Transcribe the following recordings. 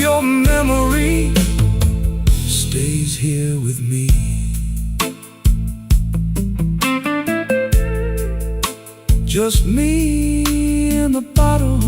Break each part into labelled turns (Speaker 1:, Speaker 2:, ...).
Speaker 1: your memory stays here with me. Just me and the bottle.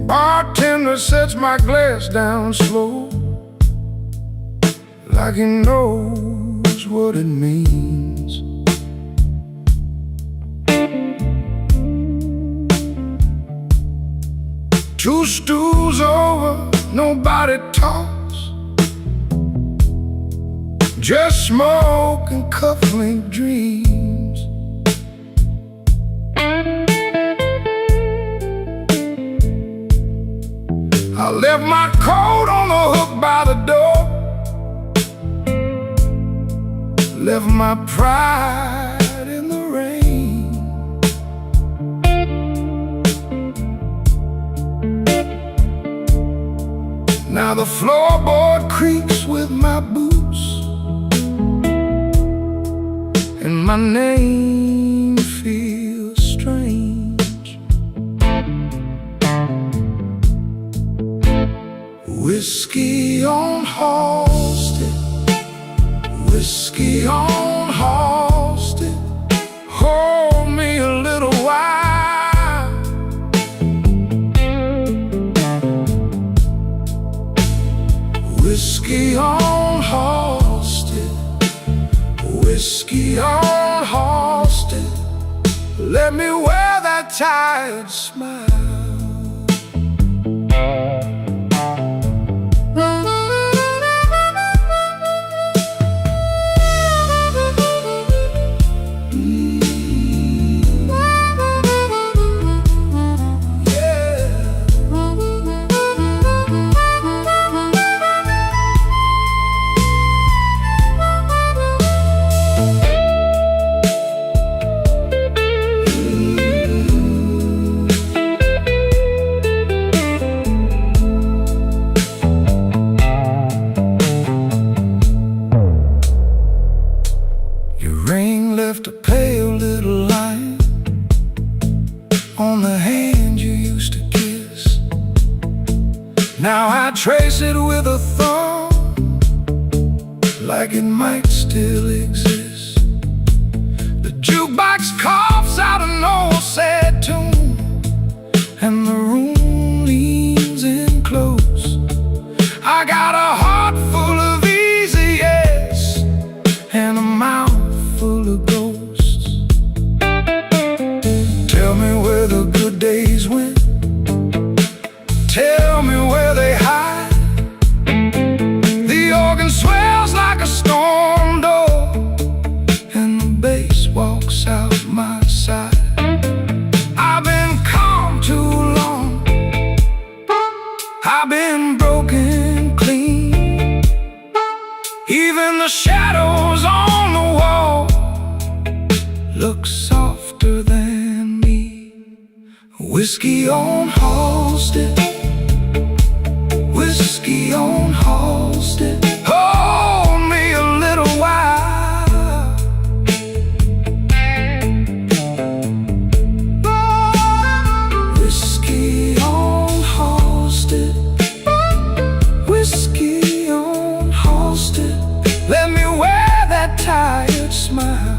Speaker 1: Bartender sets my glass down slow, like he knows what it means. Two stools over, nobody talks, just smoke and cufflink dreams. I left my coat on the hook by the door, left my pride in the rain. Now the floorboard creaks with my boots, and my name feels strange. Whiskey on Halsted, whiskey on Halsted, hold me a little while. Whiskey on Halsted, whiskey on Halsted, let me wear that tired smile. Left a pale little line on the hand you used to kiss. Now I trace it with a thumb, like it might still exist. The jukebox coughs out an old sad tune, and the room leans in close. I got a heart full of easy yes, and a mouth full of ghosts. Tell me where the good days went, tell me where they hide. The organ swells like a storm door, and the bass walks out my side. I've been calm too long, I've been broken clean. Even the shadows on the wall look softer than me. Whiskey on Halsted, whiskey on Halsted, hold me a little while. Whiskey on Halsted, whiskey on Halsted, let me wear that tired smile.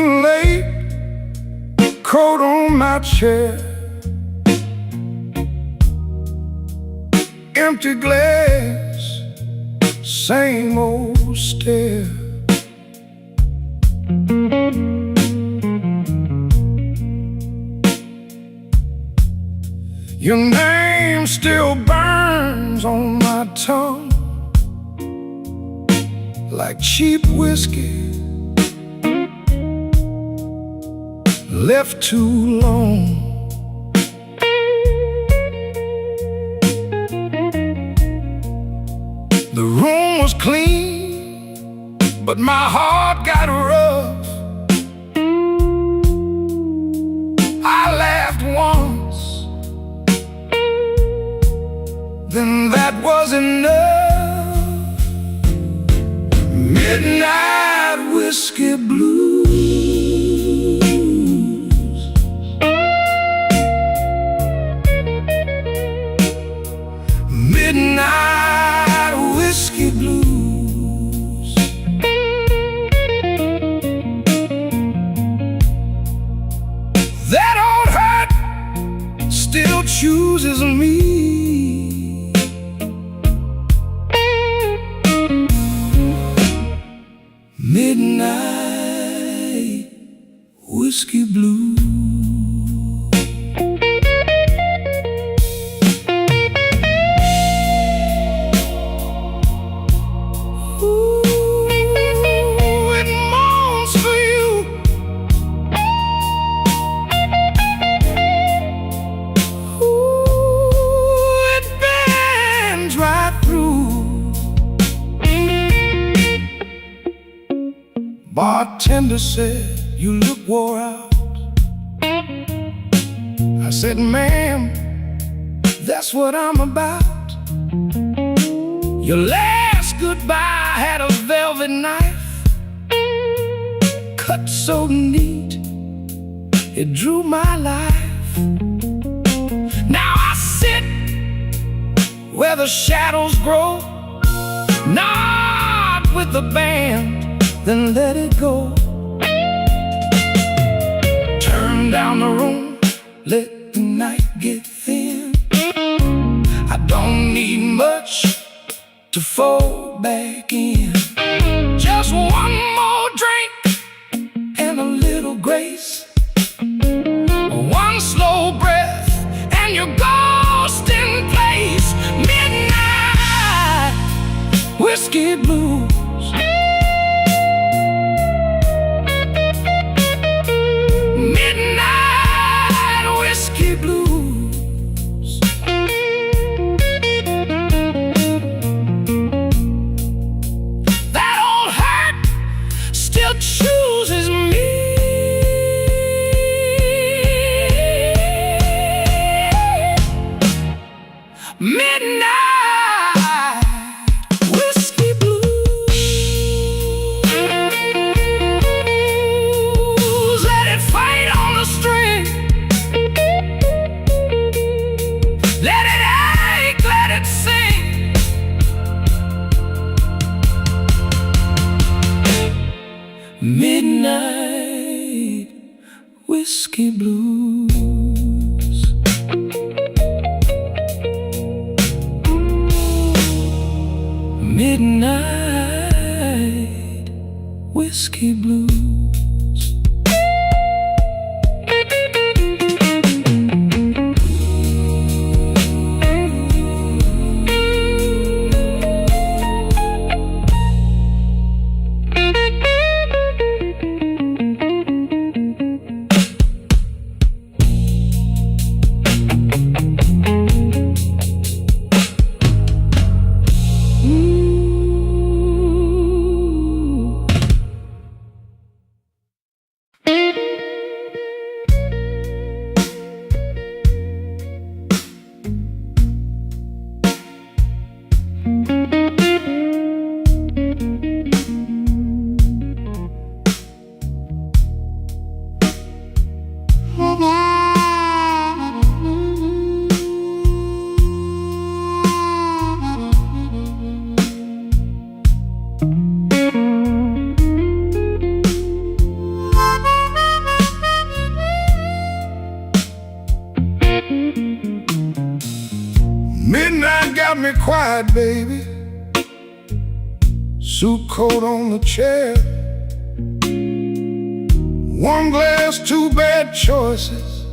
Speaker 1: getting late, coat on my chair, empty glass, same old stare. Your name still burns on my tongue like cheap whiskey left too long. The room was clean, but my heart got rough. I laughed once, then that was enough. Midnight whiskey blues. Midnight whiskey blues. That old heart still chooses me. Midnight whiskey blues. Bartender said, "You look wore out." I said, "Ma'am, that's what I'm about." Your last goodbye had a velvet knife, cut so neat, it drew my life. Now I sit where the shadows grow, nod with the band, then let it go. Turn down the room, let the night get thin. I don't need much to fold back in. Just one more drink and a little grace, one slow breath and you're ghost in place. Midnight whiskey blues. Chooses me. Midnight whiskey blues. Let it fight on the string. Let it ache, let it sing. Midnight whiskey blues. Midnight whiskey blues. very quiet, baby. Suit coat on the chair. One glass, two bad choices,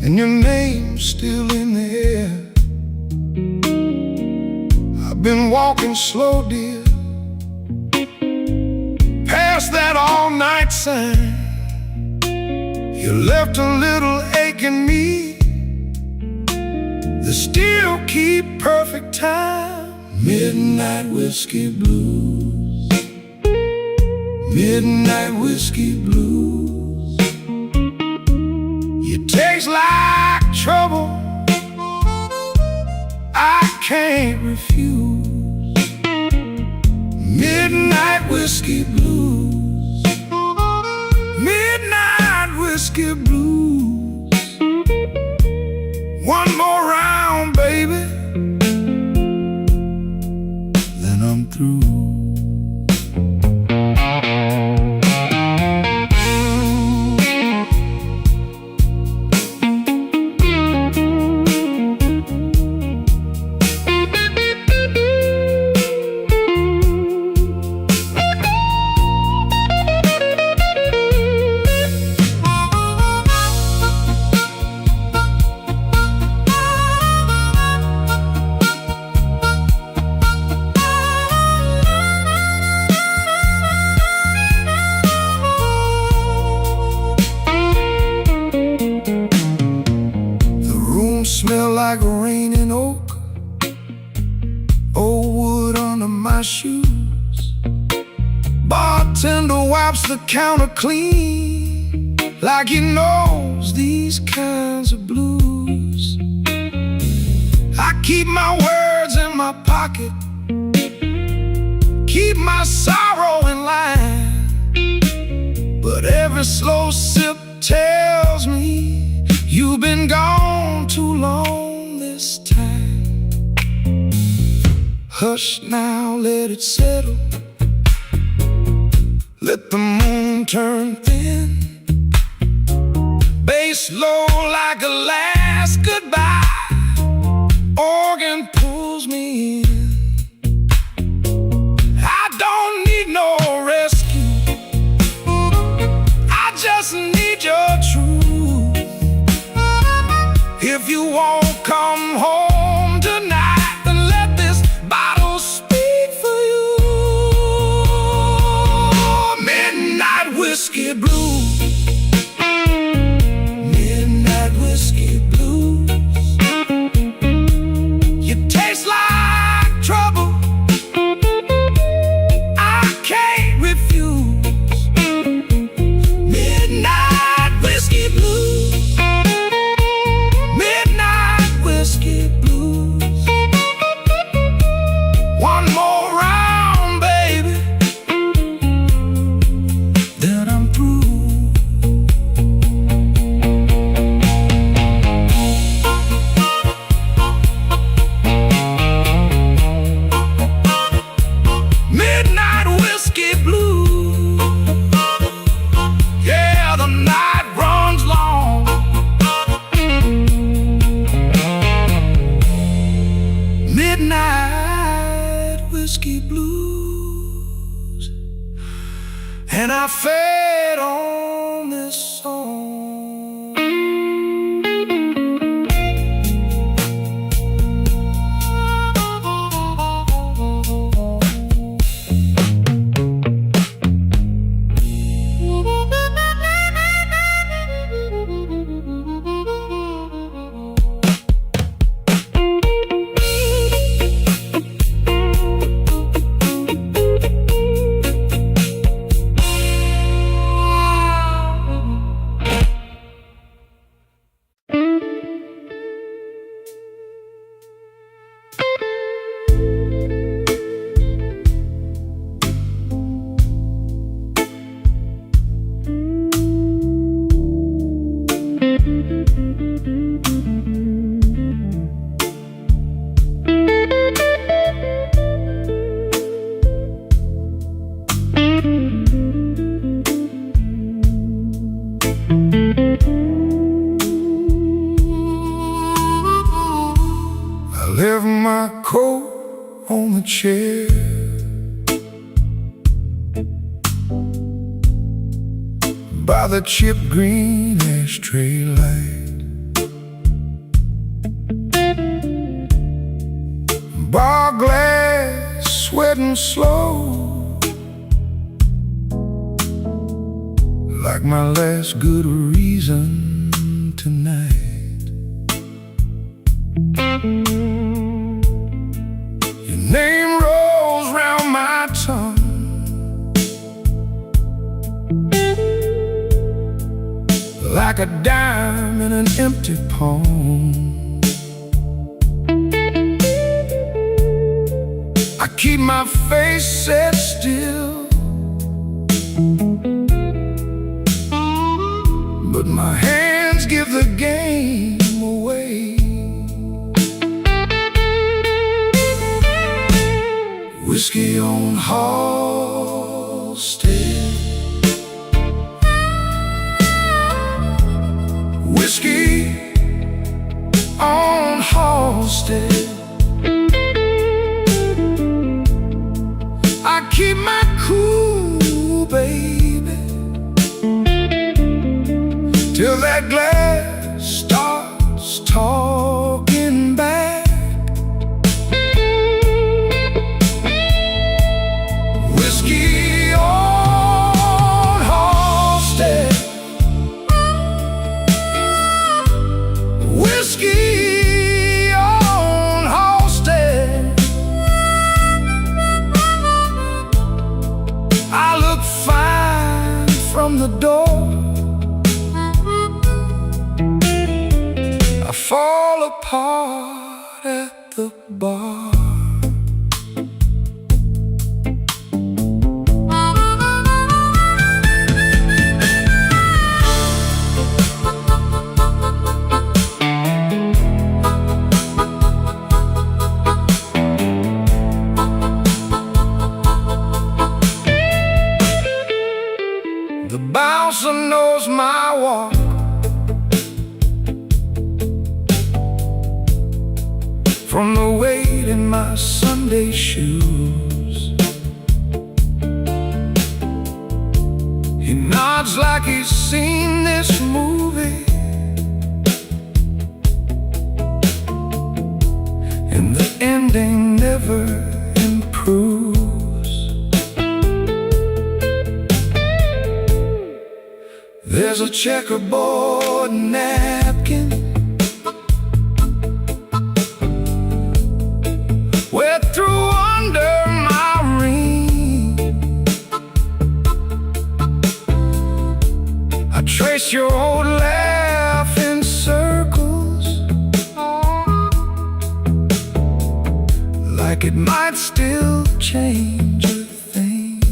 Speaker 1: and your name's still in the air. I've been walking slow, dear, past that all-night sign. You left a little ache in me that still keep perfect time. Midnight whiskey blues, midnight whiskey blues. You taste like trouble, I can't refuse. Midnight whiskey blues, midnight whiskey blues. One more round, baby, then I'm through. Smell like rain and oak, old wood under my shoes. Bartender wipes the counter clean, like he knows these kinds of blues. I keep my words in my pocket, keep my sorrow in line, but every slow sip tells me you've been gone too long this time. Hush now, let it settle. Let the moon turn thin. Bass low like a last goodbye. Organ pulls me in. I don't need no rescue, I just need your truth. If you won't come home tonight, then let this bottle speak for you. Midnight whiskey blues, midnight whiskey blues. You taste like trouble, I can't refuse. Midnight whiskey blues, midnight whiskey chair by the chip green ashtray light. Bar glass, sweating slow, like my last good reason tonight. Your name rolls round my tongue like a dime in an empty palm. I keep my face set still, but my hands give the game away. Whiskey on Halstead, whiskey on Halstead. I keep my cool, baby, till that glass starts talking back. Whiskey on Halstead, whiskey on Halstead. I look fine from the door, I fall apart at the bar. The bouncer knows my walk, from the weight in my Sunday shoes. He nods like he's seen this movie, and the ending never improves. There's a checkerboard napkin wet through under my ring. I trace your old laugh in circles, like it might still change a thing.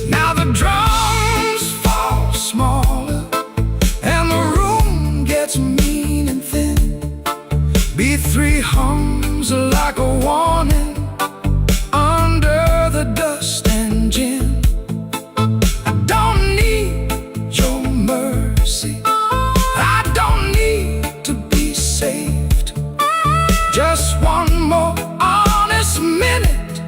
Speaker 1: Now the drums fall smaller and the room gets mean and thin. B3 hums like a warning under the dust and gin. I don't need your mercy, I don't need to be saved. Just one more honest minute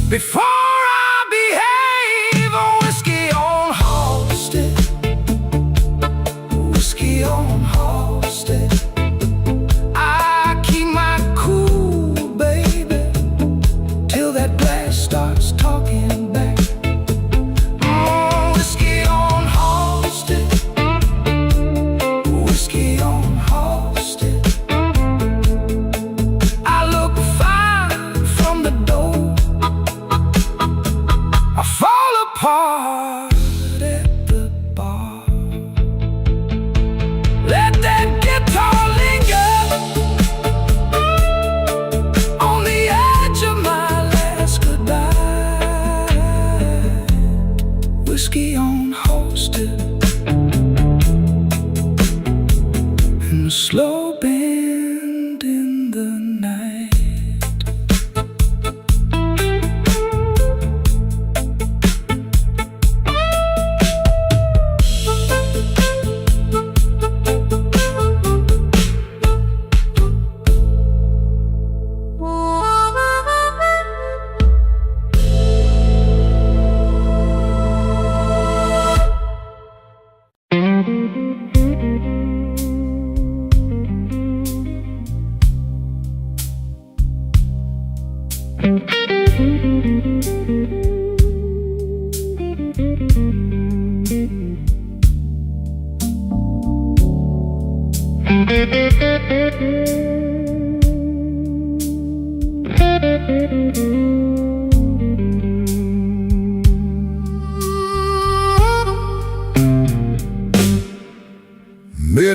Speaker 1: before I behave. Oh, whiskey on Halstead, whiskey on Halstead. I keep my cool, baby, till that glass starts talking back. Oh, whiskey on Halstead, whiskey on Halstead. I look fine from the door, I fall apart at the bar. Let that guitar linger on the edge of my last goodbye. Whiskey on Halstead and a slow bend in the night.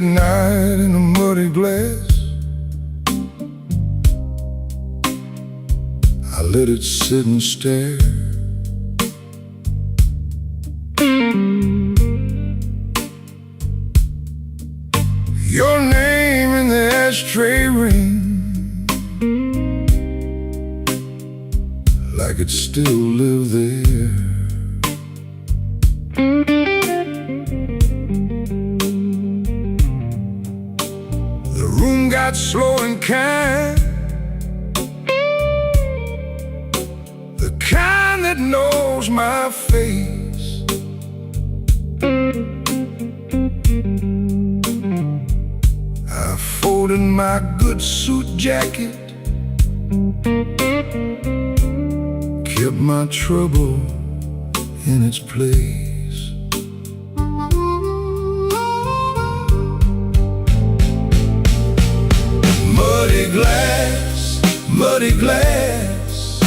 Speaker 1: Midnight in a muddy glass, I let it sit and stare. Your name in the ashtray ring, like it still lived there. The room got slow and kind, the kind that knows my face. I folded my good suit jacket, kept my trouble in its place. Muddy glass, muddy glass,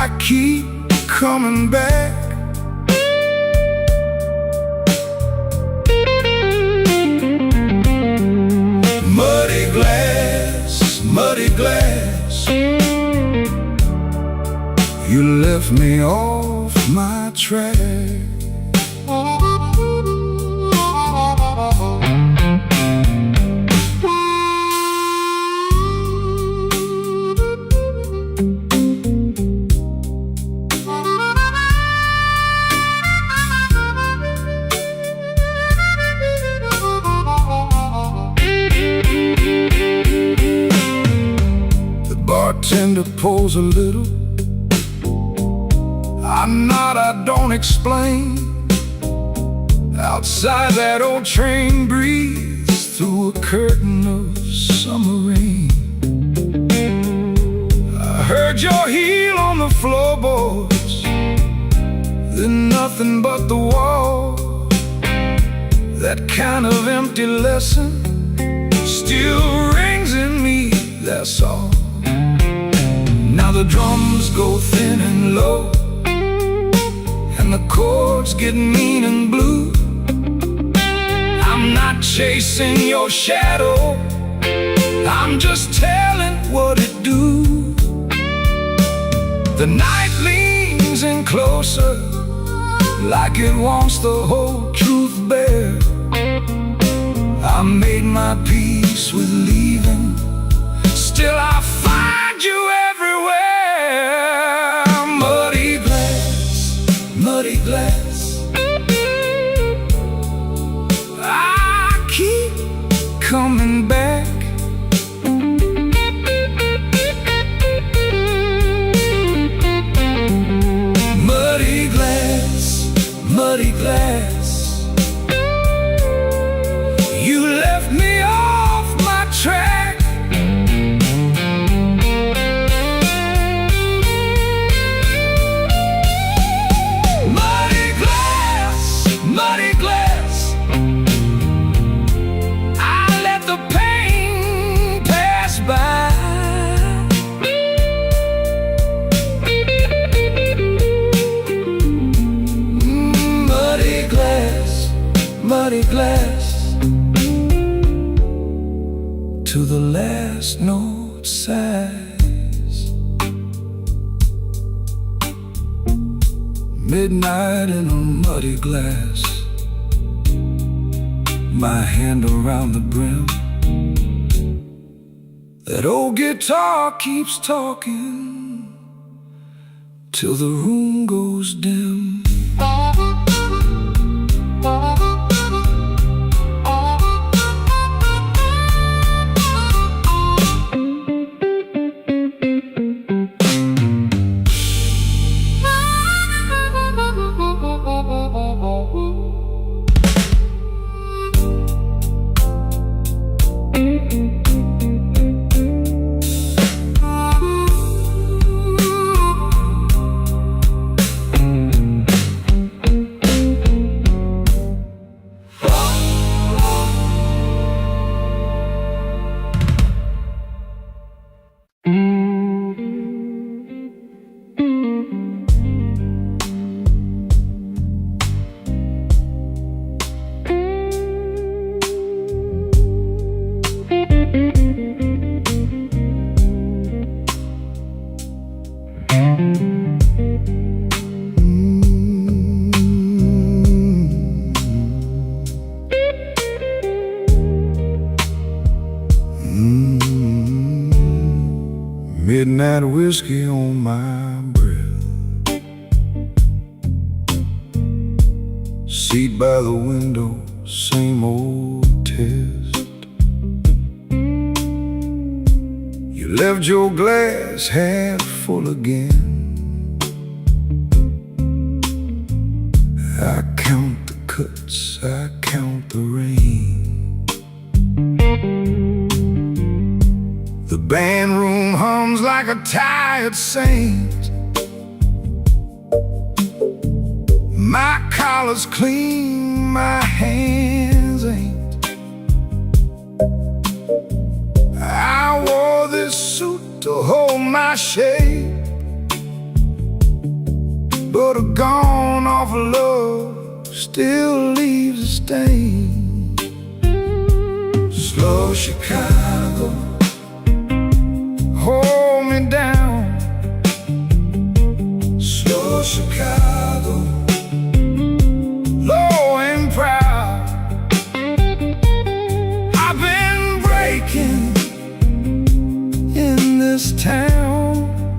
Speaker 1: I keep coming back. Muddy glass, muddy glass, you left me off my track. Bartender pulls a little, I nod, I don't explain. Outside that old train breathes through a curtain of summer rain. I heard your heel on the floorboards, then nothing but the wall. That kind of empty lesson still rings in me, that's all. Now the drums go thin and low, and the chords get mean and blue. I'm not chasing your shadow, I'm just telling what it do. The night leans in closer, like it wants the whole truth bare. I made my peace with leaving, still I find you everywhere. Muddy glass, muddy glass, I keep coming back. Muddy glass, muddy glass, you left me off my track. Muddy glass, muddy glass, I let the pain pass by. Muddy glass, muddy glass, to the last note sighs. Midnight in a muddy glass, my hand around the brim. That old guitar keeps talking till the room goes dim. that whiskey on my breath. Seat by the window, same old test. You left your glass half full again. I count the cuts, I count the rain. The band room hums like a tired saint. My collar's clean, my hands ain't. I wore this suit to hold my shape, but a gone off love still leaves a stain. Slow Chicago, hold me down. Slow Chicago, low and proud. I've been breaking in this town.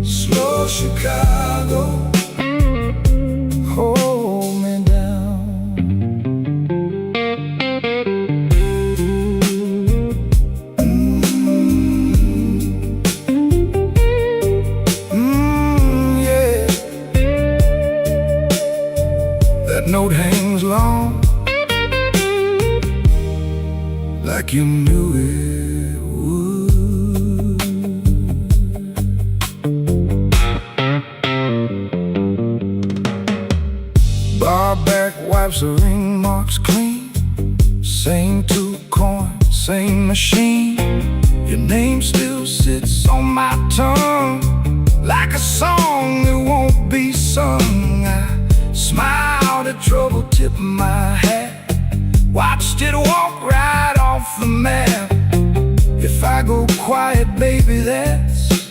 Speaker 1: Slow Chicago, hold me down. Yeah. That note hangs long, like you knew it would. Bar back wipes the ring marks clean. Same two coins, same machine. Your name still sits on my tongue, like a song that won't be sung. I smiled at trouble, tipped my hat, watched it walk right off the map. If I go quiet, baby, that's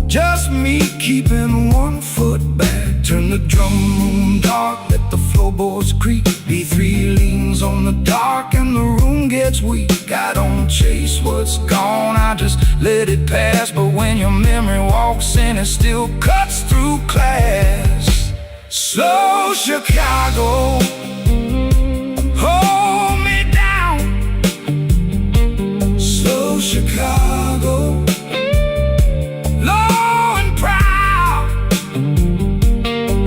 Speaker 1: just me keeping one foot back. Turn the drum room dark, let the floorboards creak. B3 leans on the dark and the room gets weak. I don't chase what's gone, I just let it pass. But when your memory walks in, it still cuts through class. Slow Chicago, hold me down. Slow Chicago, low and proud.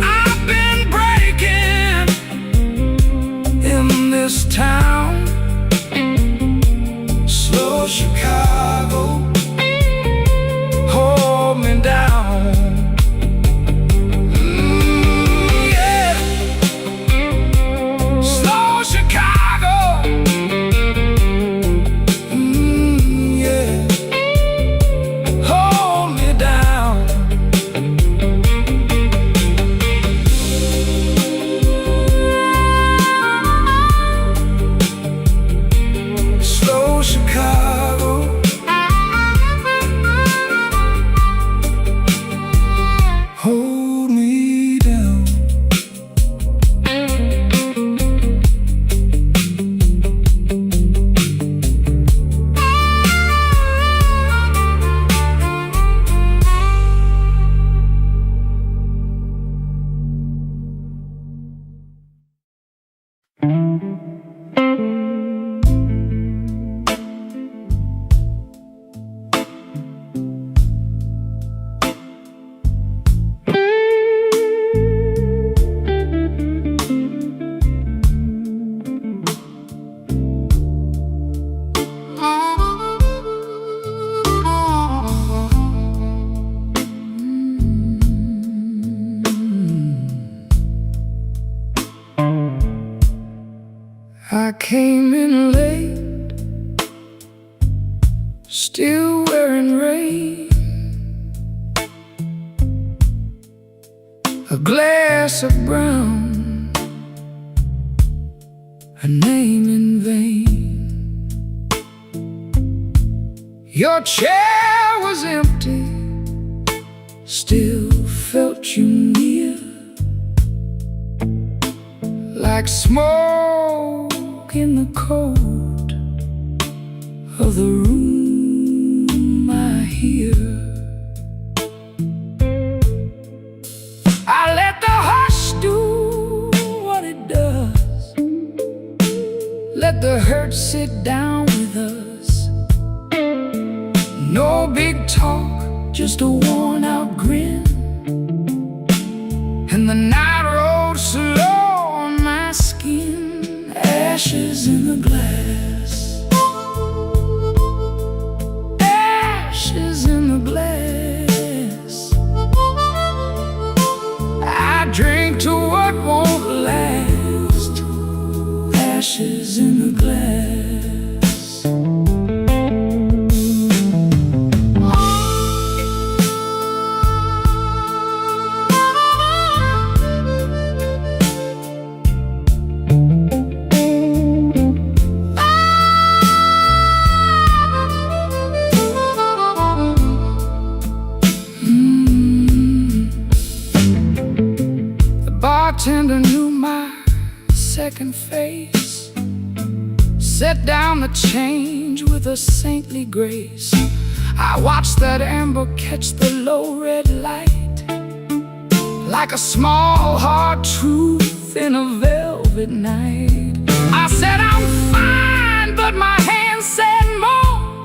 Speaker 1: I've been breaking in this town. Slow Chicago, hold me down. Yeah. Slow Chicago. Yeah. Hold me down. Slow Chicago, hold me down. I came in late, still wearing rain. A glass of brown, a name in vain. Your chair was empty, still felt you near, like smoke in the cold of the room I hear. let the hurt sit down with us. No big talk, just a worn-out grin. And the night rolled slow on my skin. Ashes in the glass. Ashes in the glass. I drink to what won't last. Ashes in the glass. Bartender knew my second face, set down the change with a saintly grace. I watched that amber catch the low red light, like a small hard truth in a velvet night. I said I'm fine, but my hands said more.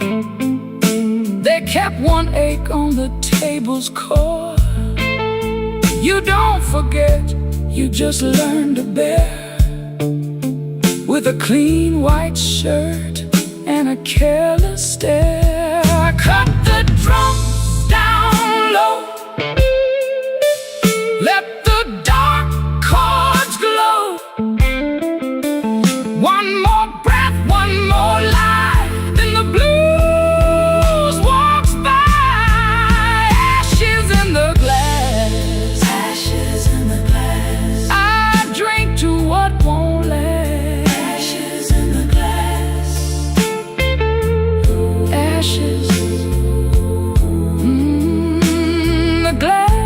Speaker 1: They kept one ache on the table's core. You don't forget, you just learn to bear. With a clean white shirt and a careless stare. I cut the drums down low, let the dark chords glow. One more breath, one more lie, then the blues walks by. Ashes in the glass. Ashes in the glass. I drink to what won't last. Ashes in the glass. Ashes. The glass.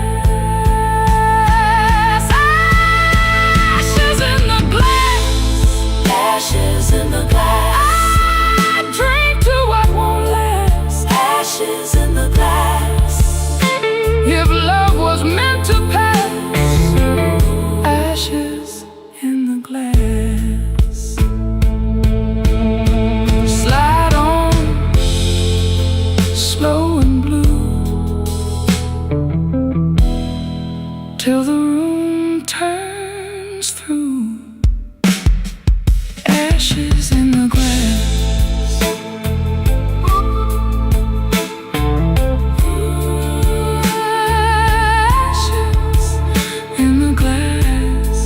Speaker 1: Ashes in the glass. Ashes in the glass. I drink to what won't last. Ashes in the glass. If love was meant to pass. Ashes in the glass. Slide on, slow and blue, till the room turns through. Ashes in the glass. Ashes in the glass.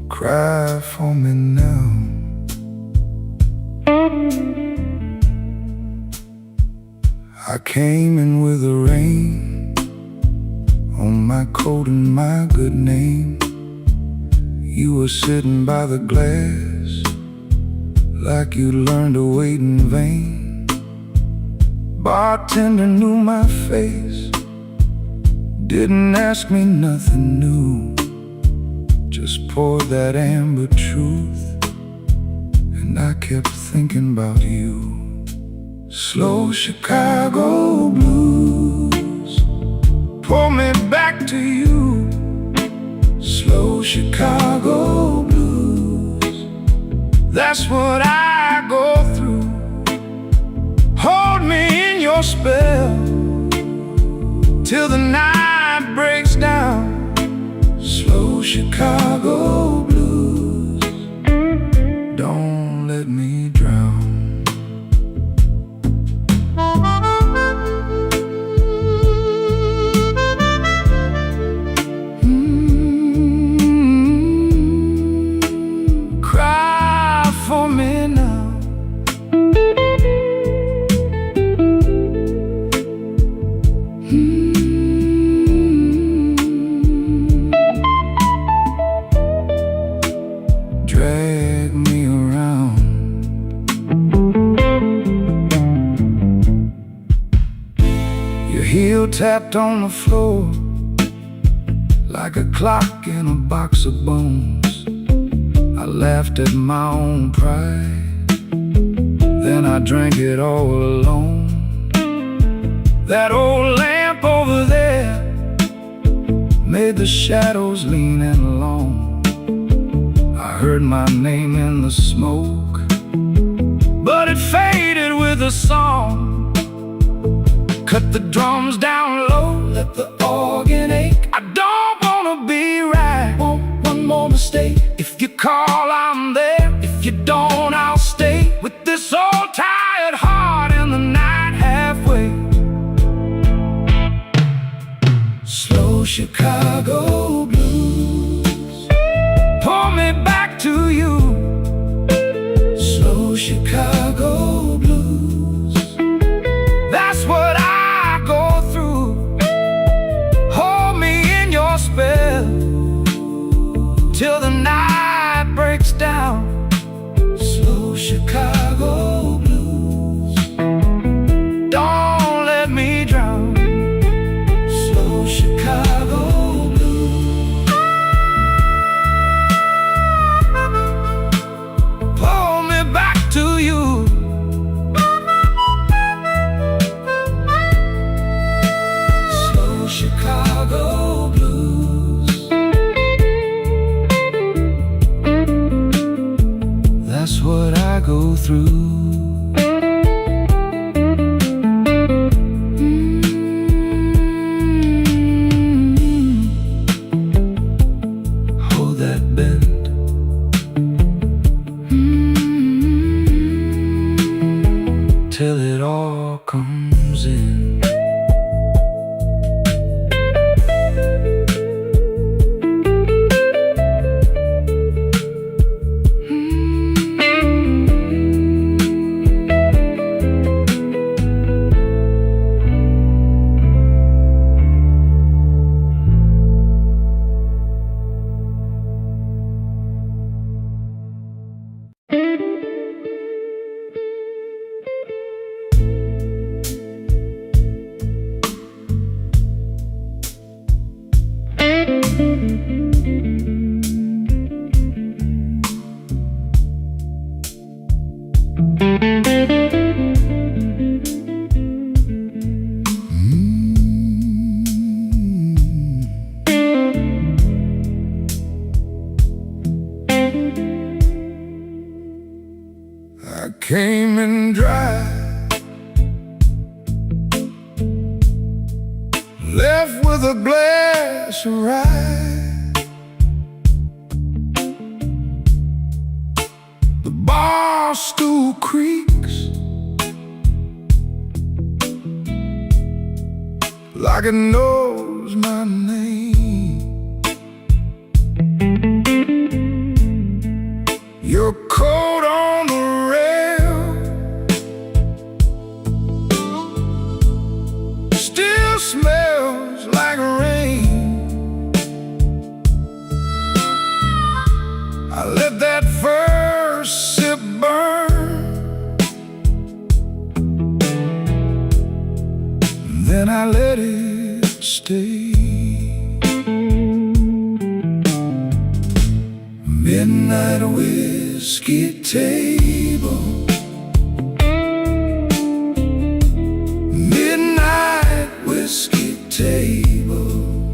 Speaker 1: Cry for me now. I came in with the rain on my coat and my good name. You were sitting by the glass, like you learned to wait in vain. Bartender knew my face, didn't ask me nothing new. Just poured that amber truth, and I kept thinking about you. Slow Chicago blues pull me back to you. Slow Chicago blues, that's what I go through. Hold me in your spell till the night breaks down. Slow Chicago blues. Your heel tapped on the floor like a clock in a box of bones. I laughed at my own pride, then I drank it all alone. That old lamp over there made the shadows lean and long. I heard my name in the smoke, but it faded with the song. Cut the drums down low, let the organ ache. I don't wanna be right, want one more mistake. If you call, I'm there. If you don't, I'll stay with this old tired heart in the night halfway. Slow Chicago blues, pull me back to you. Slow Chicago blues, that's what I go through. Hold me in your spell till the night breaks down. Slow Chicago blues, don't let me drown. Slow Chicago blues, pull me back to you. Slow Chicago blues, that's what I go through. Hold that bend. Till it all comes in. I came in dry, left with a glass of rye. The bar stool creaks like it knows my name. Your coat on the rail still smells like rain. I let that first sip burn, then I let it stay. Midnight whiskey table, midnight whiskey table.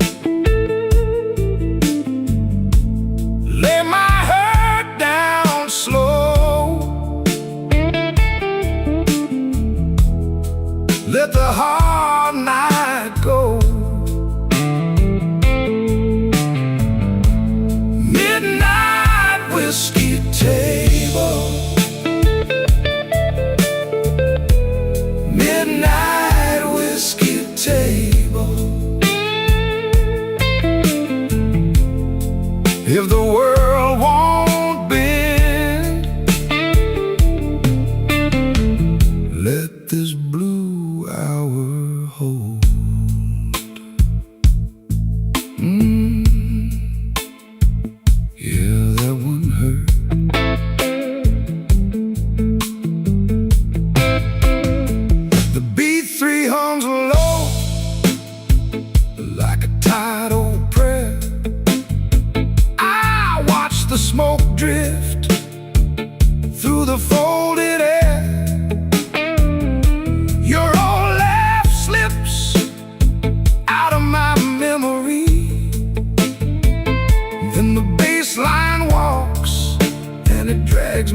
Speaker 1: Lay my head down slow, let the hard night go. Midnight whiskey table, midnight whiskey table.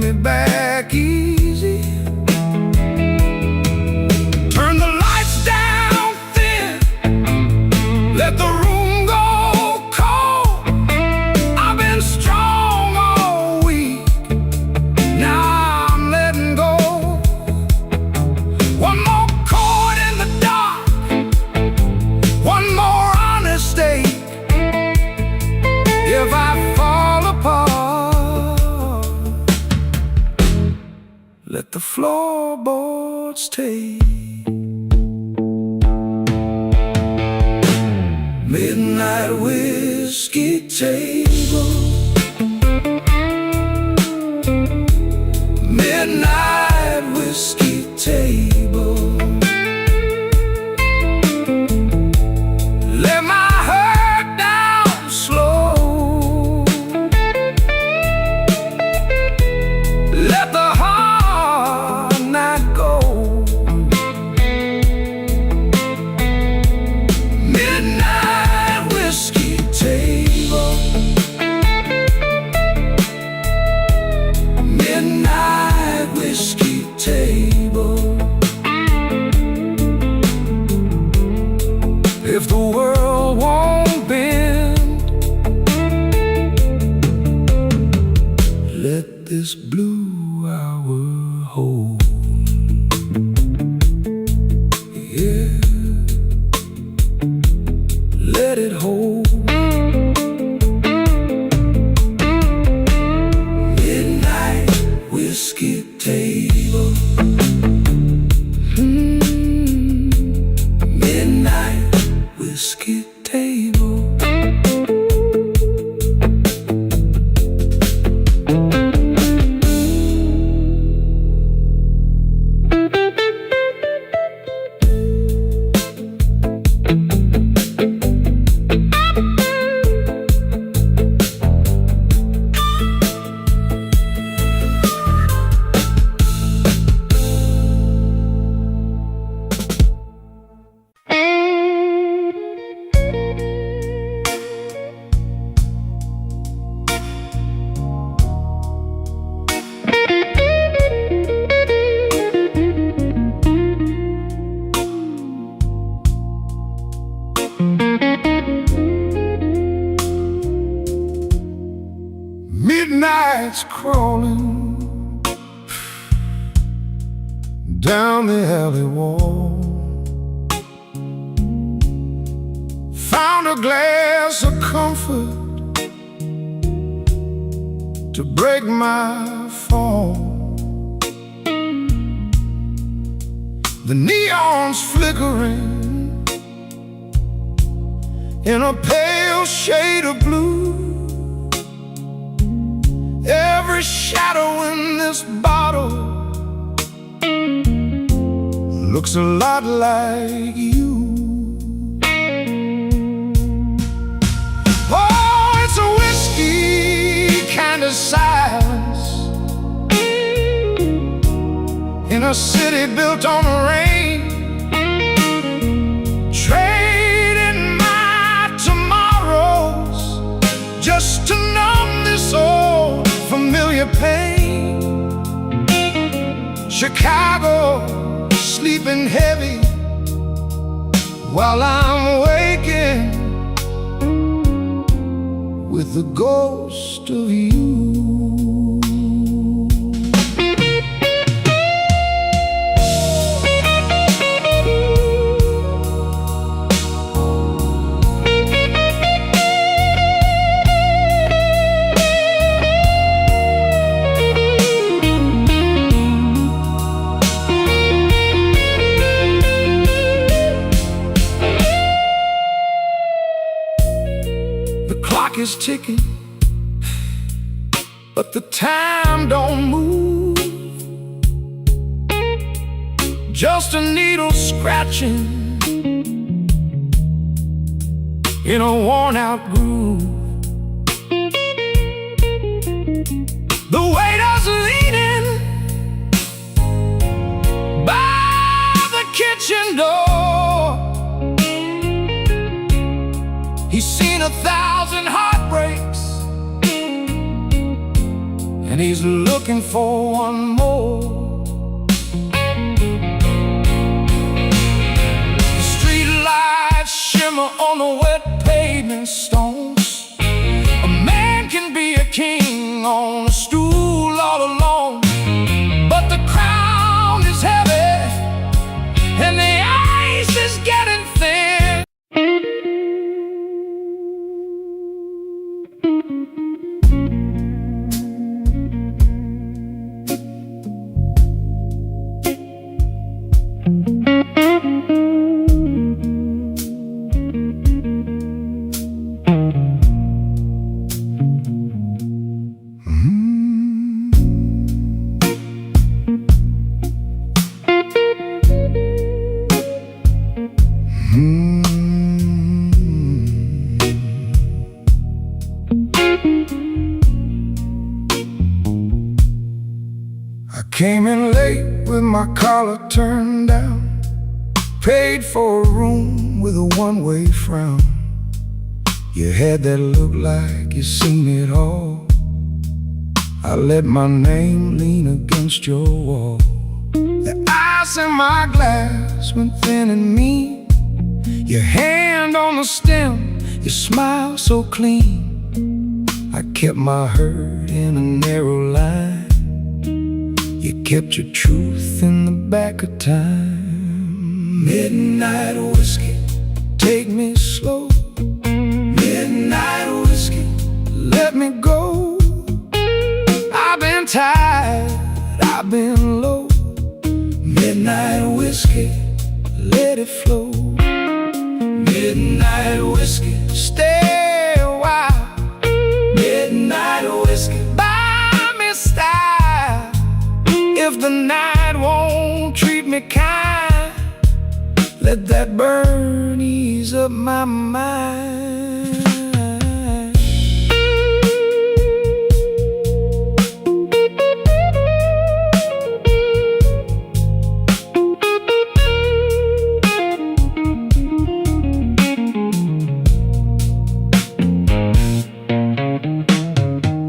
Speaker 1: me back easy. Turn the lights down thin, let the room go cold. I've been strong all week, now I'm letting go. One more chord in the dark, one more honest ache. If I fall apart, let the floorboards take. Midnight whiskey table, midnight whiskey table. Let my heart down slow, let the hard night go. Midnight whiskey table, midnight whiskey table. If the world won't bend, let this blue hour hold. Yeah, let it hold. Midnight whiskey table, midnight whiskey table. Midnight's crawling down the alley wall. Found a glass of comfort to break my fall. The neon's flickering in a pale shade of blue. Every shadow in this bottle looks a lot like you. Oh, it's a whiskey kind of silence in a city built on the rain. Trading my tomorrows just to numb this old familiar pain. Chicago sleeping heavy while I'm waking with the ghost of you. Is ticking, but the time don't move. Just a needle scratching in a worn-out groove. The waiter's leaning by the kitchen door. He's seen 1,000 heartbreaks, and and he's looking for one more. The street lights shimmer on the wet pavement stones. A man can be a king on a stool all alone, but the crown is heavy and the ice is getting thin. Came in late with my collar turned down, paid for a room with a one-way frown. You had that look like you seen it all. I let my name lean against your wall. The ice in my glass went thin and mean. Your hand on the stem, your smile so clean. I kept my hurt in a narrow line. You kept your truth in the back of time. Midnight whiskey, take me slow. Midnight whiskey, let me go. I've been tired, I've been low. Midnight whiskey, let it flow. Midnight whiskey, stay a while. Midnight whiskey, buy me style. If the night won't treat me kind, let that burn ease up my mind.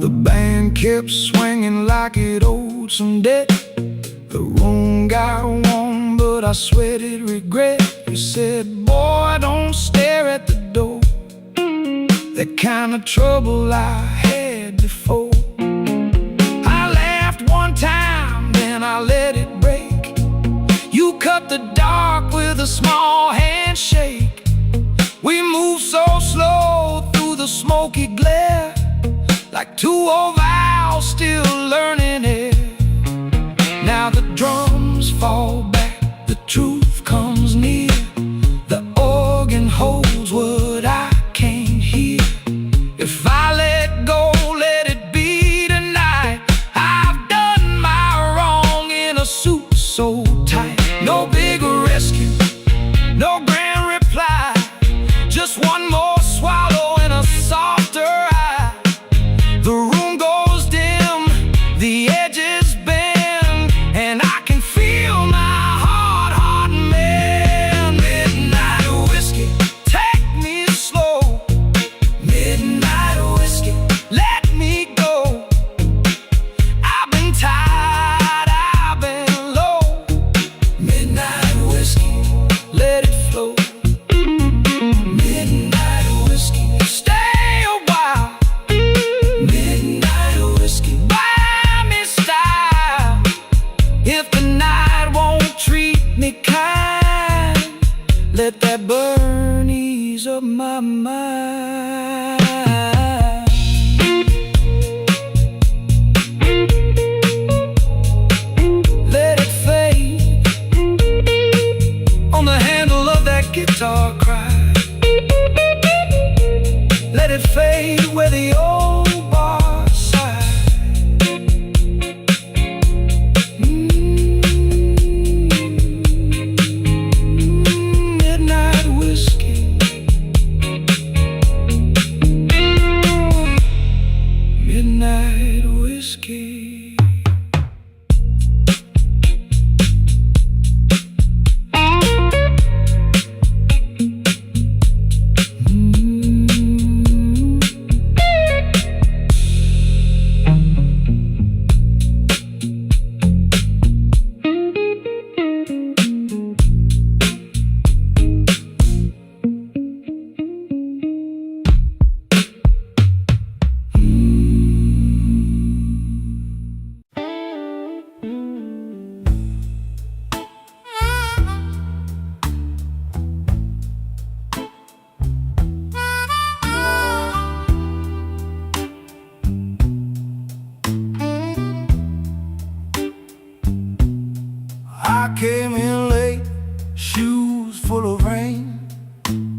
Speaker 1: The band kept swinging like it owed some debt. The room got warm, but I sweated regret. You said, boy, don't stare at the door. That kind of trouble I had before. I laughed one time, then I let it break. You cut the dark with a small handshake. We moved so slow through the smoky glare, like two old vows still learning it. Now the drums fall back, the truth comes near. The organ holds what I can't hear. If I let go, let it be tonight. I've done my wrong in a suit so tight. No big rescue, no grand reply, just one more swallow and a softer eye. The room goes dim, the edges bend, and I can feel my heart mend. Midnight whiskey, take me slow. Midnight whiskey, let me go. I've been tired, I've been low. Midnight whiskey, let it flow. Midnight whiskey, stay a while. Midnight whiskey, buy me style. If the night won't treat me kind, let that burn ease up my mind. Let it fade on the handle of that guitar cry. Let it fade where the old bar sigh. Midnight whiskey,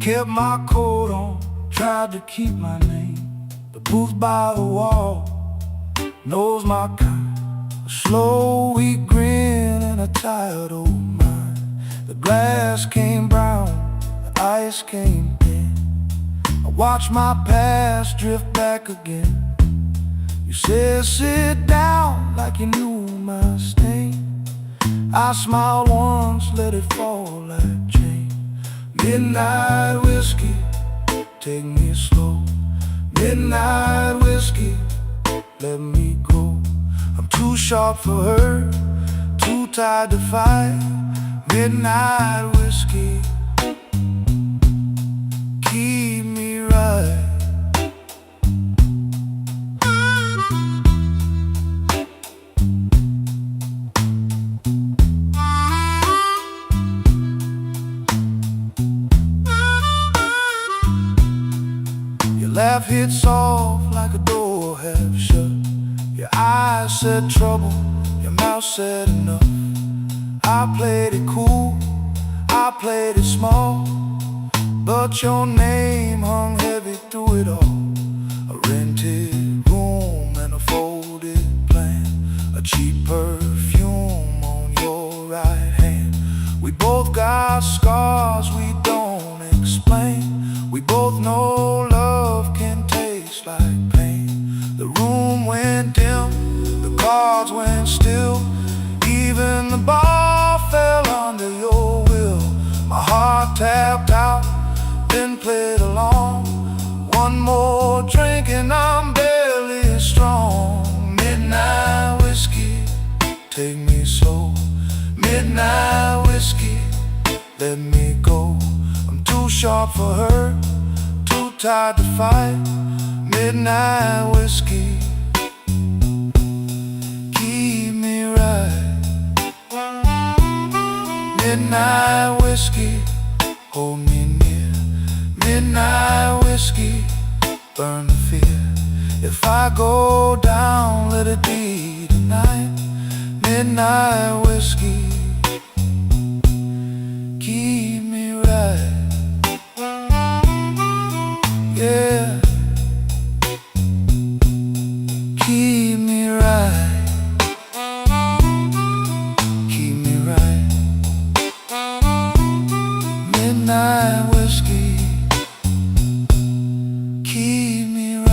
Speaker 1: Kept my coat on, tried to keep my name. The booth by the wall knows my kind. A slow, weak grin and a tired old mind. The glass came brown, the ice came thin. I watched my past drift back again. You said sit down like you knew my stain. I smiled once, let it fall like chain. Midnight whiskey, take me slow. Midnight whiskey, let me go. I'm too sharp for her, too tired to fight. Midnight whiskey, keep me right. Your laugh hit soft like a door half shut. Your eyes said trouble, your mouth said enough. I played it cool, I played it small, but your name hung heavy through it all. A rented room and a folded plan, a cheap perfume on your right hand. We both got scars we don't explain. We both know love can taste like pain. The room went dim, the cards went still. Even the bar fell under your will. My heart tapped out, then played along. One more drink and I'm barely strong. Midnight whiskey, take me slow. Midnight whiskey, let me go. I'm too sharp for her, too tired to fight. Midnight whiskey, keep me right. Midnight whiskey, hold me near. Midnight whiskey, burn the fear. If I go down, let it be tonight. Midnight whiskey, keep me right. Yeah, keep me right. Keep me right. Midnight whiskey, keep me right.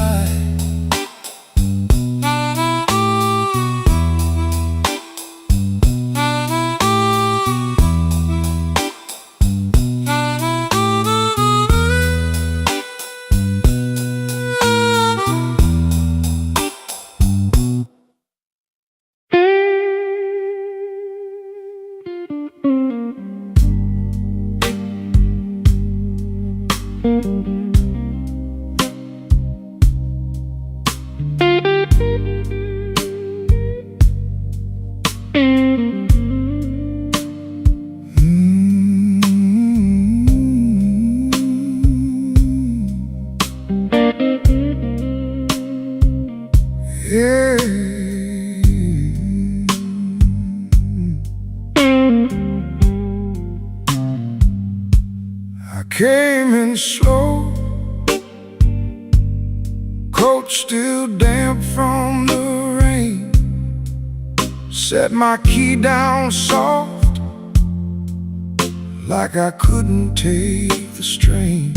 Speaker 1: I came in slow, coat still damp from the rain. Set my key down soft, like I couldn't take the strain.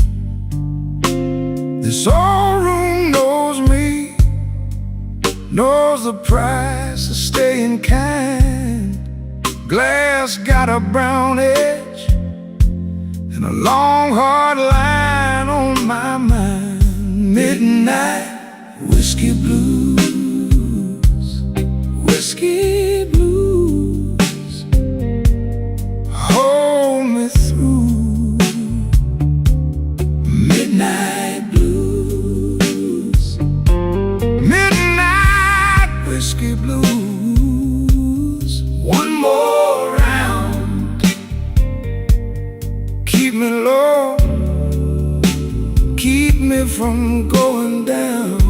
Speaker 1: This old room knows me, knows the price of staying kind. Glass got a brown edge and a long hard line on my mind. Midnight whiskey blues, whiskey blues, hold me through. Midnight blues, midnight whiskey blues. One more round, keep me low, keep me from going down.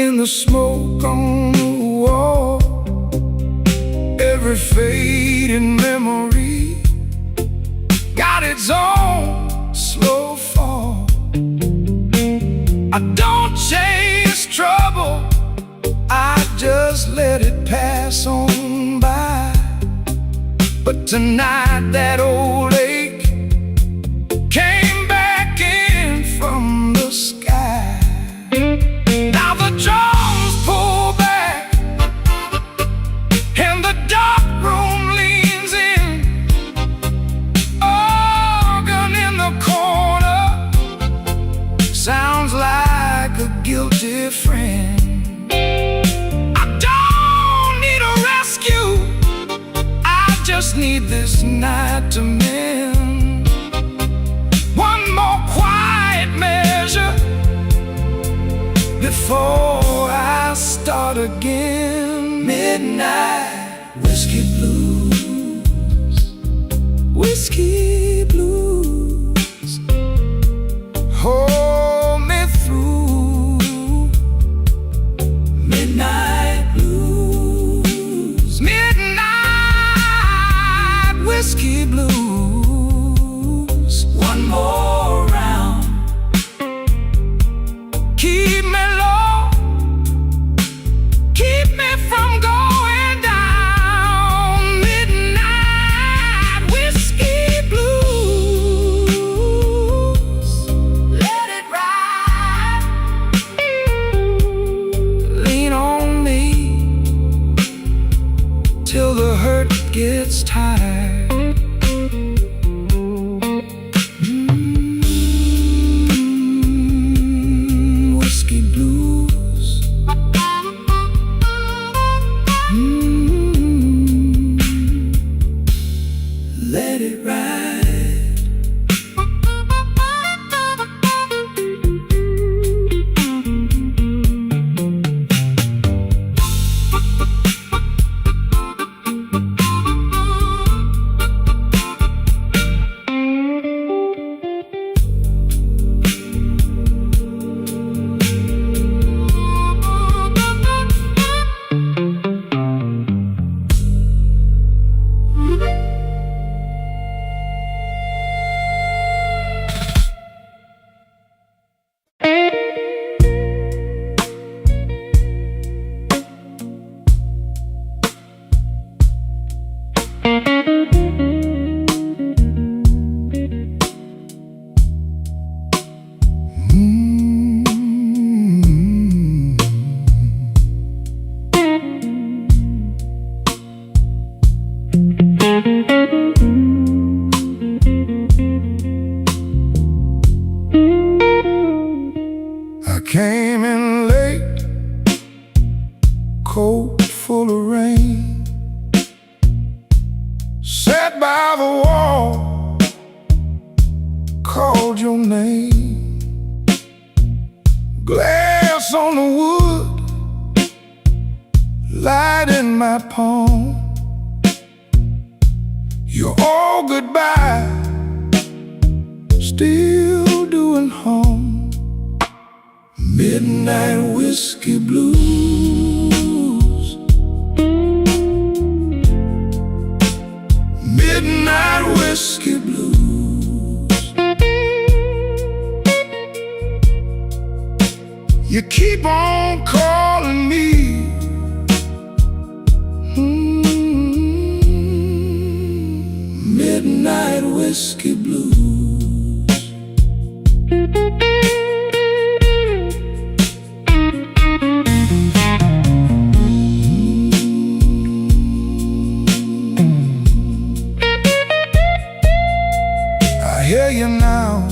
Speaker 1: in the smoke on the wall. Every fading memory got its own slow fall. I don't chase trouble, I just let it pass on by. But tonight that old ache came back in from the sky. Now the drums pull back and the dark room leans in. Organ in the corner sounds like a guilty friend. I don't need a rescue, I just need this night to mend. One more quiet measure before I start again. Midnight whiskey blues, whiskey blues, hold me through. Midnight blues, midnight whiskey blues. One more round, keep me low, keep me from going down. Midnight whiskey blues, let it ride. Lean on me till the hurt gets tired. Whiskey blues. Let it ride. I came in late, coat full of rain, sat by the wall, called your name. Glass on the wood, light in my palm. You're all goodbye, still doing harm. Midnight whiskey blues, midnight whiskey blues. You keep on calling me. Midnight whiskey blues. I hear you now.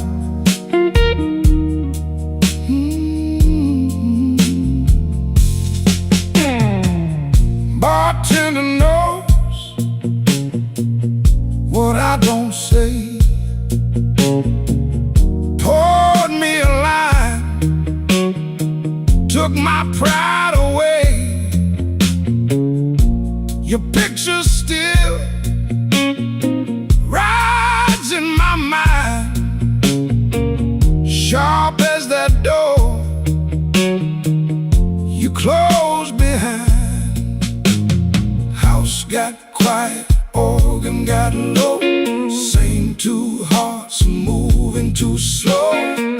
Speaker 1: Bartender knows what I don't say. Poured me a line, took my pride away. Your picture still rides in my mind, sharp as that door. closed behind. House got quiet, organ got low. Same two hearts moving too slow.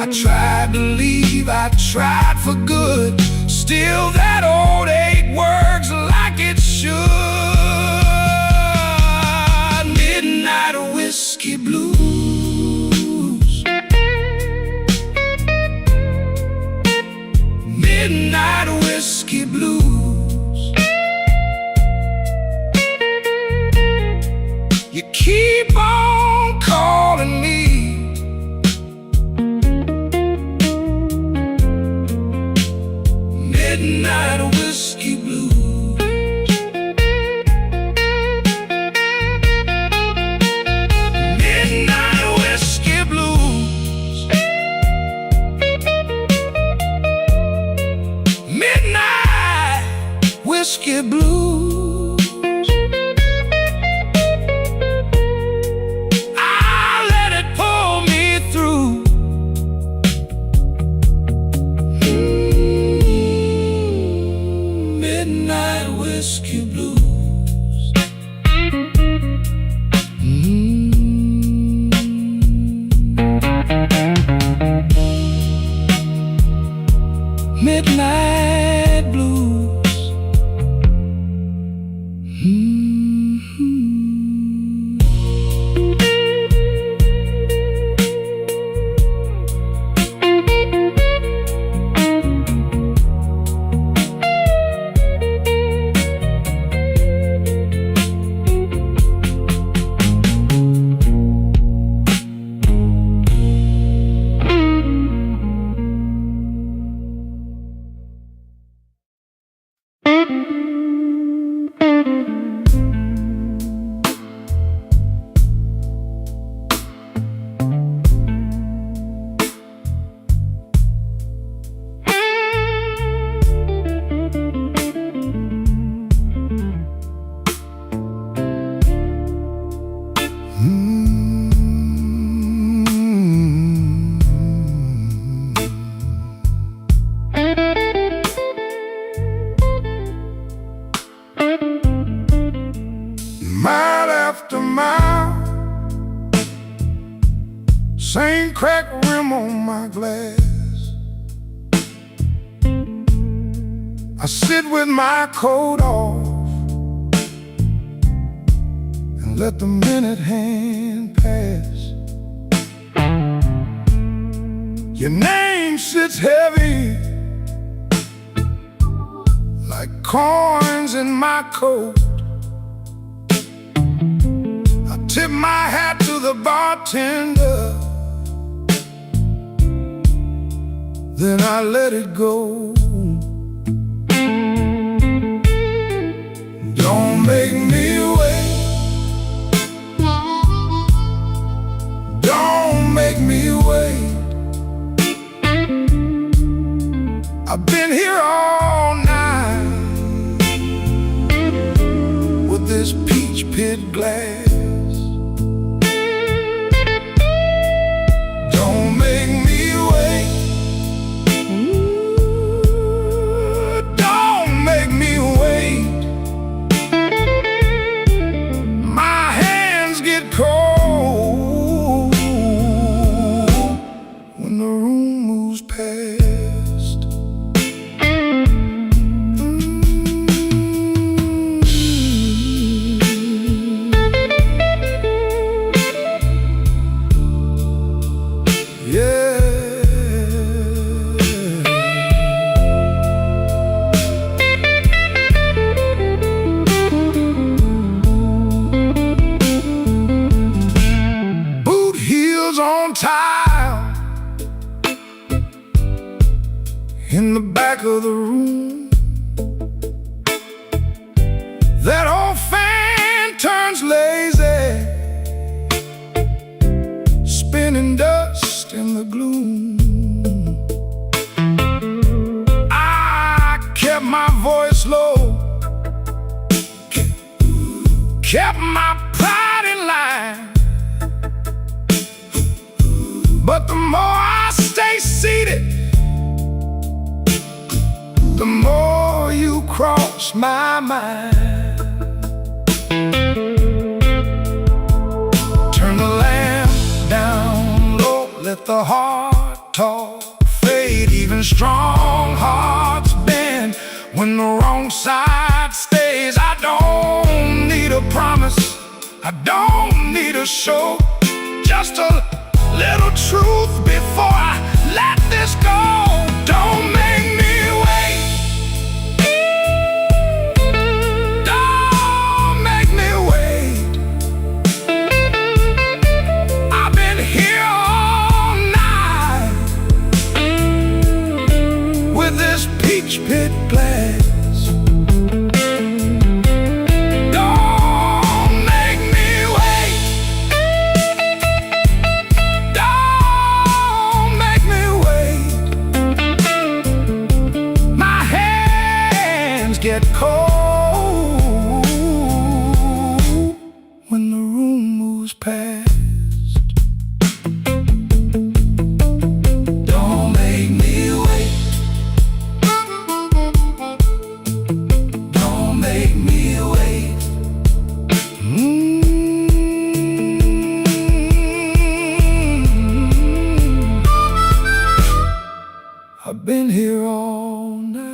Speaker 1: I tried to leave, I tried for good. Still that old ache works like it should. Midnight whiskey blues. Midnight whiskey blues. You keep on calling me. Midnight whiskey blues. Midnight whiskey blues. Midnight whiskey blues. I let it pull me through. Midnight whiskey blues. Midnight blues. Mile after mile, same cracked rim on my glass. I sit with my coat off and let the minute hand pass. Your name sits heavy like coins in my coat. Tip my hat to the bartender, then I let it go. Don't make me wait. Don't make me wait. I've been here all night with this peach pit glass. On tile in the back of the room, that old fan turns lazy, spinning dust in the gloom. I kept my voice low, kept my pride in line. But the more I stay seated, the more cross my mind. Turn the lamp down low, let the heart talk fade. Even strong hearts bend when the wrong side stays. I don't need a promise, I don't need a show, just a little truth before I let this go. Don't make me wait, don't make me wait. I've been here all night with this peach pit glass. Get cold when the room moves past. Don't make me wait, don't make me wait. I've been here all night.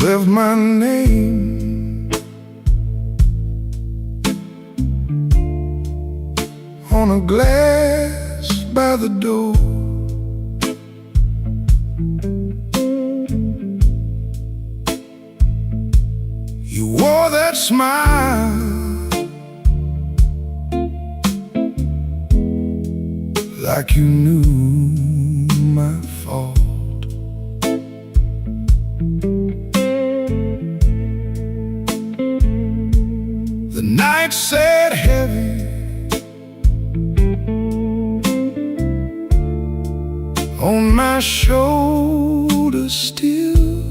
Speaker 1: Left my name on a glass by the door. You wore that smile like you knew my fault. The night sat heavy on my shoulders still.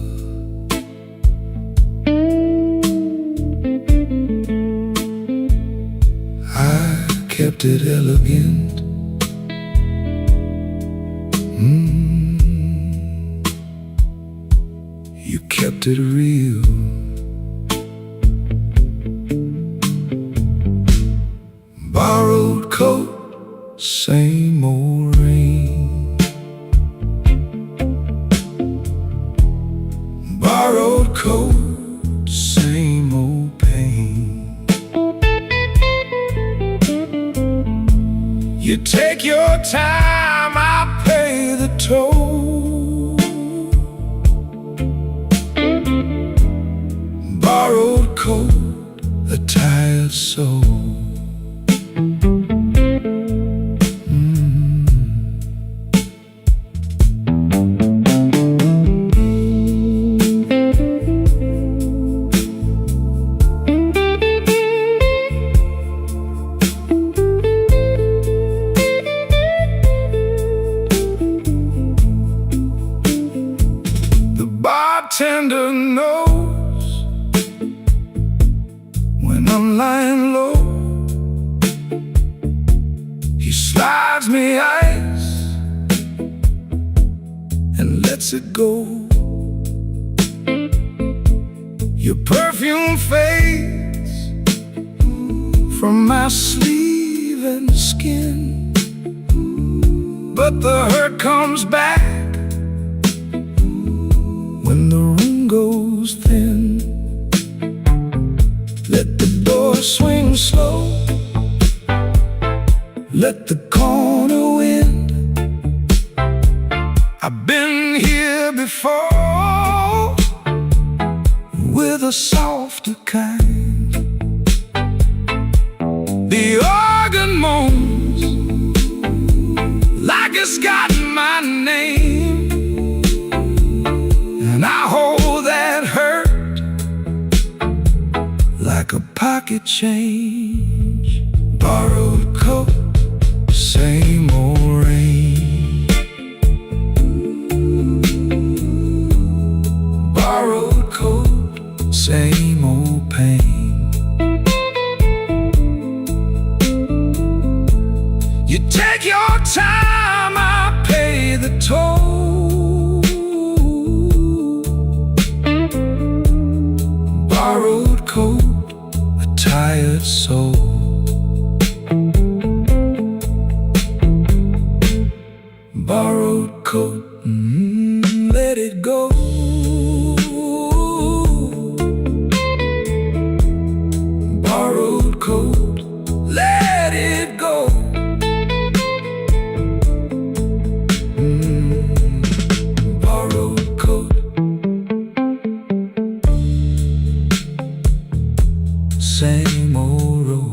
Speaker 1: I kept it elegant. You kept it real. Borrowed coat, same old rain. Borrowed coat, same old pain. You take your time, I pay the toll. Borrowed coat, a tired soul. Bartender knows when I'm lying low. He slides me ice and lets it go. Your perfume fades from my sleeve and skin, but the hurt comes back when the room goes thin. Let the door swing slow, let the corner wind. I've been here before with a softer kind. The organ moans it's got my name, and I hold that hurt like a pocket change. Borrowed coat, same old rain. Borrowed coat, same old pain. You take your time, I pay the toll. Borrowed coat, a tired soul. Borrowed coat, let it go. Borrowed coat, let it go. Borrowed coat, same old road.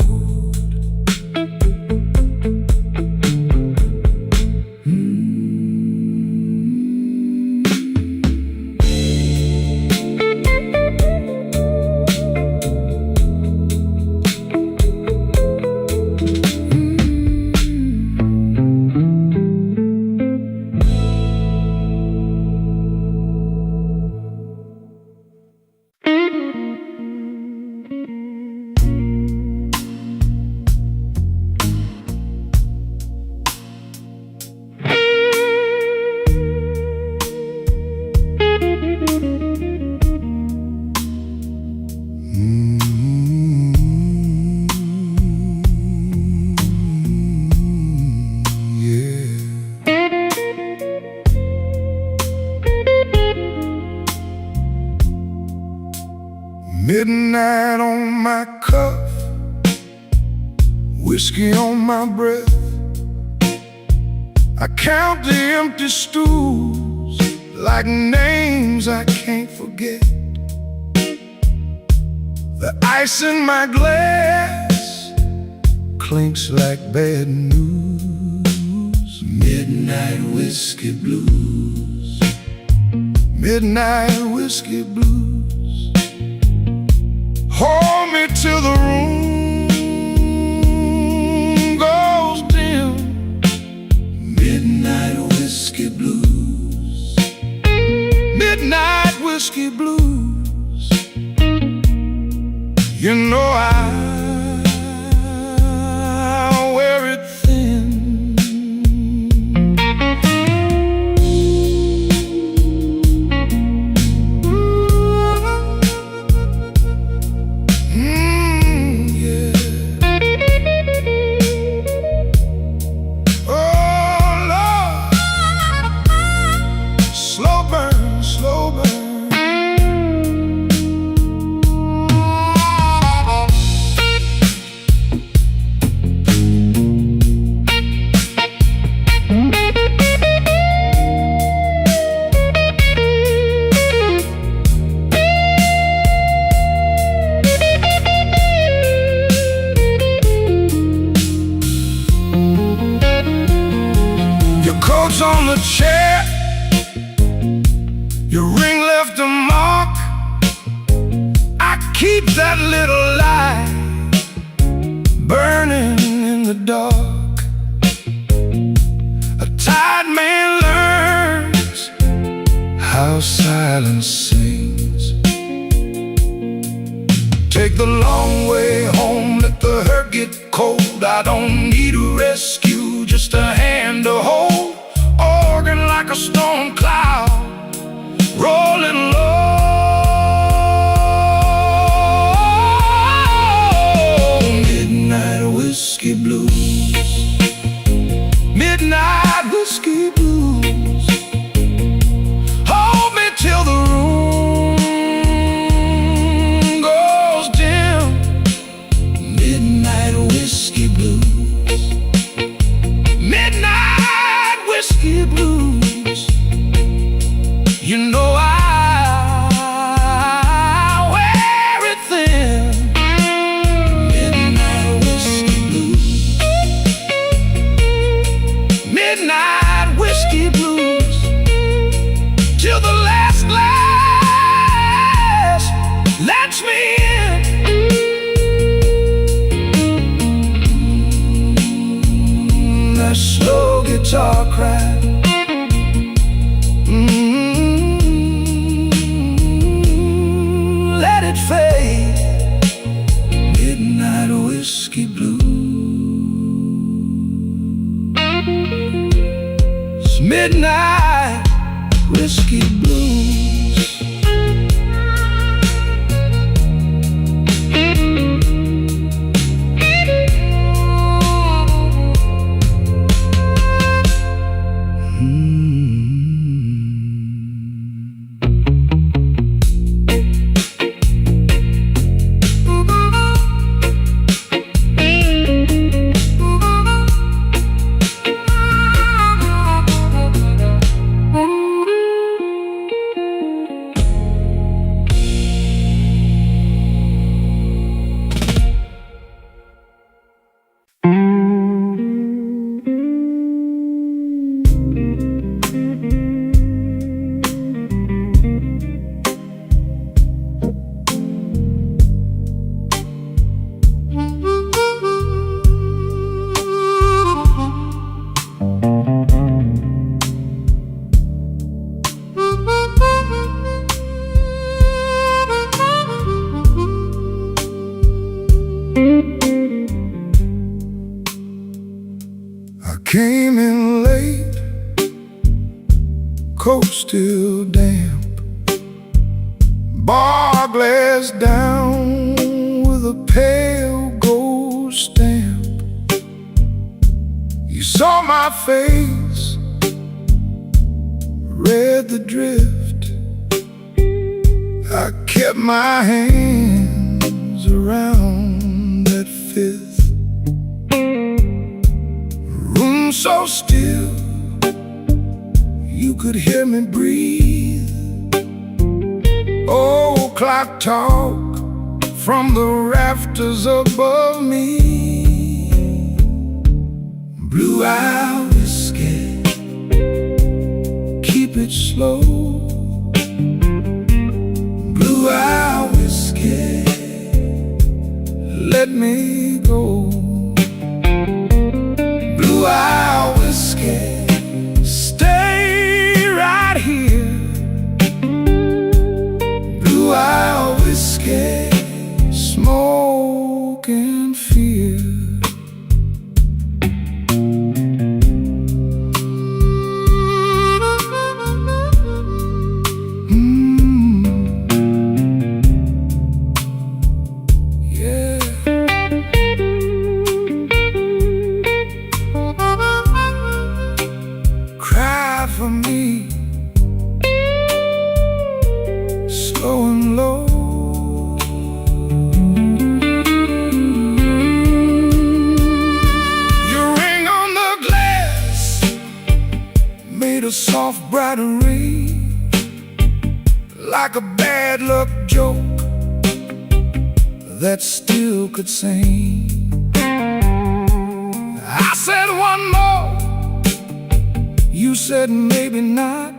Speaker 1: Midnight on my cuff, whiskey on my breath. I count the empty stools like names I can't forget. The ice in my glass clinks like bad news. Midnight whiskey blues. Midnight whiskey blues. Hold me till the room goes dim. Midnight whiskey blues. Midnight whiskey blues. You know I'll wear it thin. On the chair, your ring left a mark. I keep that little light burning in the dark. A tired man learns how silence sings. Take the long way home, let the hurt get cold. I don't need a rescue, just a hand to hold. Organ like a storm cloud, rolling low. Midnight whiskey blues. Midnight whiskey blues. Hold me till the room goes dim. Midnight whiskey blues. Midnight whiskey blues. You know I wear it thin. Midnight whiskey blues. Midnight that slow guitar cry. Let it fade. Midnight whiskey blues. It's midnight whiskey blues. Came in late, coat still damp, bar glass down with a pale gold stamp. You saw my face, read the drift. I kept my hands around that fifth. So still, you could hear me breathe. Old clock talk from the rafters above me. Blue-eye whiskey, keep it slow. Blue-eye whiskey, let me go. Blue-eye whiskey, stay right here. Blue-eye whiskey, smoke and fear. For me, slow and low. Your ring on the glass made a soft bright ray, like a bad luck joke that still could sing. I said one more, you said maybe not.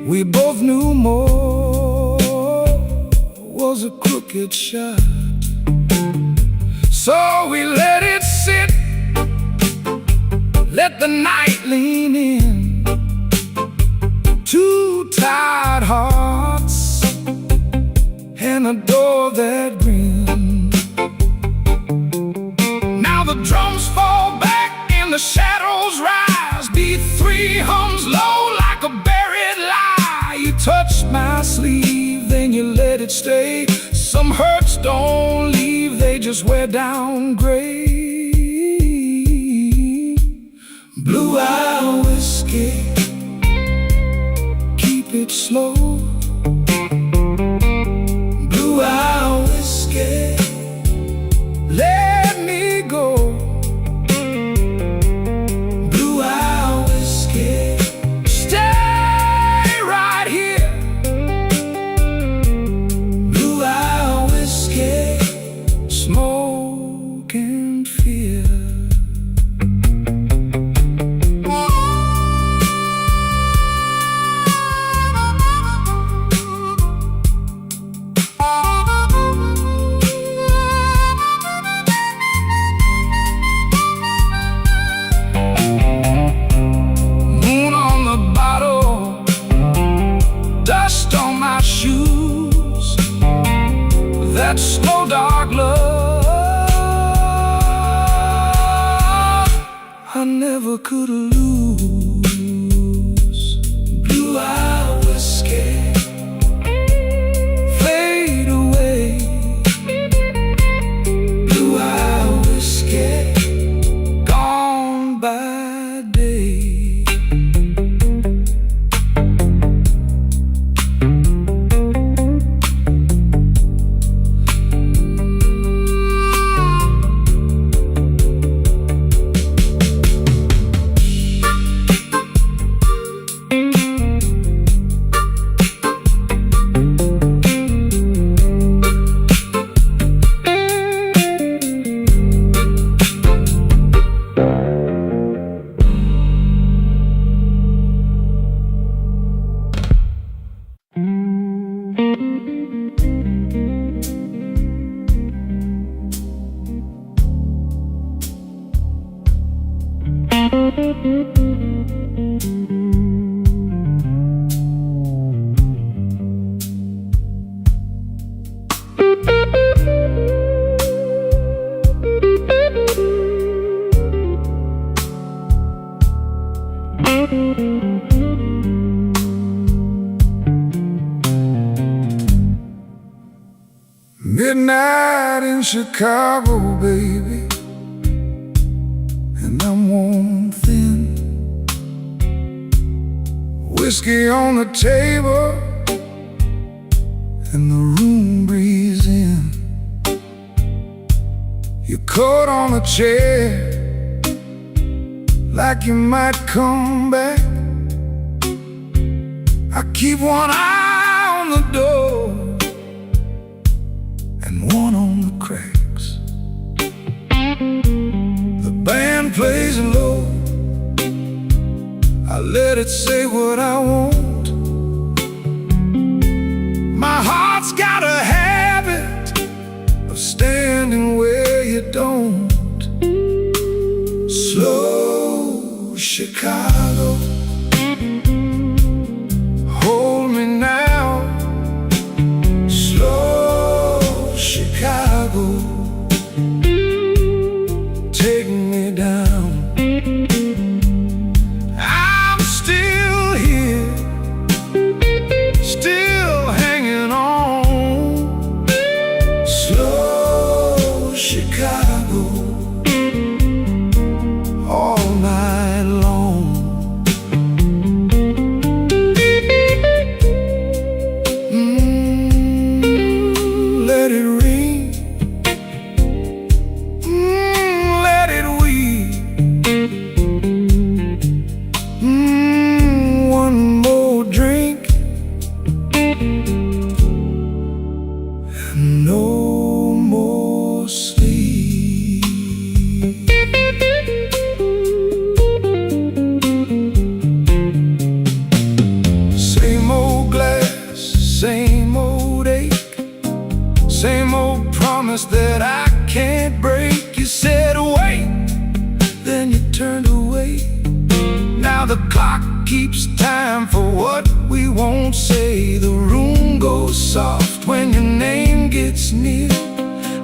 Speaker 1: We both knew more was a crooked shot. So we let it sit, let the night lean in. Two tired hearts and a door that grinned. Now the drums fall back and the shadows rise. Beat three hums low like a buried lie. You touched my sleeve, then you let it stay. Some hurts don't leave, they just wear down gray. Blue-eye whiskey, keep it slow. Blue-eye whiskey, let me go. Blue-eye whiskey, stay right here. Blue-eye whiskey, smoke and fear. never could lose. Blue-eye whiskey, fade away. Blue-eye whiskey, gone by day. Midnight in Chicago, baby, and I'm worn thin. Whiskey on the table and the room breeze in. Your coat on a chair, like you might come back. I keep one eye on the door and one on the cracks. The band plays low, I let it say what I want. My heart's got a habit of standing where you don't. Slow Chicago, hold me now. Slow Chicago, take me down. I'm still here, still hanging on. Slow Chicago, all night long. Let it ring, let it weep. One more drink and no more sleep. Same old glass, same old ache, same old promise that I can't break. You said wait, then you turned away. Now the clock keeps time for what we won't say. The room goes soft when your name gets near.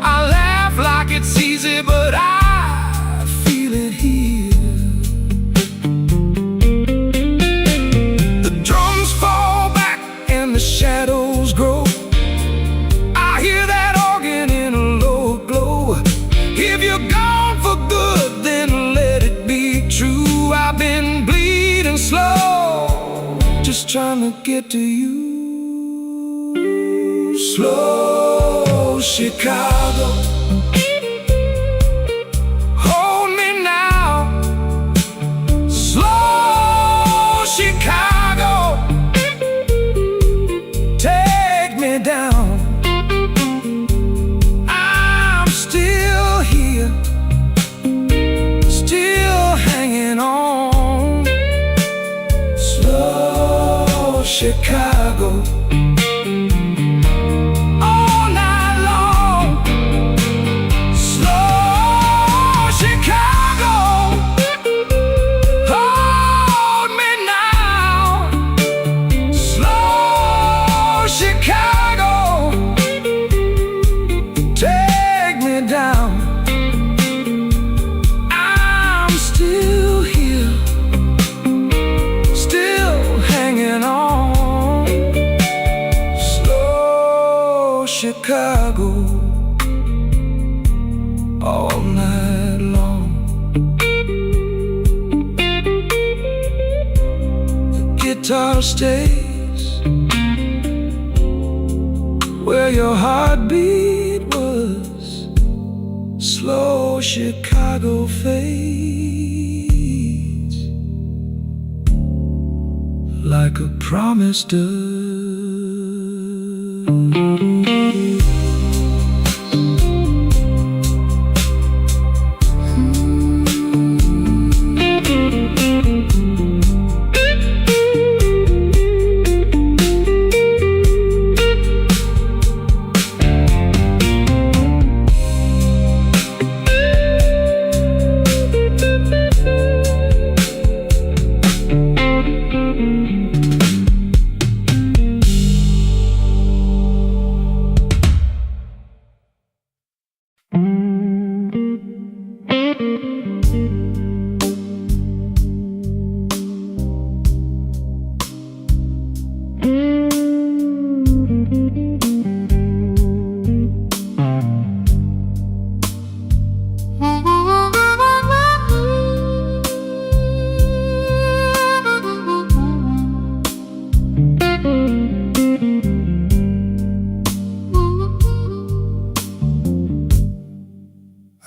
Speaker 1: I laugh like it's easy, but I feel it here. The drums fall back and the shadows grow. I hear that organ in a low glow. If you're gone for good, then let it be true. I've been bleeding slow, just trying to get to you. Slow Chicago, hold me now. Slow Chicago, take me down. I'm still here, still hanging on. Slow Chicago, all night long. Slow Chicago, hold me now. Slow Chicago, take me down. I'm still here, Chicago all night long. The guitar stays where your heartbeat was. Slow Chicago fades like a promise does.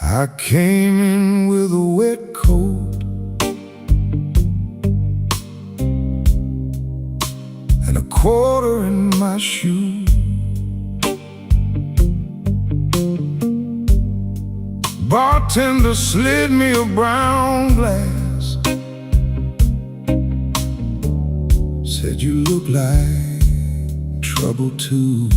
Speaker 1: I came in with a wet coat and a quarter in my shoe. Bartender slid me a brown glass, said you look like trouble too.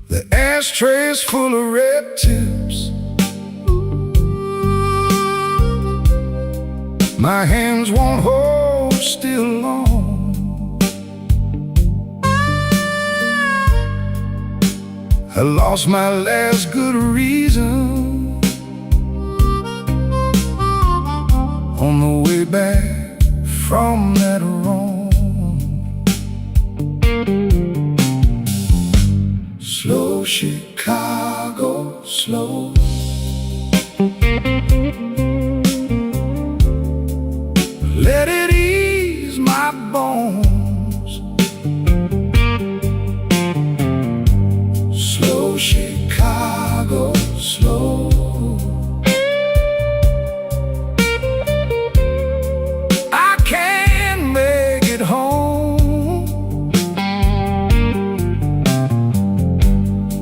Speaker 1: The ashtray's full of red tips. My hands won't hold still long. I lost my last good reason on the way back from that wrong. Slow Chicago, slow. Let it ease my bones. Slow Chicago, slow. I can't make it home.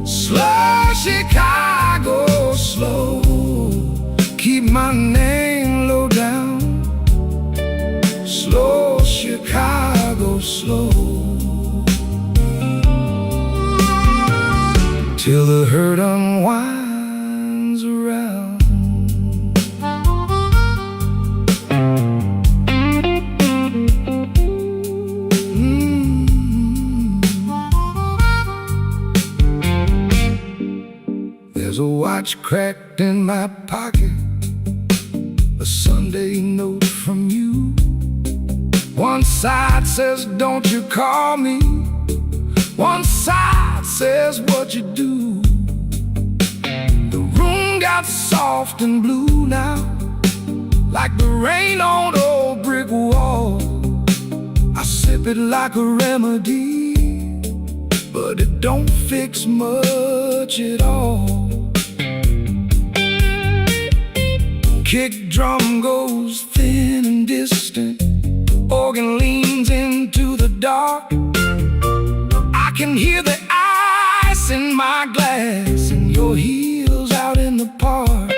Speaker 1: Slow Chicago, slow. Keep my name low down. Slow Chicago, slow. Till the hurt unwinds around. There's a watch cracked in my pocket, a Sunday note from you. One side says, don't you call me. One side says, what you do. The room got soft and blue now, like the rain on the old brick wall. I sip it like a remedy, but it don't fix much at all. Kick drum goes thin and distant, organ leans into the dark. I can hear the ice in my glass and your heels out in the park.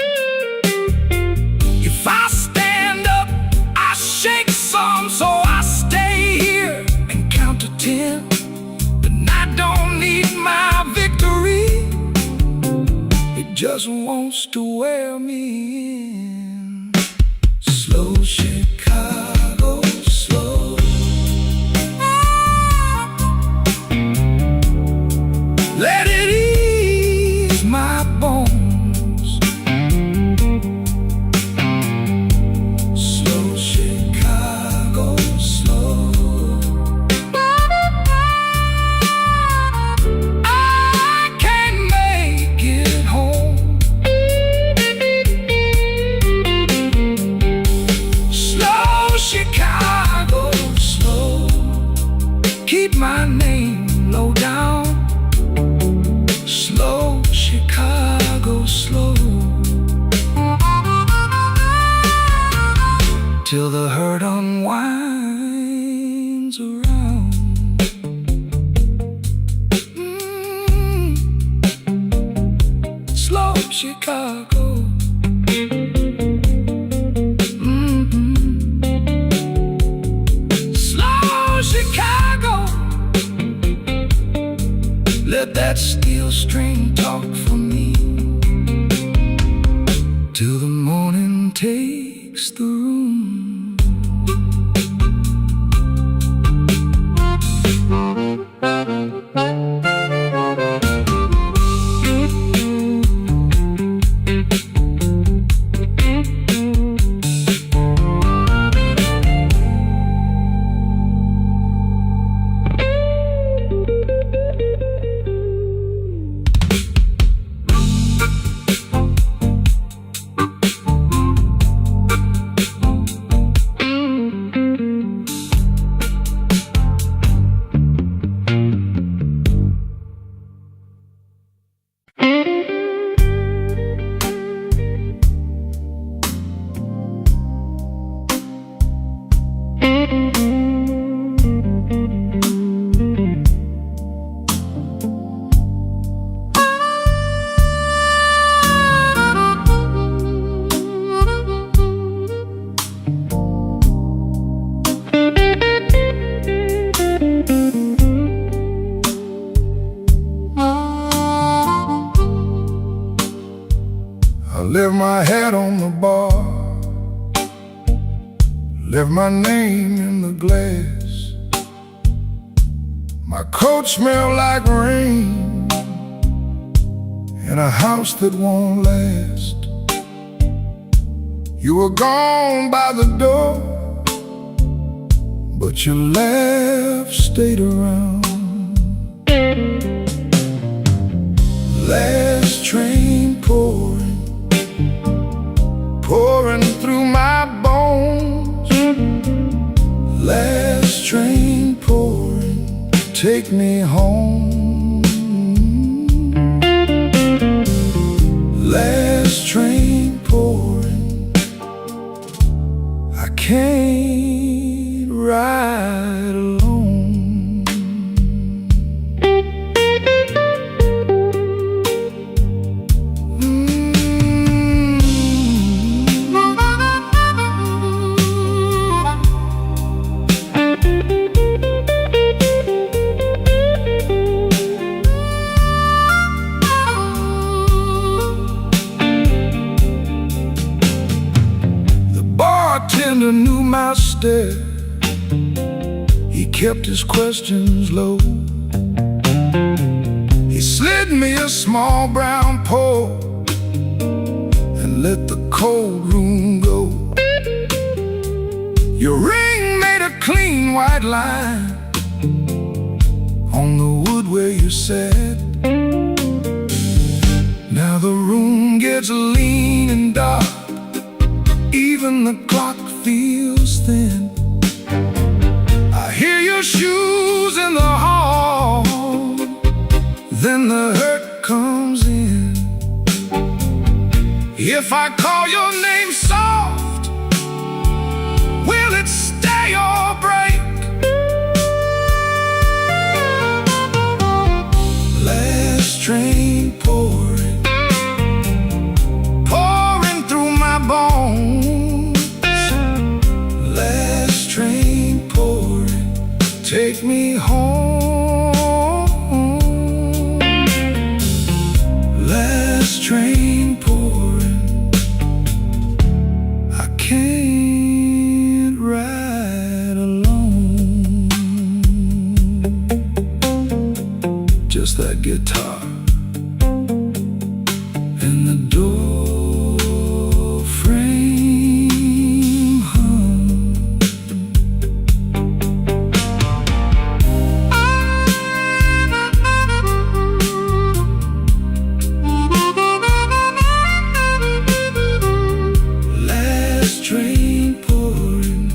Speaker 1: If I stand up, I shake some, so I stay here and count to 10. But I don't need my victory, it just wants to wear me in. Slow Chicago, slow. Let it ease my bones. Slow Chicago, slow. till the hurt unwinds around. Slow Chicago. Slow Chicago. Let that steel string talk for me till the morning takes the room. I left my hat on the bar, left my name in the glass. My coat smelled like rain in a house that won't last. You were gone by the door, but your laugh stayed around. Last train pouring through my bones. Last train pouring, take me home. Last train pouring, I can't ride alone. Bartender knew my stare. He kept his questions low. He slid me a small brown pour and let the cold room go. Your ring made a clean white line on the wood where you sat. Now the room gets lean and dark, even the clock feels thin. I hear your shoes in the hall, then the hurt comes in. If I call your name soft, will it stay or break? Last train pouring through my bones. Last train pouring, take me home. Last train pouring, I can't ride alone. Just that guitar and the door frame hum. Last train pouring,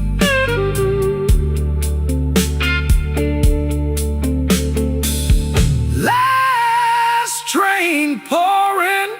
Speaker 1: last train pouring.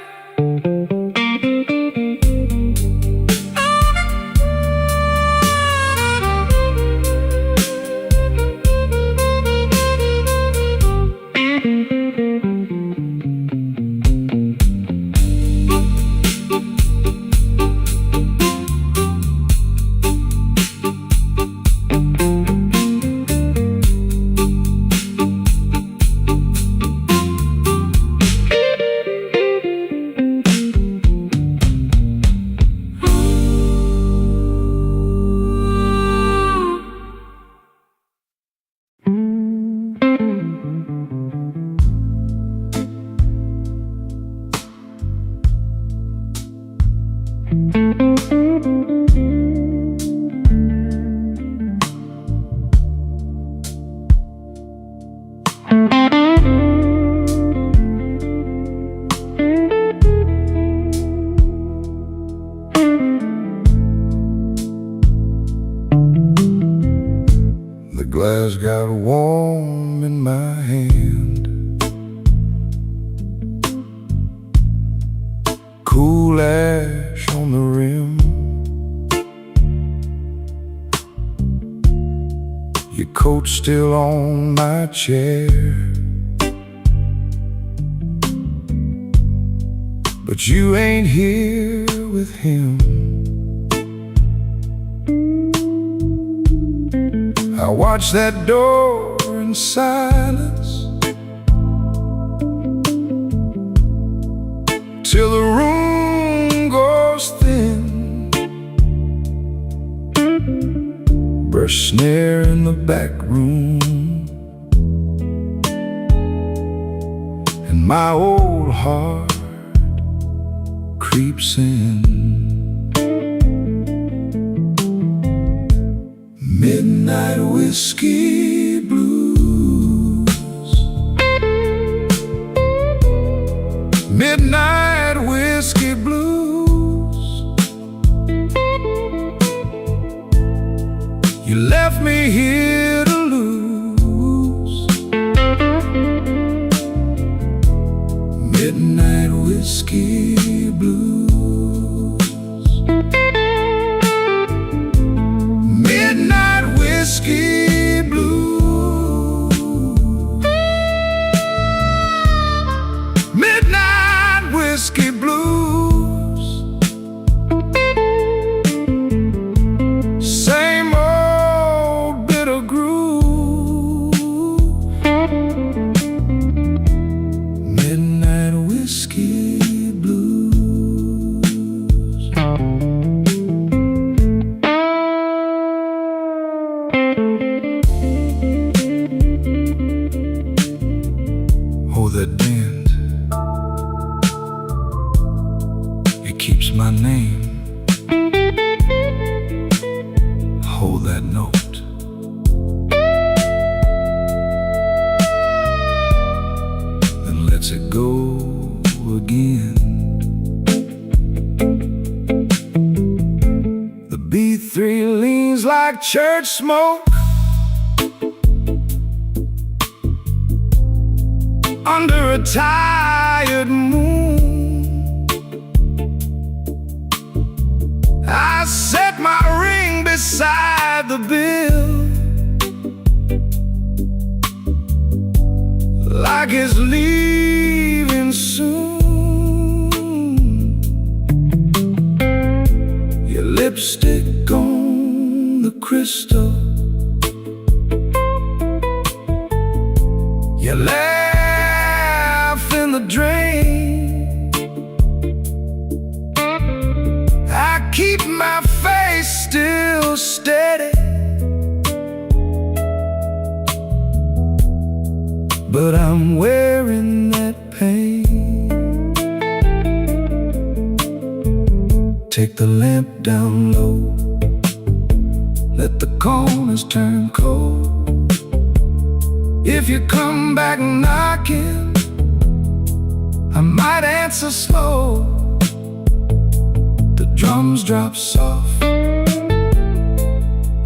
Speaker 1: glass got warm in my hand. Cool ash on the rim. Your coat still on my chair, but you ain't here with him. I watch that door in silence till the room goes thin. Brush snare in the back room, and my old heart creeps in. Midnight whiskey blues. Midnight whiskey blues. You left me here to lose. Midnight whiskey blues. Midnight whiskey blues. Midnight whiskey blues. Same old bitter groove. Midnight whiskey blues. Oh, that bend, it keeps my name. Hold that note. Then let's it go again. The B3 leans like church smoke under a tired moon. I set my ring beside the bill, like it's leaving soon. Your lipstick on the crystal, you laugh in the drain. I keep my face still steady, but I'm wearing that pain. Take the lamp down low, let the corners turn cold. If you come back knocking, I might answer slow. The drums drop soft,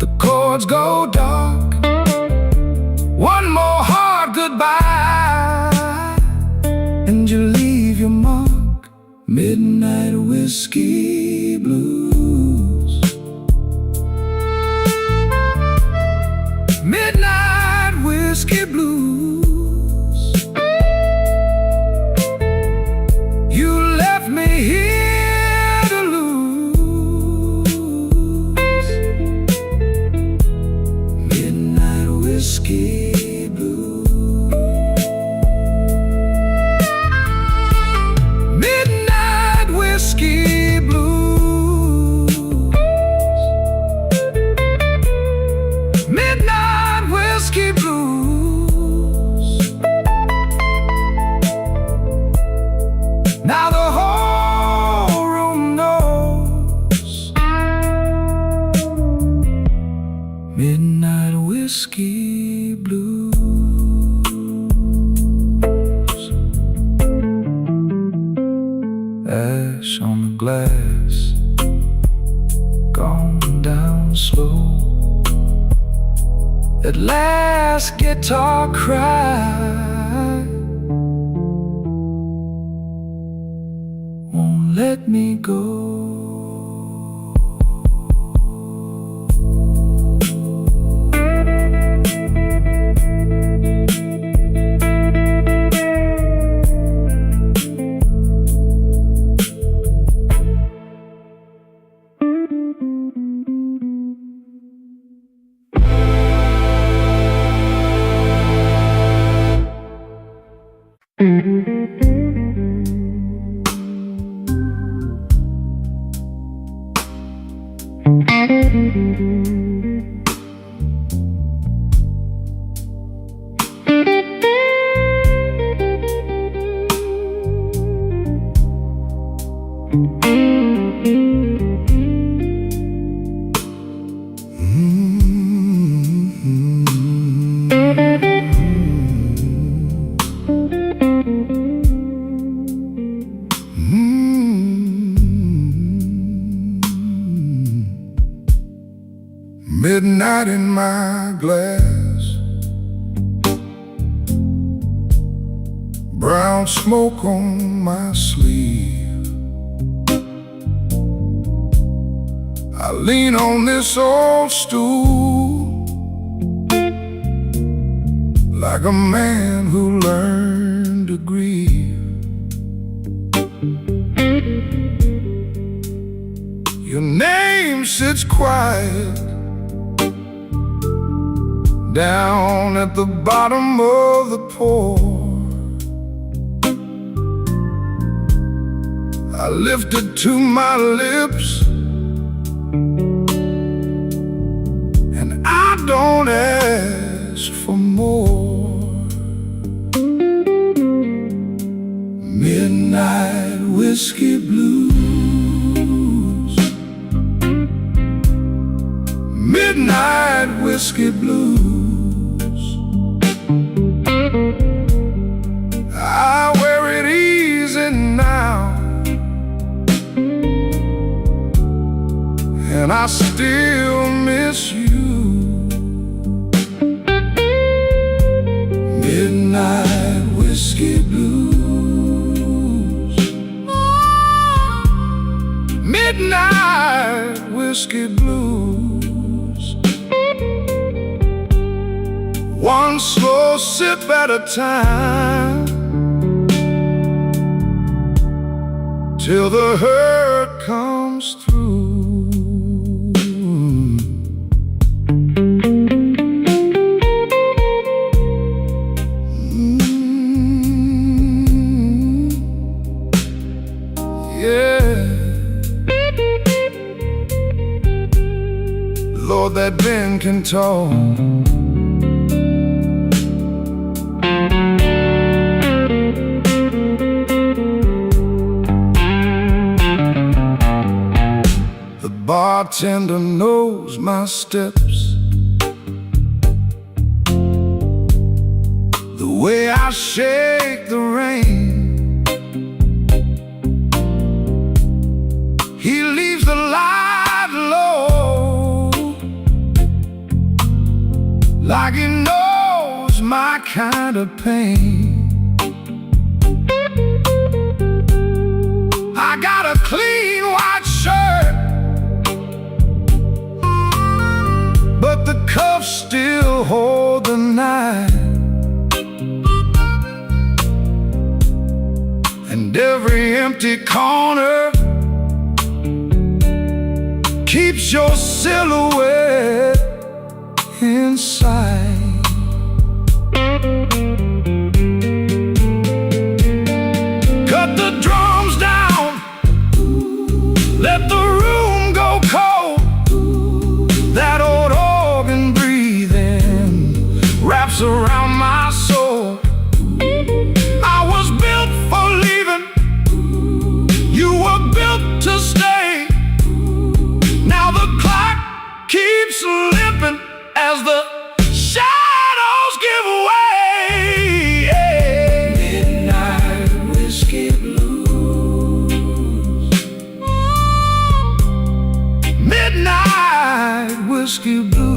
Speaker 1: the chords go dark. One more hard goodbye, and you leave your mark. Midnight whiskey blues. Midnight whiskey blues. You left me here to lose. Midnight whiskey blues. Midnight whiskey blues. Midnight whiskey blues. Now the whole room knows. Midnight whiskey blues. Ash on the glass, gone down slow. At last guitar cry won't let me go.
Speaker 2: Midnight in my glass, brown smoke on my sleeve. I lean on this old stool like a man who learned to grieve. Your name sits quiet down at the bottom of the pour. I lift it to my lips, and I don't ask for more. Midnight whiskey blues, midnight whiskey blues. I wear it easy now, and I still miss you. Midnight whiskey blues, midnight whiskey blues. One slow sip at a time, till the hurt comes through. Yeah, Lord, that Ben can talk. Bartender knows my steps, the way I shake the rain. He leaves the light low, like he knows my kind of pain. I got a clean white shirt, but the cuffs still hold the knife, and every empty corner keeps your silhouette inside. Cut the drums down, let the room go cold. That old organ breathing wraps around my soul. I was built for leaving, you were built to stay. Now the clock keeps slipping as the shadows give way. Midnight whiskey blues, midnight whiskey blues.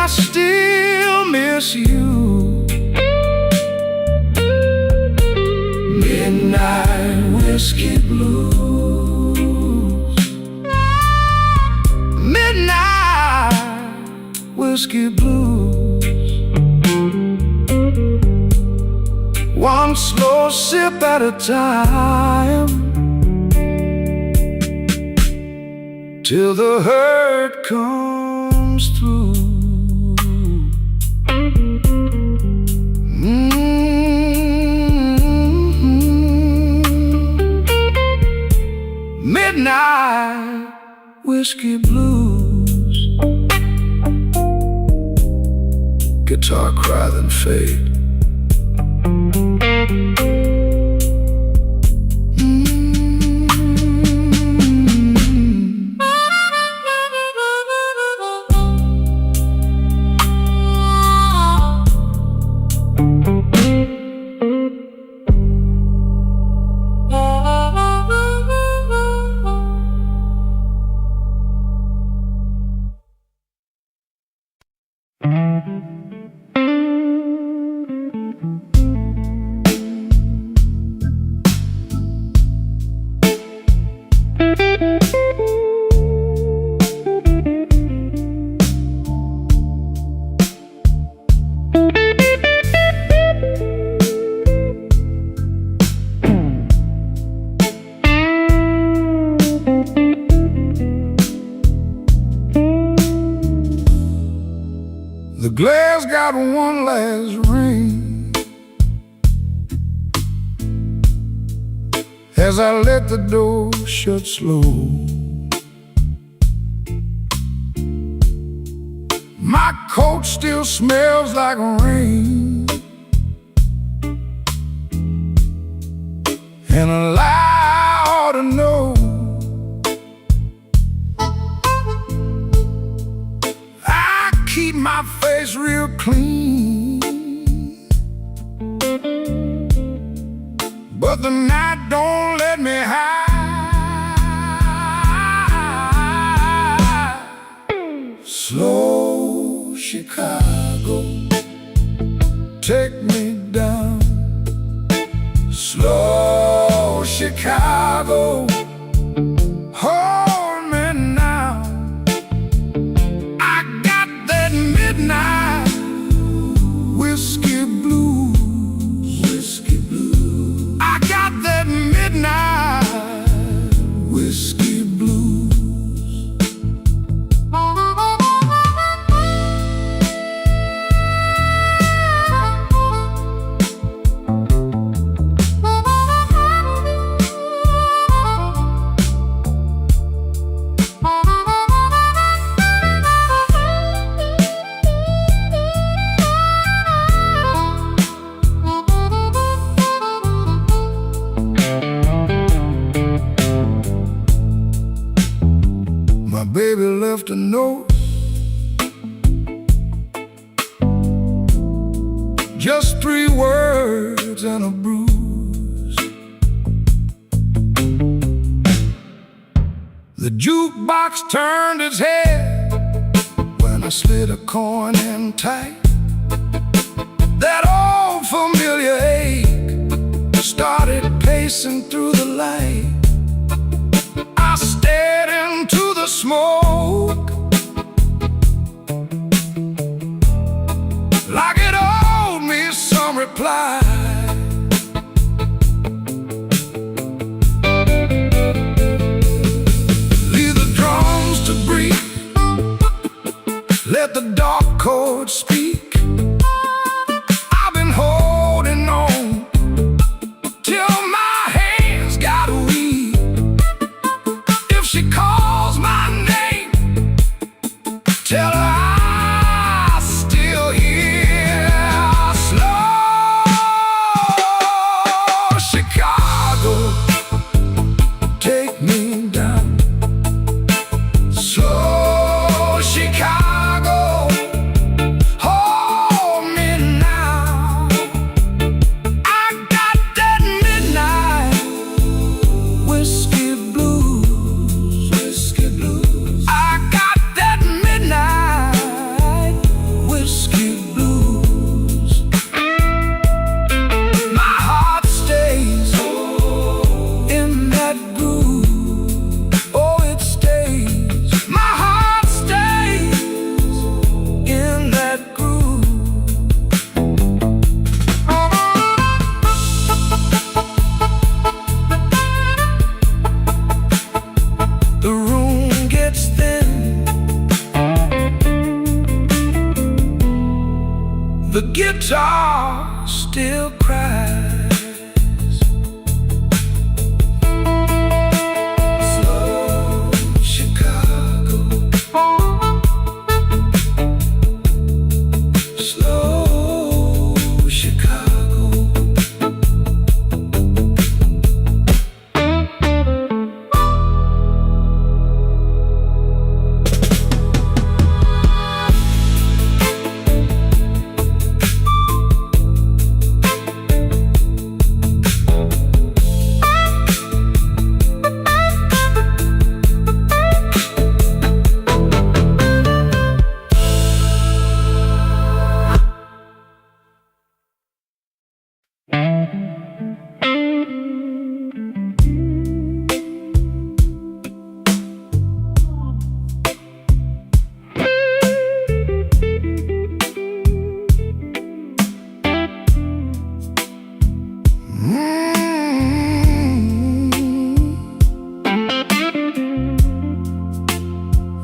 Speaker 2: I still miss you. Midnight whiskey blues. Midnight whiskey blues. One slow sip at a time, till the hurt comes through. Midnight whiskey blues. Guitar cry then fade. The glass got one last ring as I let the door shut slow. My coat still smells like rain, and a lie ought to know. I keep my face real clean, but the night don't let me hide. Slow Chicago, take me down. Slow Chicago, hold me now. I got that midnight whiskey blues. Whiskey blues. I got that midnight whiskey blues. My baby left a note, just 3 words and a bruise. The jukebox turned its head when I slid a coin in tight. That old familiar ache started pacing through the light. I stared into the smoke like it owed me some reply. Leave the drums to breathe, let the dark chords speak. I've been holding on till my hands got weak. If she calls my name, tell her I'm still here. Slow Chicago, take me down. Slow Chicago, hold me now. I got that midnight whiskey blues. Whiskey blues. I got that midnight The guitar still cries. Slow Chicago, slow Chicago.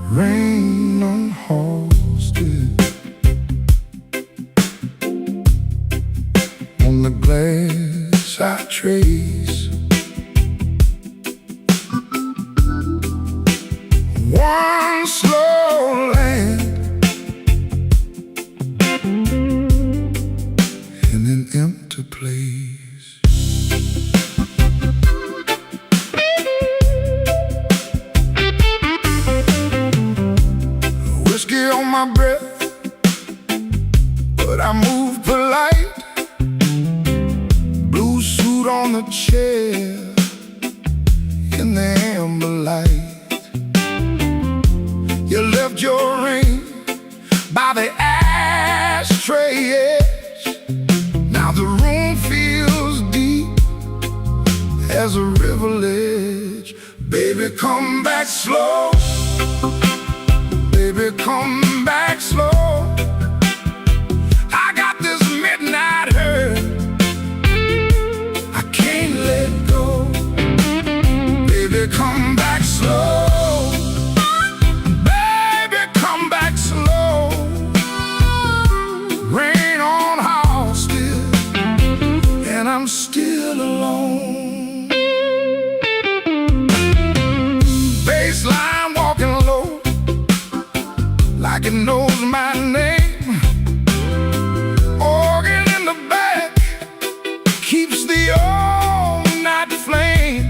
Speaker 2: Rain on horses on the glass I trace. One slow land in an empty place. Whiskey on my breath, but I move polite. Blue suit on the chair in the amber light. You left your ring by the ashtray edge. Now the room feels deep as a river ledge. Baby, come back slow. Baby, come back slow. I got this midnight hurt, I can't let go. Baby, come back slow. Baby, come back slow. Rain on house still, and I'm still alone. Baseline walking low, like it knows my name. Organ in the back keeps the all-night flame.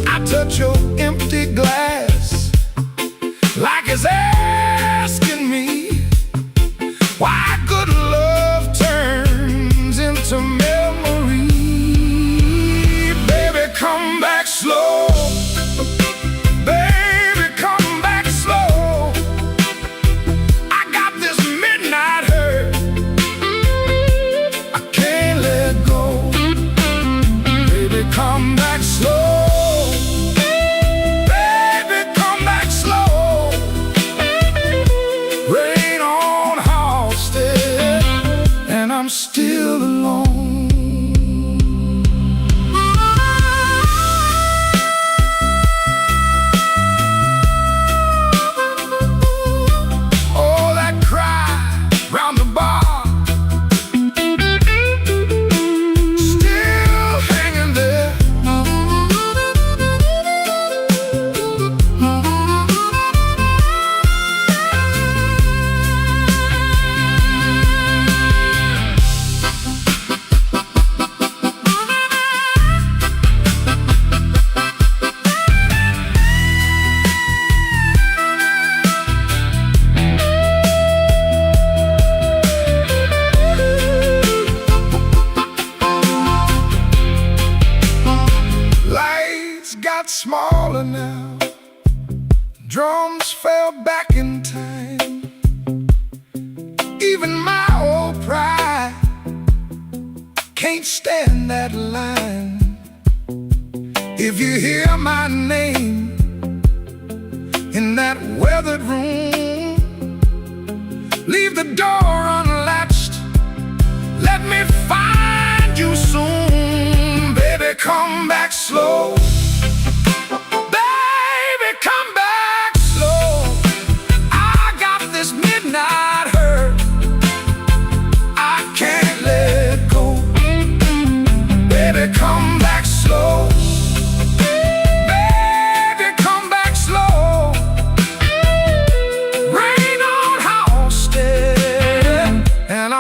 Speaker 2: I touch your empty glass like it's asking me why good love turns into memory. Baby, come back slow. Baby, come back slow. I got this midnight hurt, I can't let go. Baby, come back slow. Baby, come back slow. Rain on Halsted, and I'm still alone. Oh, that cry round the bar, still hanging there. Lights got smaller now, drums fell back in time. Even my old pride can't stand that line. If you hear my name in that weathered room, leave the door unlatched, let me find you soon. Baby, come back slow. Baby, come back slow. I got this midnight hurt, I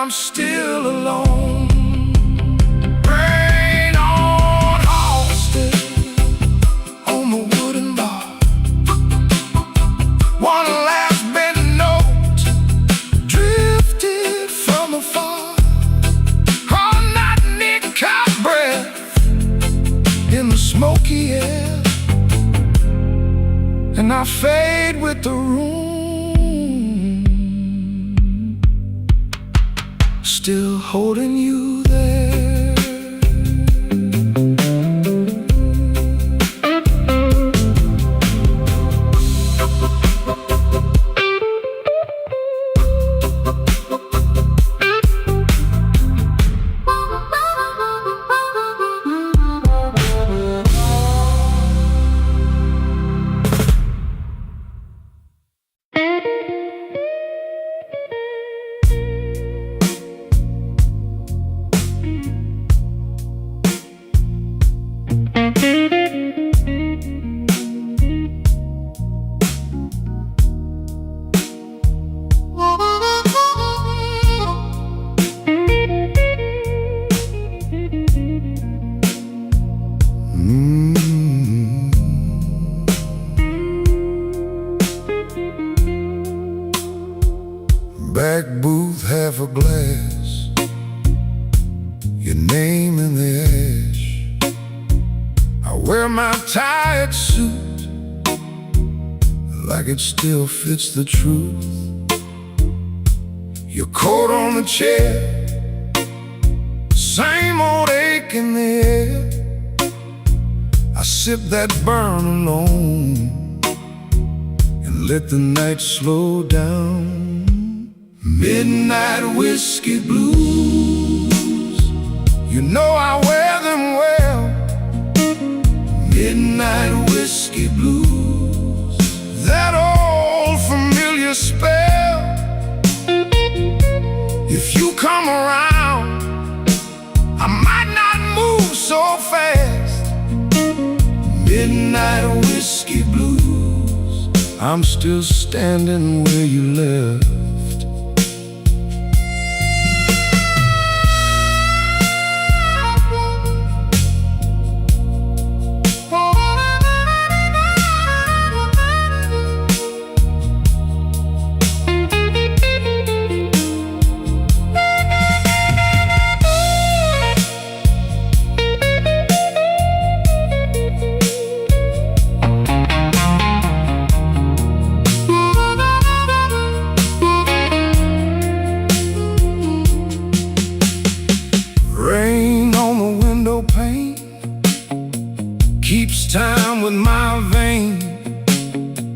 Speaker 2: I'm still alone. Rain on Austin, on the wooden bar. One last bent note drifted from afar. All night Nick caught breath in the smoky air, and I fade with the room, still holding you there. Back booth, half a glass, your name in the ash. I wear my tired suit like it still fits the truth. Your coat on the chair, same old ache in the air. I sip that burn alone and let the night slow down. Midnight whiskey blues, you know I wear them well. Midnight whiskey blues, that old familiar spell. If you come around, I might not move so fast. Midnight whiskey blues, I'm still standing where you left. Keeps time with my vein.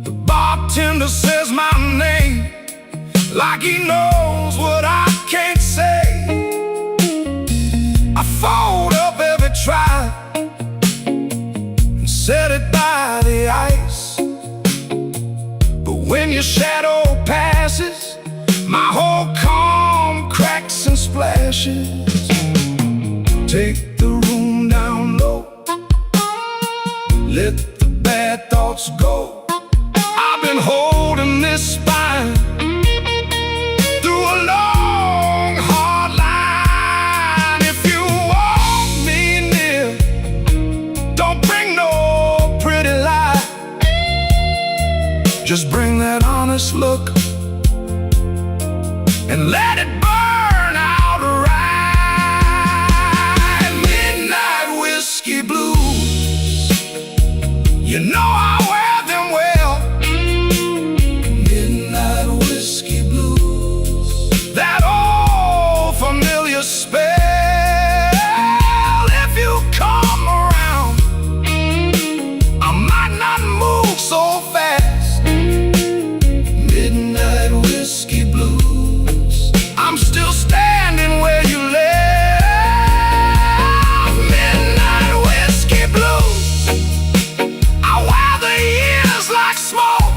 Speaker 2: The bartender says my name like he knows what I can't say. I fold up every try and set it by the ice. But when your shadow passes, my whole calm cracks and splashes. Take the room down low, let the bad thoughts go. I've been holding this spine through a long, hard line. If you want me near, don't bring no pretty lie. Just bring that honest look and let it burn out right. Midnight whiskey blues, you know I wear them well. Midnight whiskey blues, that old familiar spell. If you come around, I might not move so fast. Midnight whiskey blues, I'm still standing where you left. Midnight whiskey blues, I wear the years like smoke.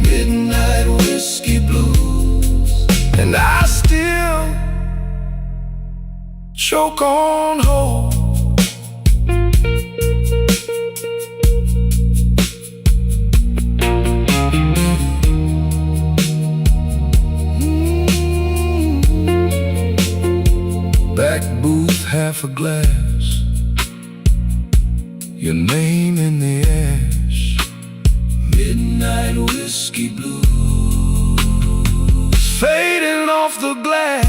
Speaker 2: Midnight whiskey blues, and I still choke on hope.
Speaker 1: half a glass, your name in the ash. Midnight whiskey blues fading off the glass.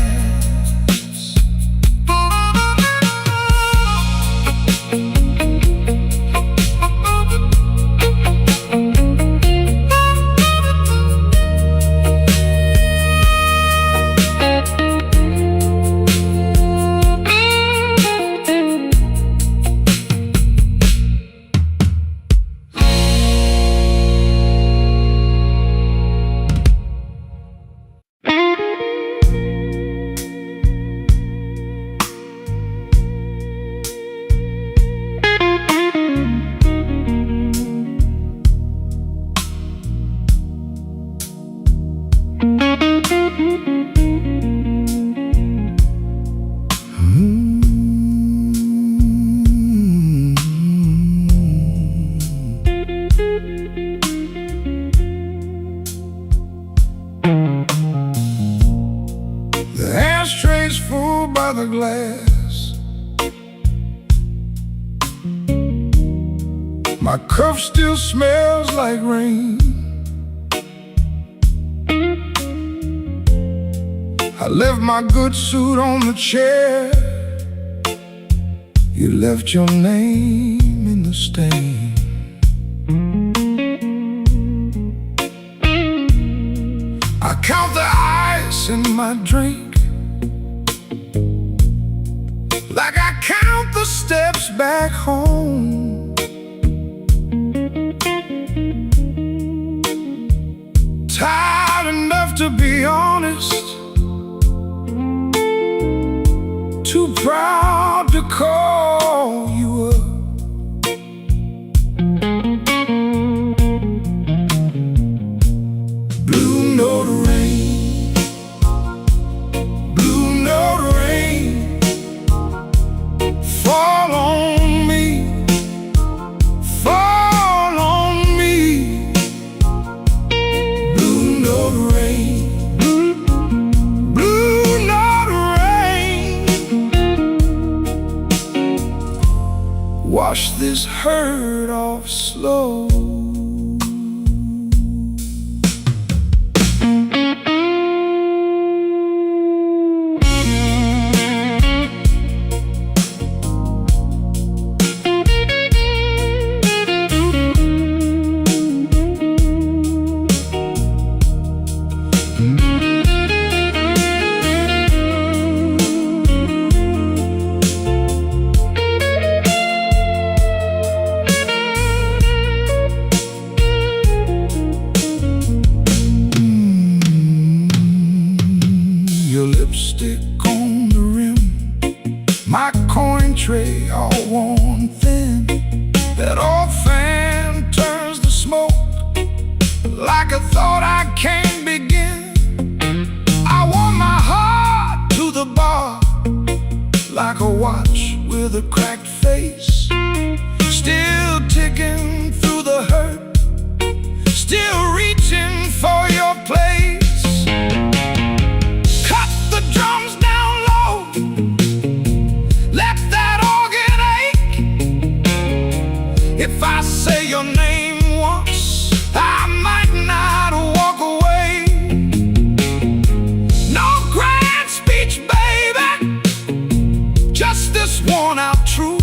Speaker 1: The ashtray's full by the glass. My cup still smells like rain. I left my good suit on the chair. You left your name in the stain. I count the ice in my drink, like I count the steps back home. Tired enough to be honest, too proud to call you up. Blue note rain, blue note rain, fall on me, fall on me. Blue note rain, blue note rain, wash this hurt off slow. Your lipstick on the rim, my coin tray all worn thin. That old fan turns to smoke, like a thought I can't begin. I want my heart to the bar, like a watch with a cracked face, still ticking through the hurt, still reaching for your place. Drums down low, let that organ ache. If I say your name once, I might not walk away. No grand speech, baby, just this worn out truth.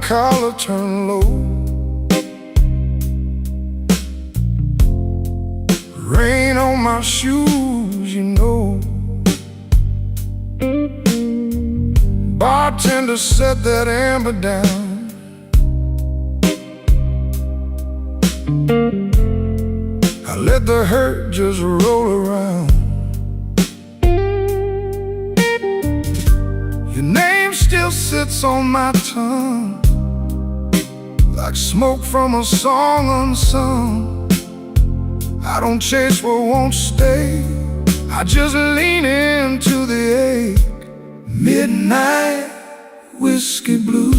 Speaker 2: collar turned low. Rain on my shoes, you know. Bartender set that amber down. I let the hurt just roll around. Your name still sits on my tongue, like smoke from a song unsung. I don't chase what won't stay, I just lean into the ache. Midnight whiskey blues.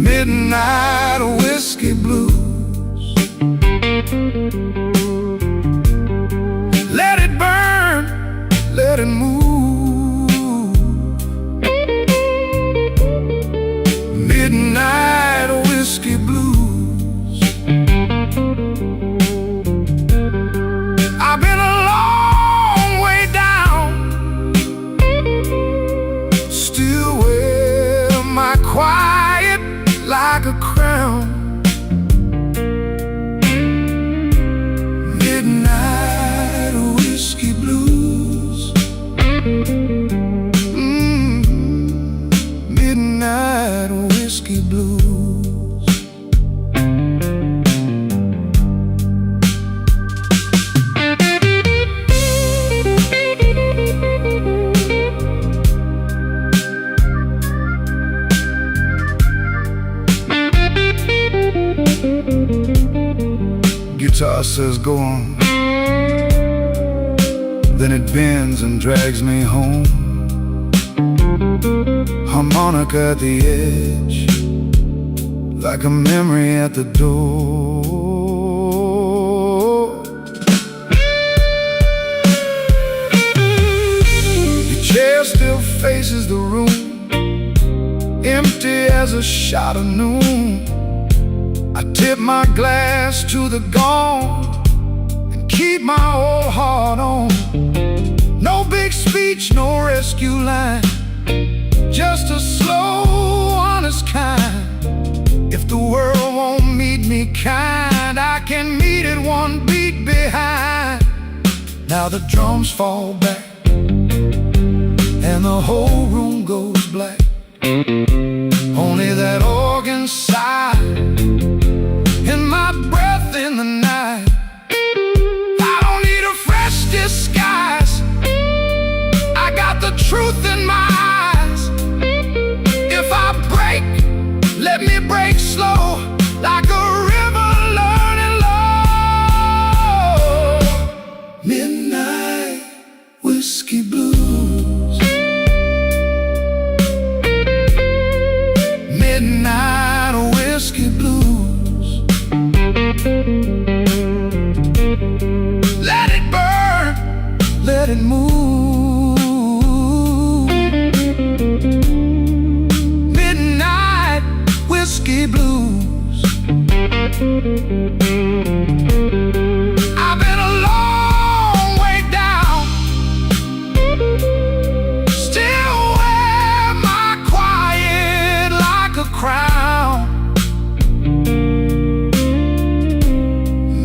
Speaker 2: Midnight whiskey blues. Let it burn, let it move. Midnight whiskey blues. I've been a long way down, still wear my quiet like a crown. Midnight whiskey blues. Midnight whiskey blues. Guitar says go on, then it bends and drags me home. Harmonica at the edge, like a memory at the door. Your chair still faces the room, empty as a shot of noon. I tip my glass to the gone and keep my old heart on. No big speech, no rescue line, just a slow, honest kind. If the world won't meet me kind, I can meet it one beat behind. Now the drums fall back and the whole room goes black. Only that organ sigh and my breath in the night. I don't need a fresh disguise, I got the truth in my eyes. If I break, let me break slow, like a river learning low. Midnight whiskey blues. Midnight whiskey blues. Let it burn, let it move. Midnight whiskey blues. I've been a long way down, still wear my quiet like a crown.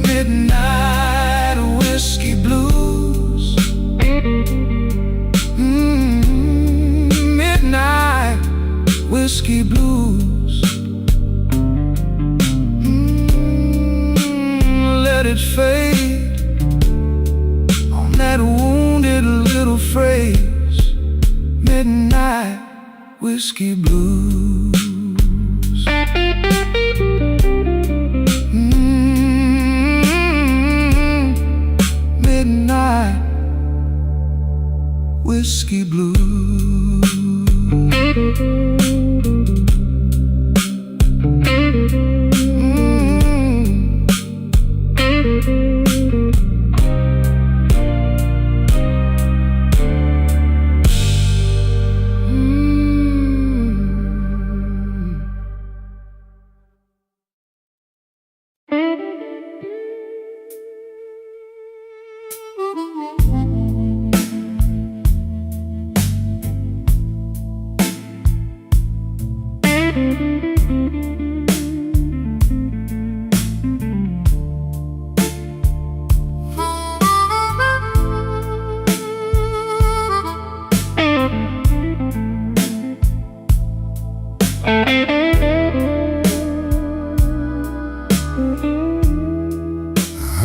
Speaker 2: Midnight whiskey blues. Midnight whiskey blues. Let it fade on that wounded little phrase. Midnight whiskey blues. Midnight whiskey blues.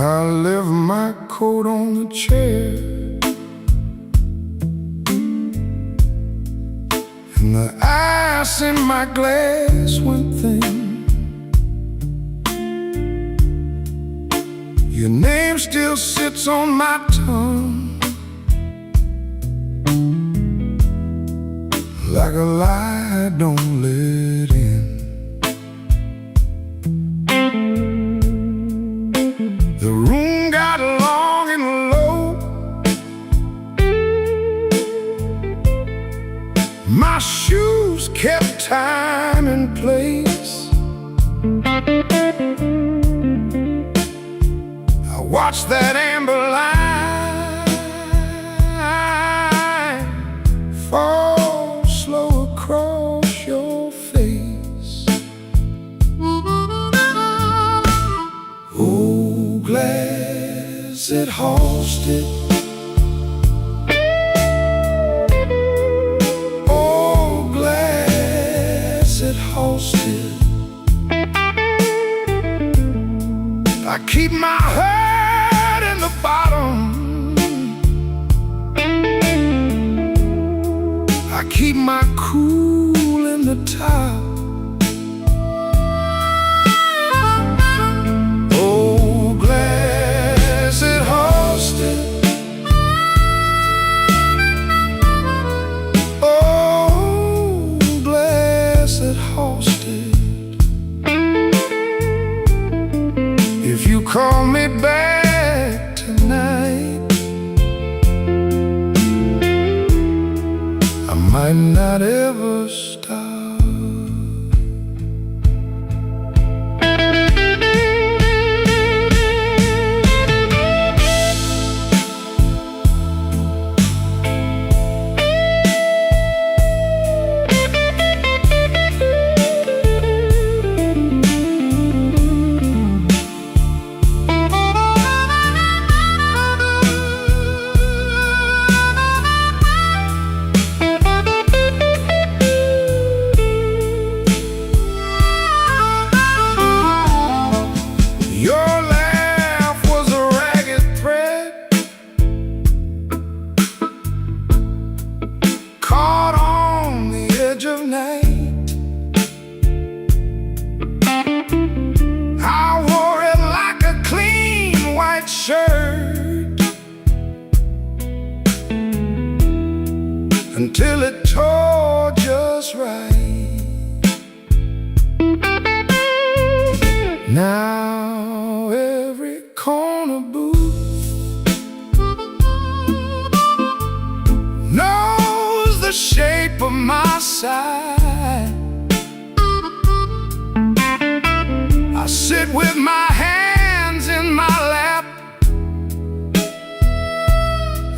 Speaker 2: I left my coat on the chair, and the ice in my glass went thin. Your name still sits on my tongue like a lie I don't let in. The room got long and low. My shoes kept time and place. I watched that amber line fall slow across your face. Oh, glass it hosted. Oh, glass it hosted. I keep my heart in the bottom. I keep my cool in the top. Oh, glass it hosted. Oh, glass it hosted. If you call me back tonight, I might not ever stop. Until it tore just right. Now every corner booth knows the shape of my side. I sit with my hands in my lap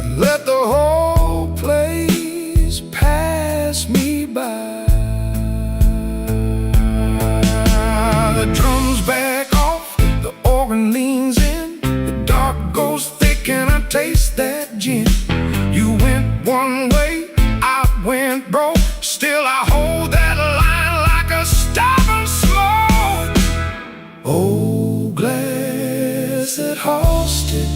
Speaker 2: and let the whole place pass me by. The drums back off, the organ leans in, the dark goes thick and I taste that gin. You went one way, I went broke, still I hold that line like a stubborn slow. Oh, glass that hosted.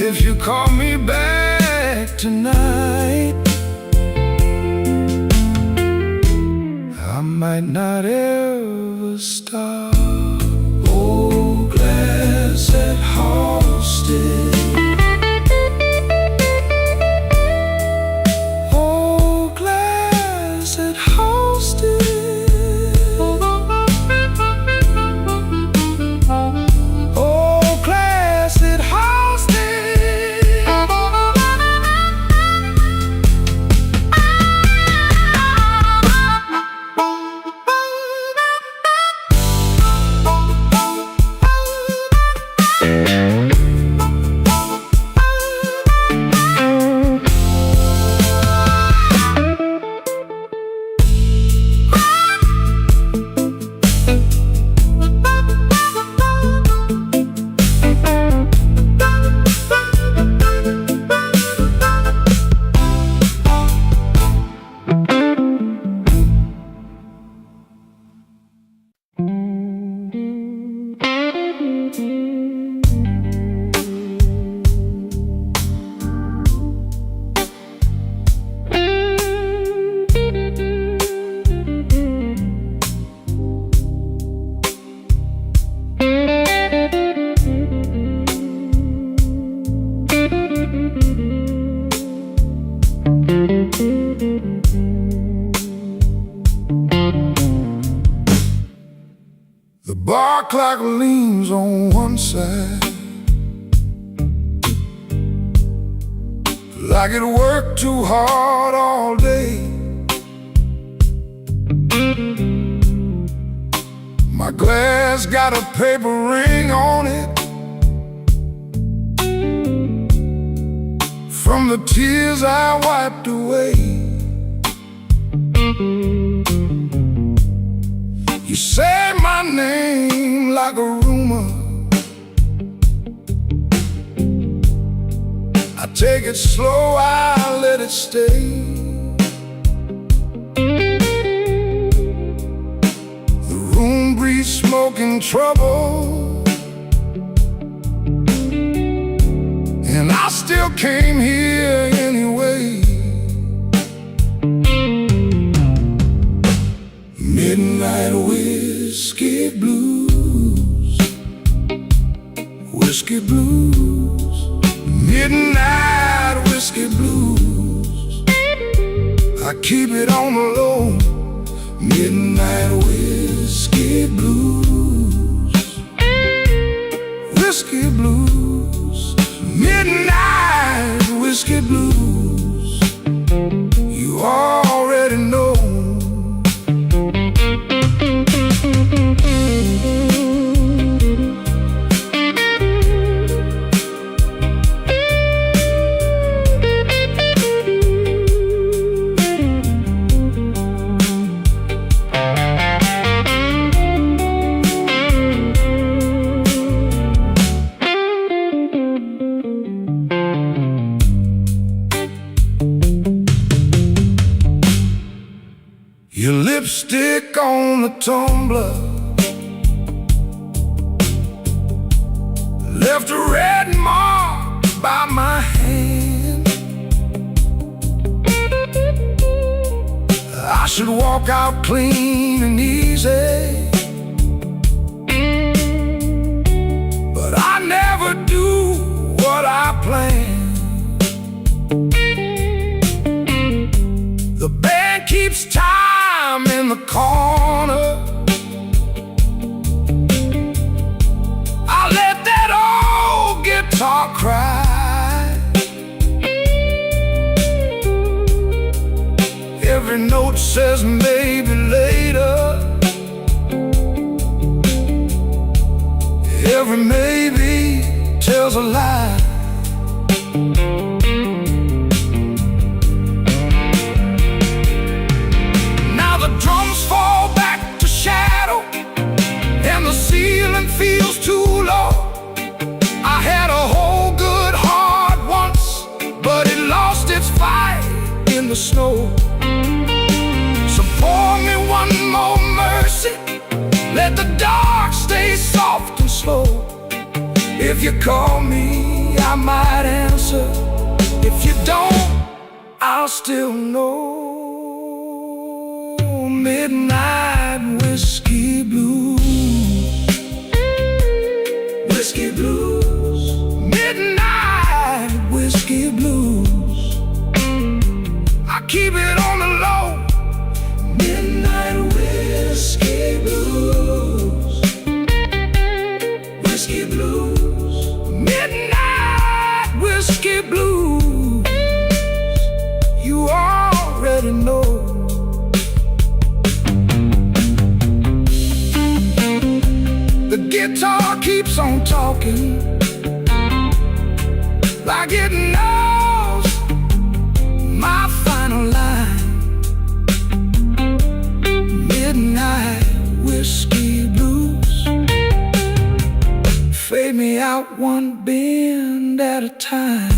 Speaker 2: If you call me back tonight, I might not ever stop. Oh, glass that hosted. Oh, glass that hosted. Oh, glass that hosted. clock leans on one side, like it worked too hard all day. My glass got a paper ring on it from the tears I wiped away. You say my name like a rumor, I take it slow, I let it stay. The room breathes smoke and trouble, and I still came here anyway. Midnight whiskey blues, whiskey blues, midnight whiskey blues. I keep it on the low. Midnight whiskey blues, whiskey blues, midnight whiskey blues. You already know. Your lipstick on the tumbler left a red mark by my hand. I should walk out clean and easy, but I never do what I plan. The band keeps time in the corner. I let that old guitar cry. Every note says maybe later, every maybe tells a lie. Fall back to shadow, and the ceiling feels too low. I had a whole good heart once, but it lost its fight in the snow. So pour me one more mercy, let the dark stay soft and slow. If you call me, I might answer. If you don't, I'll still know. Midnight whiskey blues, whiskey blues, midnight whiskey blues. I keep it on the low. Midnight whiskey blues, whiskey blues, midnight whiskey blues. You already know. The guitar keeps on talking, like it knows my final line. Midnight whiskey blues, fade me out one bend at a time.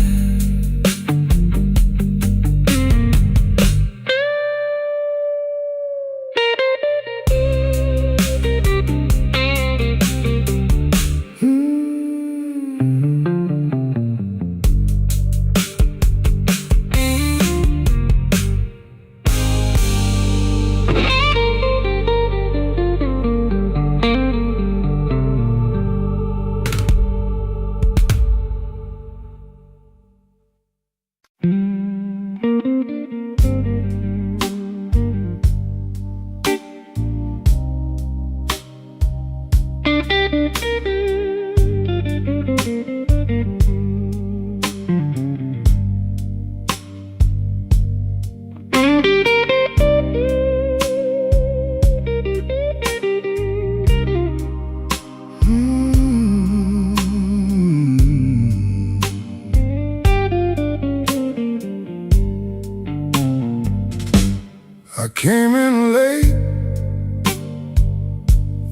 Speaker 2: I came in late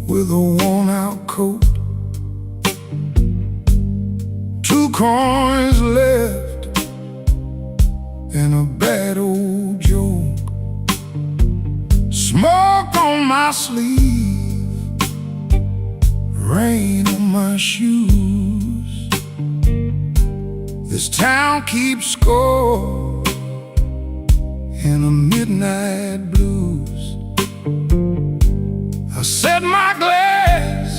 Speaker 2: with a worn-out coat, 2 coins left and a bad old joke. Smoke on my sleeve, rain on my shoes. This town keeps score in a midnight blues. I set my glass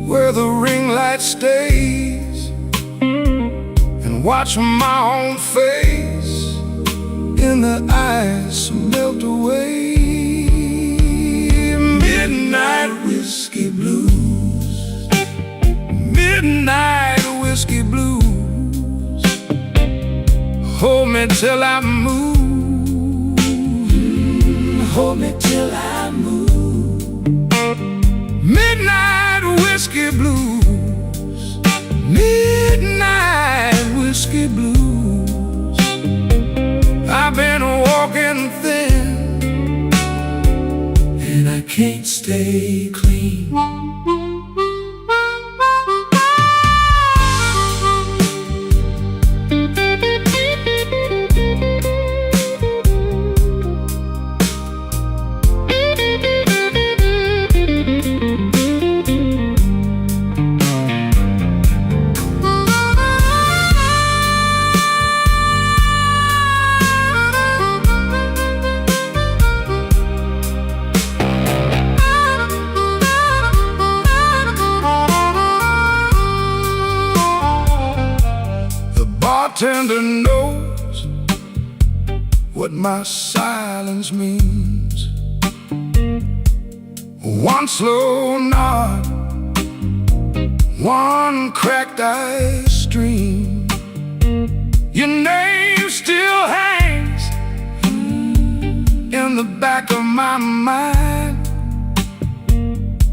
Speaker 2: where the ring light stays and watch my own face in the ice melt away. Midnight whiskey blues, midnight whiskey blues. Hold me till I move, hold me till I move. Midnight whiskey blues, midnight whiskey blues. I've been walking thin and I can't stay clean. Bartender knows what my silence means. One slow nod, one cracked ice stream. Your name still hangs in the back of my mind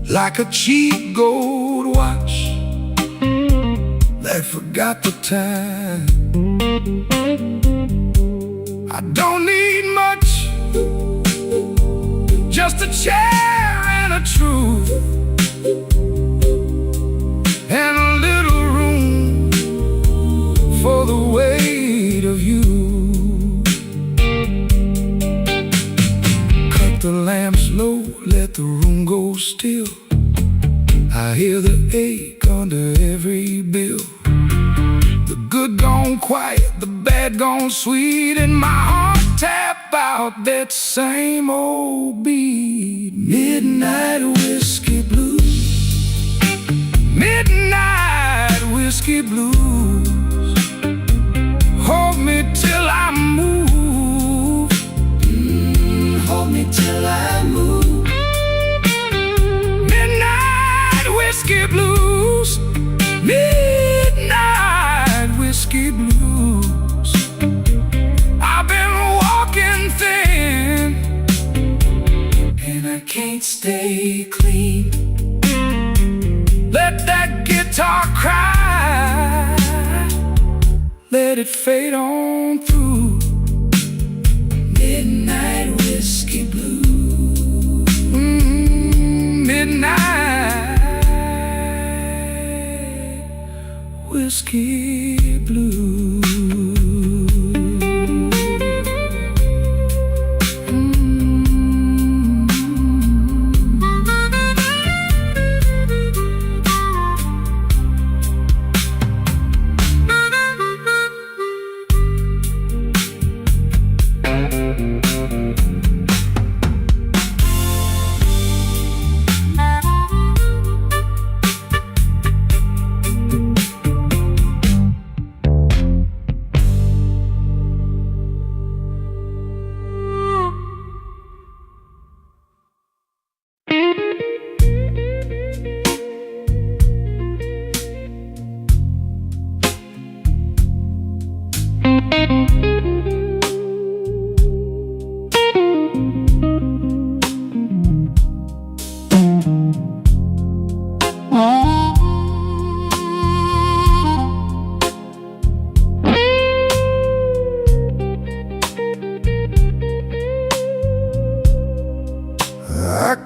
Speaker 2: like a cheap gold watch that forgot the time. I don't need much, just a chair and a truth, and a little room for the weight of you. Cut the lamps low, let the room go still. I hear the ache under every bill. The good gone quiet, the bad gone sweet, and my heart tap out that same old beat. Midnight whiskey blues, midnight whiskey blues. Hold me till I move, hold me till I move. Midnight whiskey blues, midnight whiskey blues. I've been walking thin and I can't stay clean. Let that guitar cry, let it fade on through. Midnight whiskey blues, midnight whiskey blues.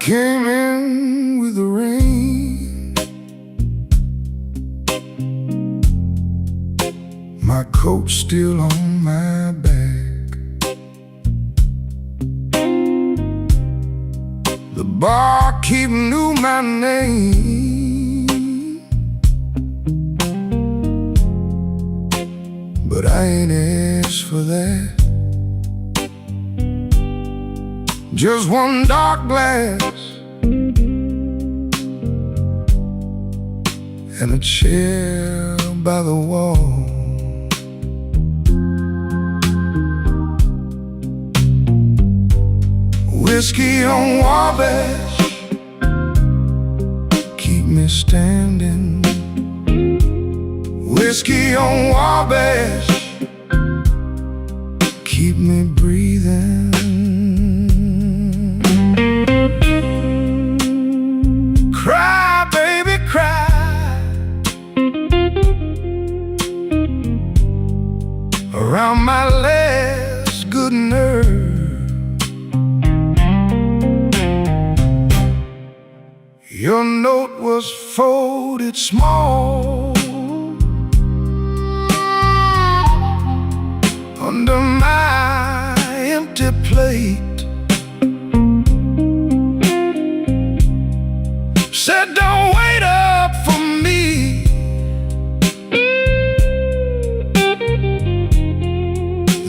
Speaker 2: came in with the rain. My coat's still on my back. The barkeep knew my name, but I ain't asked for that. Just one dark glass and a chair by the wall. Whiskey on Wabash, keep me standing. Whiskey on Wabash, keep me breathing. Cry, baby, cry around my last good nerve. Your note was folded small under my empty plate. Said don't wait up for me.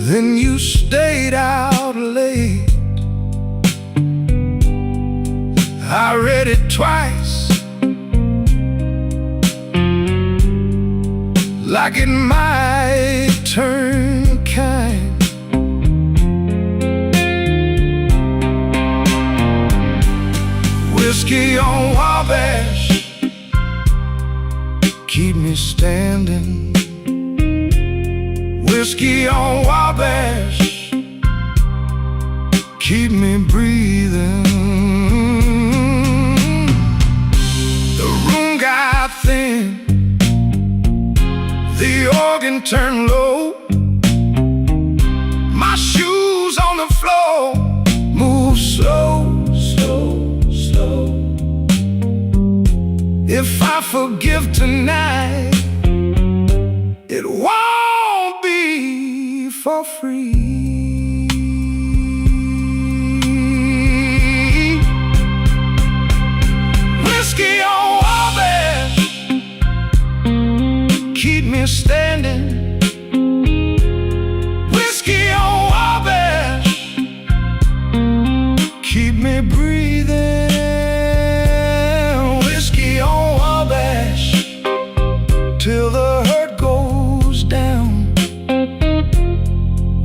Speaker 2: Then you stayed out late. I read it twice, like it might turn kind. Whiskey on Wabash, keep me standing. Whiskey on Wabash, keep me breathing. The room got thin, the organ turned low. My shoes on the floor move slow. If I forgive tonight, it won't be for free. Whiskey on Wabash, keep me standing. Whiskey on Wabash, keep me breathing. Till the hurt goes down.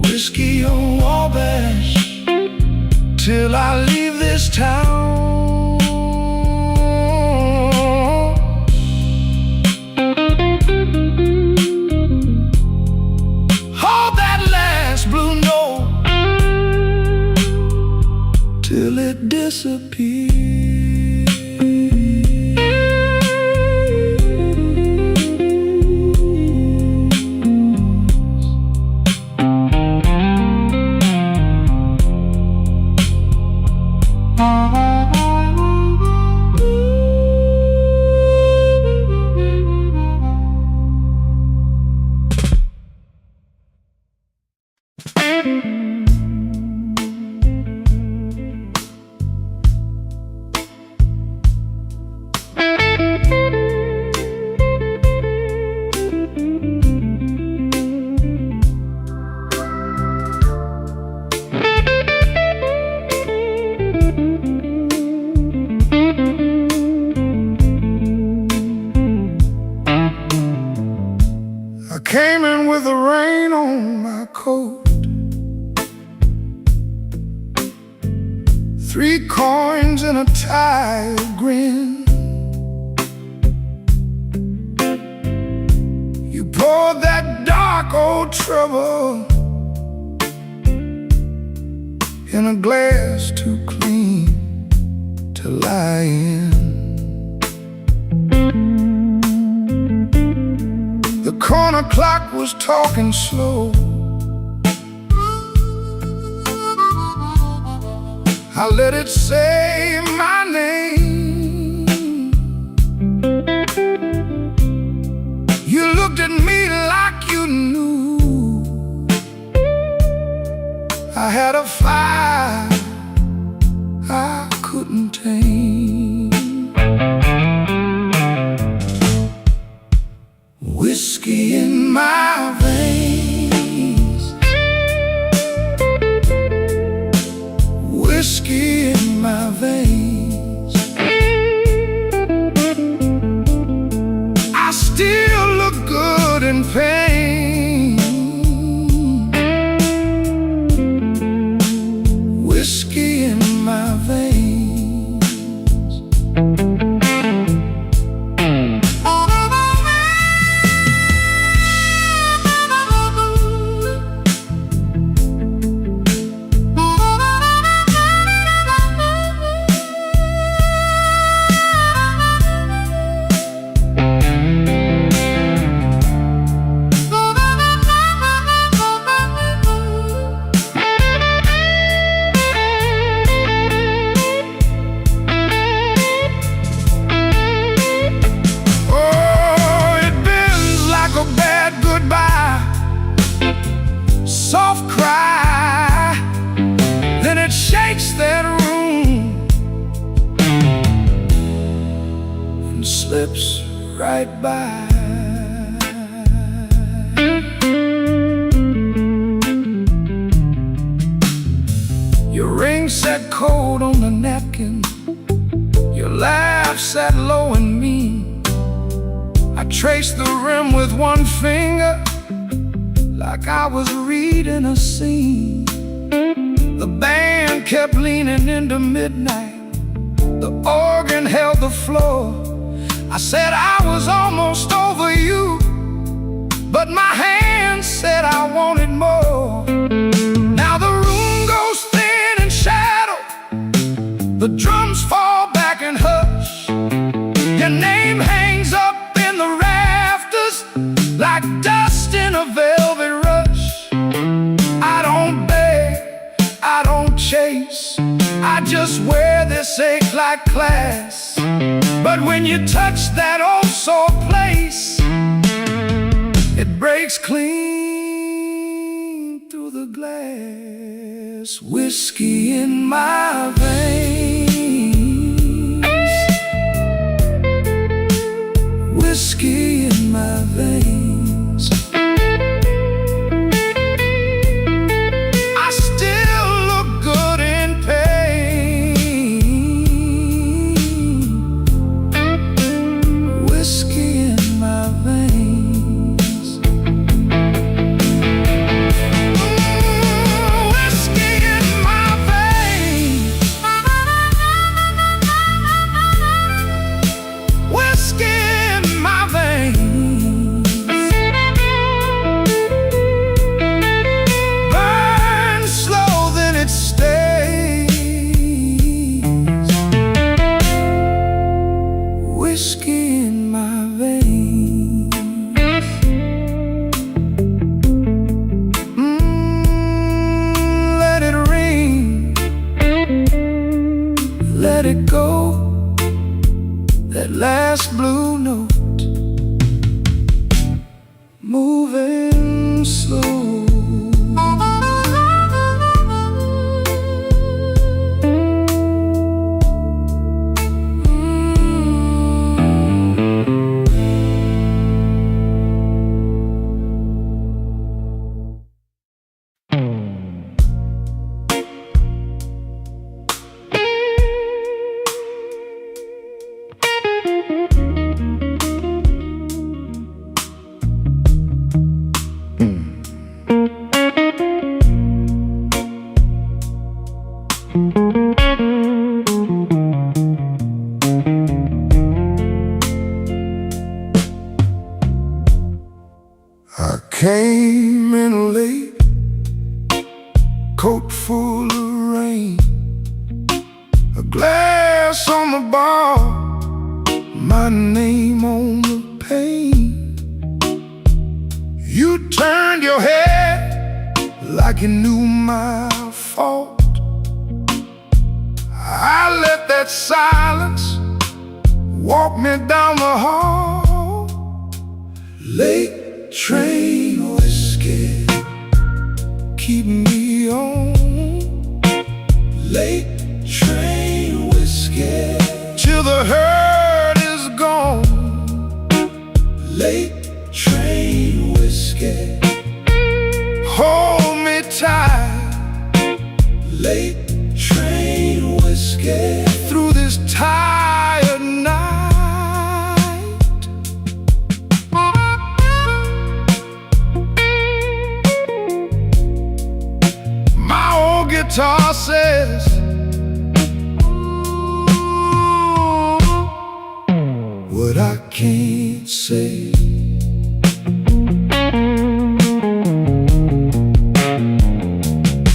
Speaker 2: Whiskey on Wabash, till I leave this town. Hold that last blue note till it disappears. Came in with the rain on my coat, 3 coins and a tired grin. You poured that dark old trouble in a glass too clean to lie in. The corner clock was talking slow. I let it say my I had a fire I couldn't tame. Whiskey in my veins, whiskey in my veins. I still look good in pain. Whiskey in my veins. Soft cry, then it shakes that room and slips right by. Your ring sat cold on the napkin, your laugh sat low and mean. I traced the rim with one finger, like I was reading a scene. The band kept leaning into midnight, the organ held the floor. I said I was almost over you, but my hand said I wanted more. Now the room goes thin in shadow, the drums fall back and hush. Your name hangs up in the rafters like dust in a velvet rush. I don't beg, I don't chase, I just wear this ache like class. But when you touch that old sore place, it breaks clean through the glass. Whiskey in my veins, whiskey in my veins. I still look good in pain. Whiskey in my veins. Whiskey in my veins. Whiskey in my veins. Burn slow, then it stays. Whiskey in my veins. Let it ring, let it go, that last blue note, moving slow. I came in late, coat full of rain, a glass on the bar, my name on the pane. You turned your head like you knew my fault. I let that silence walk me down the hall. Late train whiskey keep me on late train whiskey, till the herd is gone. Late train whiskey, hold me tight. Late train whiskey, through this tired night. My old guitar says, what I can't say.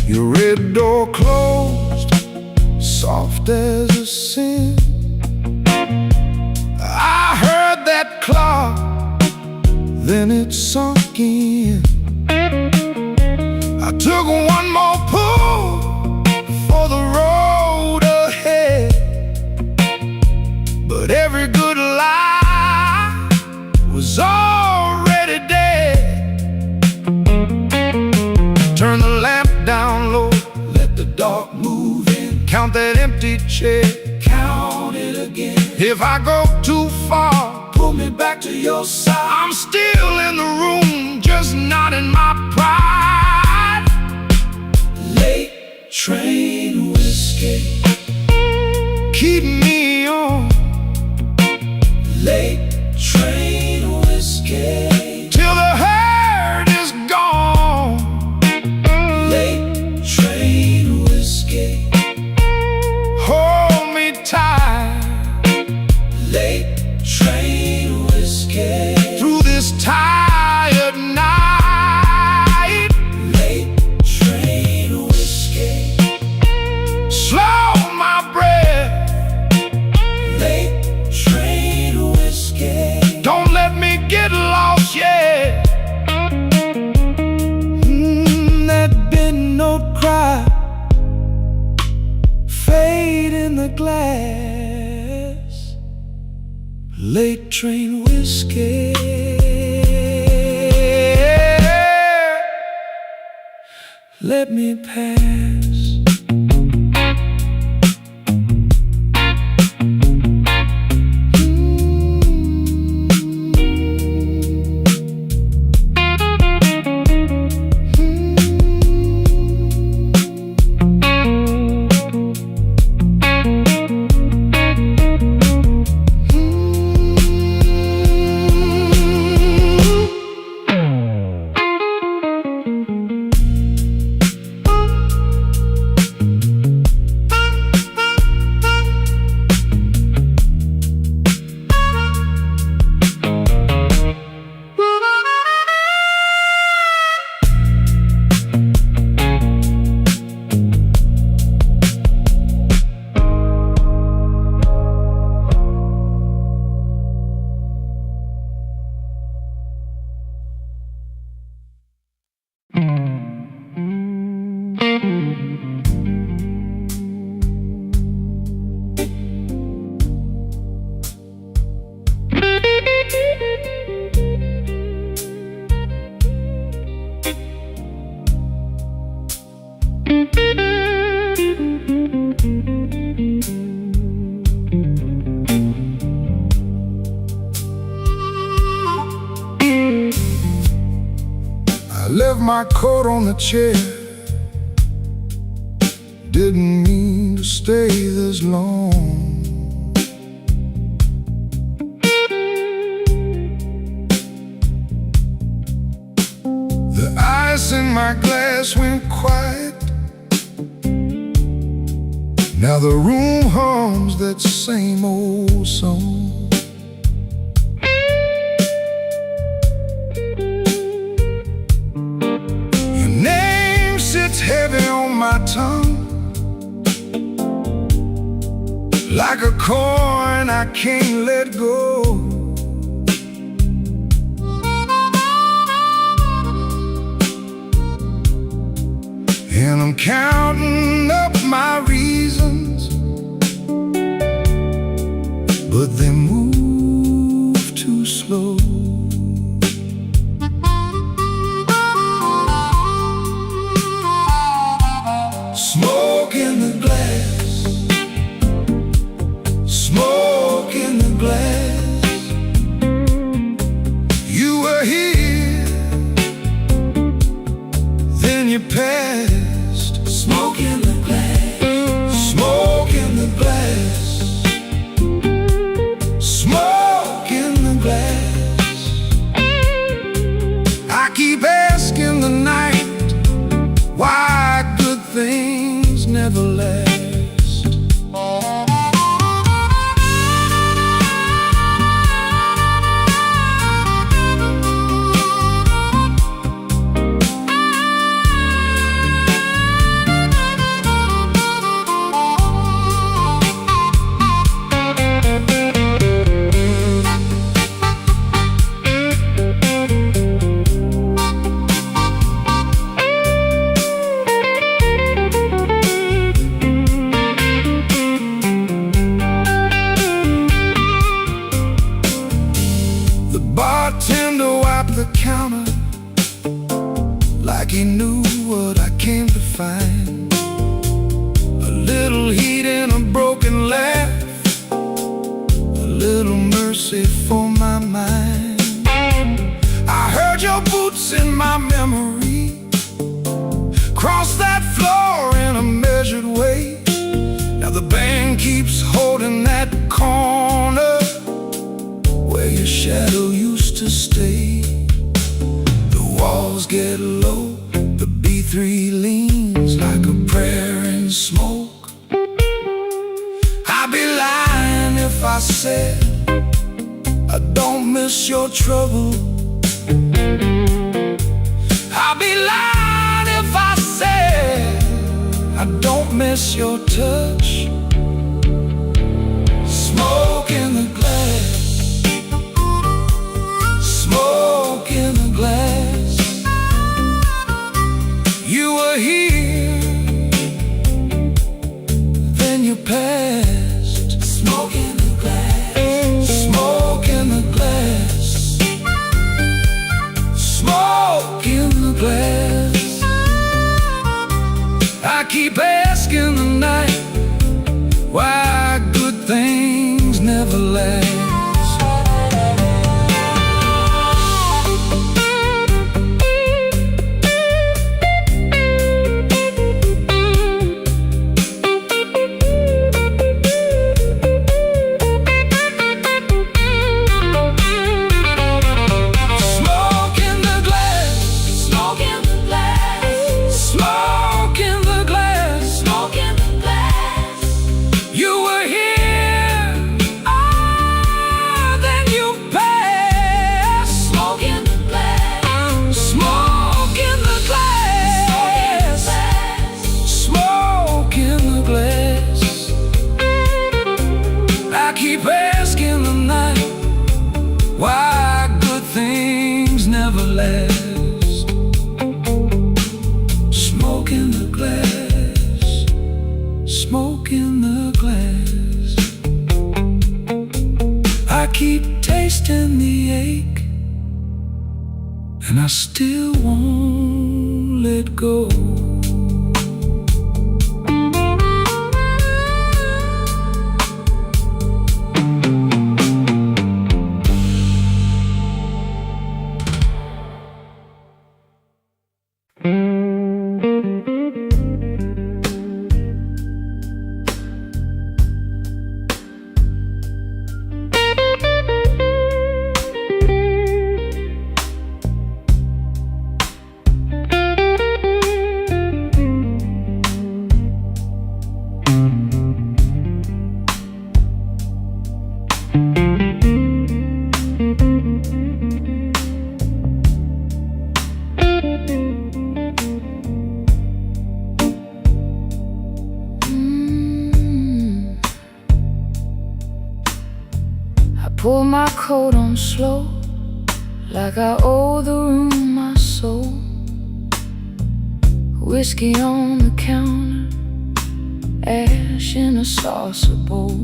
Speaker 2: Your red door closed, soft as a sin. I heard that clock, then it sunk in. I took one more pull for the road ahead, but every good lie was already dead. Turn the lamp down low, let the dark move in. Count that empty chair, count it again. If I go too far, pull me back to your side. I'm still in the room, just not in my pride. Late train whiskey, keep me on. Late train whiskey, till the herd is gone. Late train whiskey, hold me tight. Late train whiskey, through this tired night. Late train whiskey, slow my breath. Late train whiskey, don't let me get lost yet. That big note cry, fade in the glass. Late train whiskey, let me pass. I left my coat on the chair, didn't mean to stay this long. The ice in my glass went quiet. Now the room hums that same old song. It's heavy on my tongue, like a coin I can't let go. And I'm counting up my reasons, but they move too slow. Smoke in the glass, what I came to find. A little heat in a broken laugh, a little mercy for my mind. I heard your boots in my memory cross that floor in a measured way. Now the band keeps holding that corner where your shadow used to stay. The walls get low, the B3 leans like a prayer in smoke. I'd be lying if I said I don't miss your trouble. I'd be lying if I said I don't miss your touch. Smoke in the glass, smoke in the glass. You were here, then you passed. Smoke in the glass, smoke in the glass, smoke in the glass. I keep asking the night why good things never last. Keep asking the night why good things never last. Smoke in the glass, smoke in the glass. I keep tasting the ache, and I still won't let go.
Speaker 3: Pull my coat on slow, like I owe the room my soul. Whiskey on the counter, ash in a saucer bowl.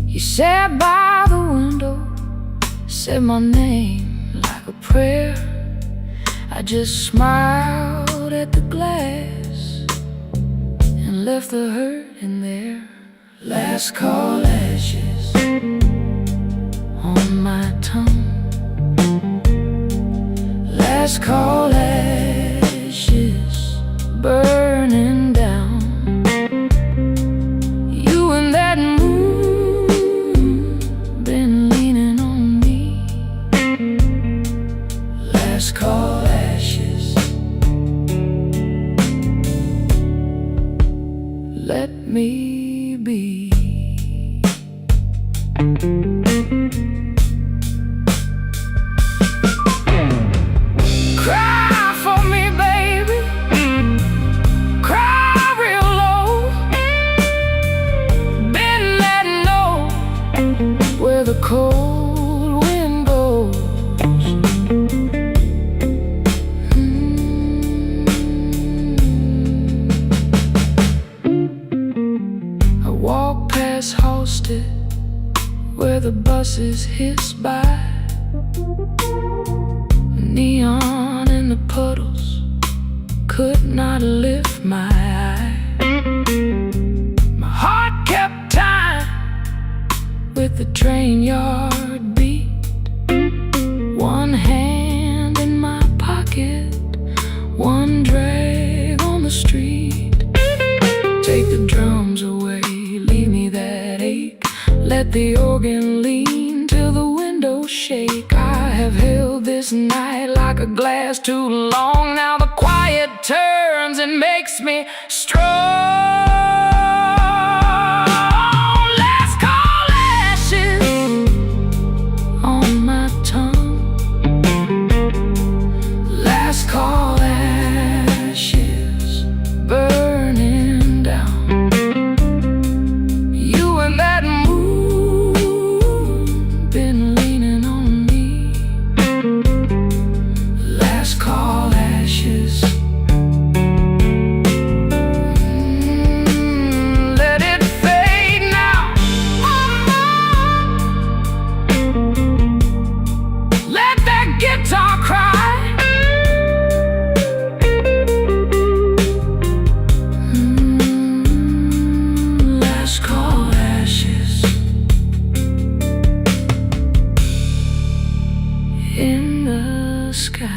Speaker 3: You sat by the window, said my name like a prayer. I just smiled at the glass and left the hurt in there. Last call ashes on my tongue. Last call ashes burning down. You and that moon been leaning on me. Last call ashes. Let me be. Cry for me, baby. Cry real low. Bend that note where the cold wind goes. I walk past Halsted where the buses hiss by. Neon in the puddles, could not lift my eye. My heart kept time with the train yard beat. One hand in my pocket, one drag on the street. Take the drums away, leave me that ache. Let the organ lean till the windows shake. I have held this night like a glass too long. Now the quiet turns and makes me strong. Last call ashes on my tongue. Last call ashes burning down. You and that moon been leaning on me. Last call ashes. Let it fade now. Let that guitar cry. Last call ashes in the sky.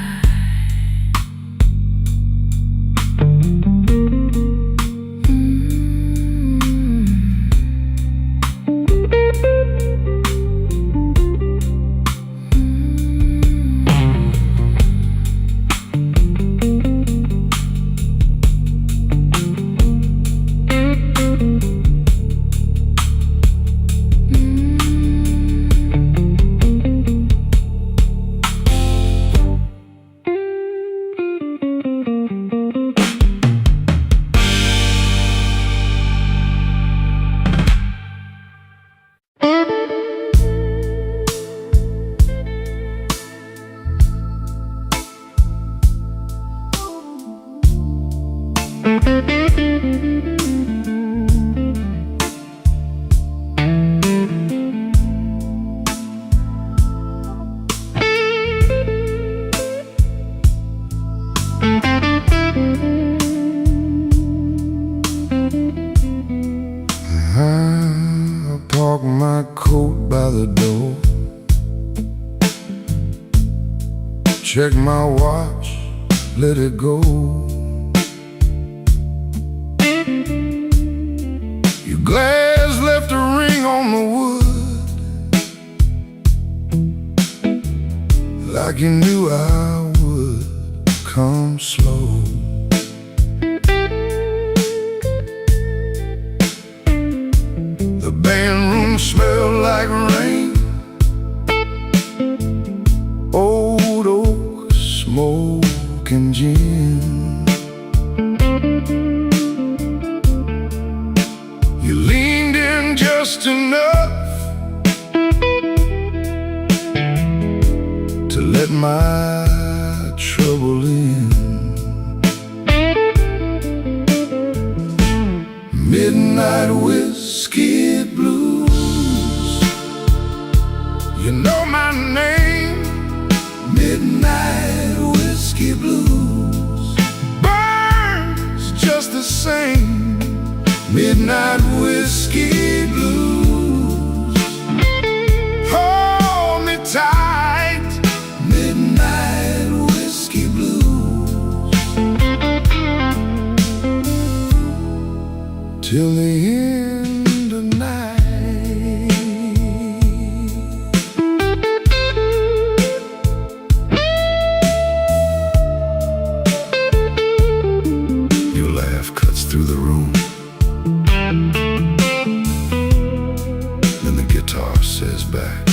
Speaker 2: I park my coat by the door, check my watch, let it go. Your glass left a ring on the wood, like you knew I would come slow. The band room smelled like rain, old oak, smoke and gin. You leaned in just enough to let my trouble in. Midnight whiskey blues, you know my name. Midnight whiskey blues burns just the same. Midnight whiskey blues, hold me tight. Midnight whiskey blues, till the end of night. Your laugh cuts through the room, then the guitar says back,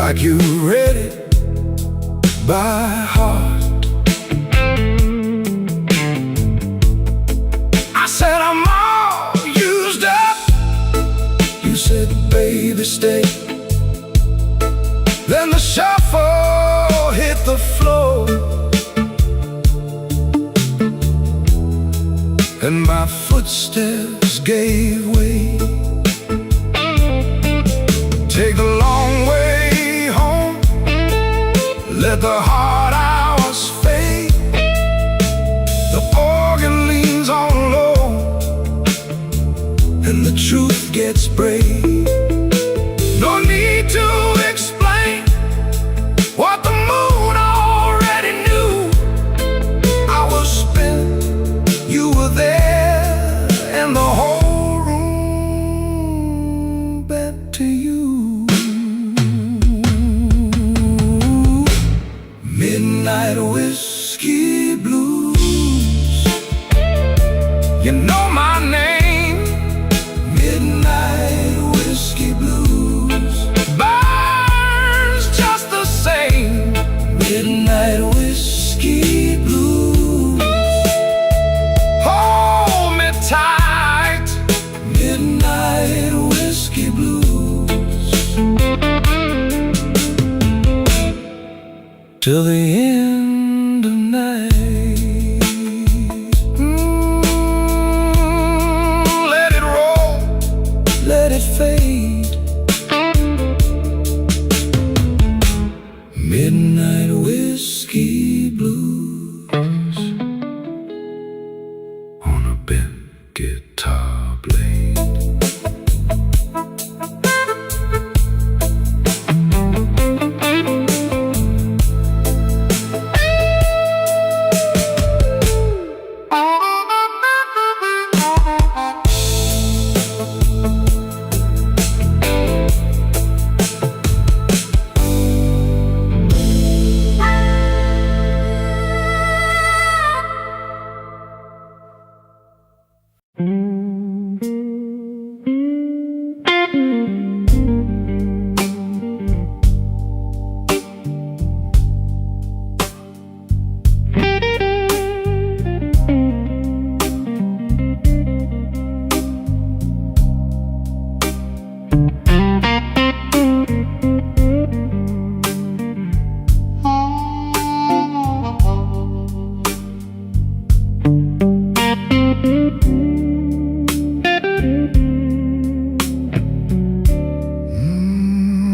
Speaker 2: like you read it by heart. I said I'm all used up. You said, baby, stay. Then the shuffle hit the floor, and my footsteps gave way. Take the long way home, let the hard hours fade. The organ leans on low, and the truth gets brave. No need to explain what the moon already knew. I was spent, you were there, and the whole room bent to you. Midnight whiskey blues, you know my name. Midnight whiskey blues burns just the same. Midnight whiskey blues, hold me tight. Midnight whiskey blues, till the end of night. Let it roll, let it fade. Midnight whiskey blues on a bent guitar blade.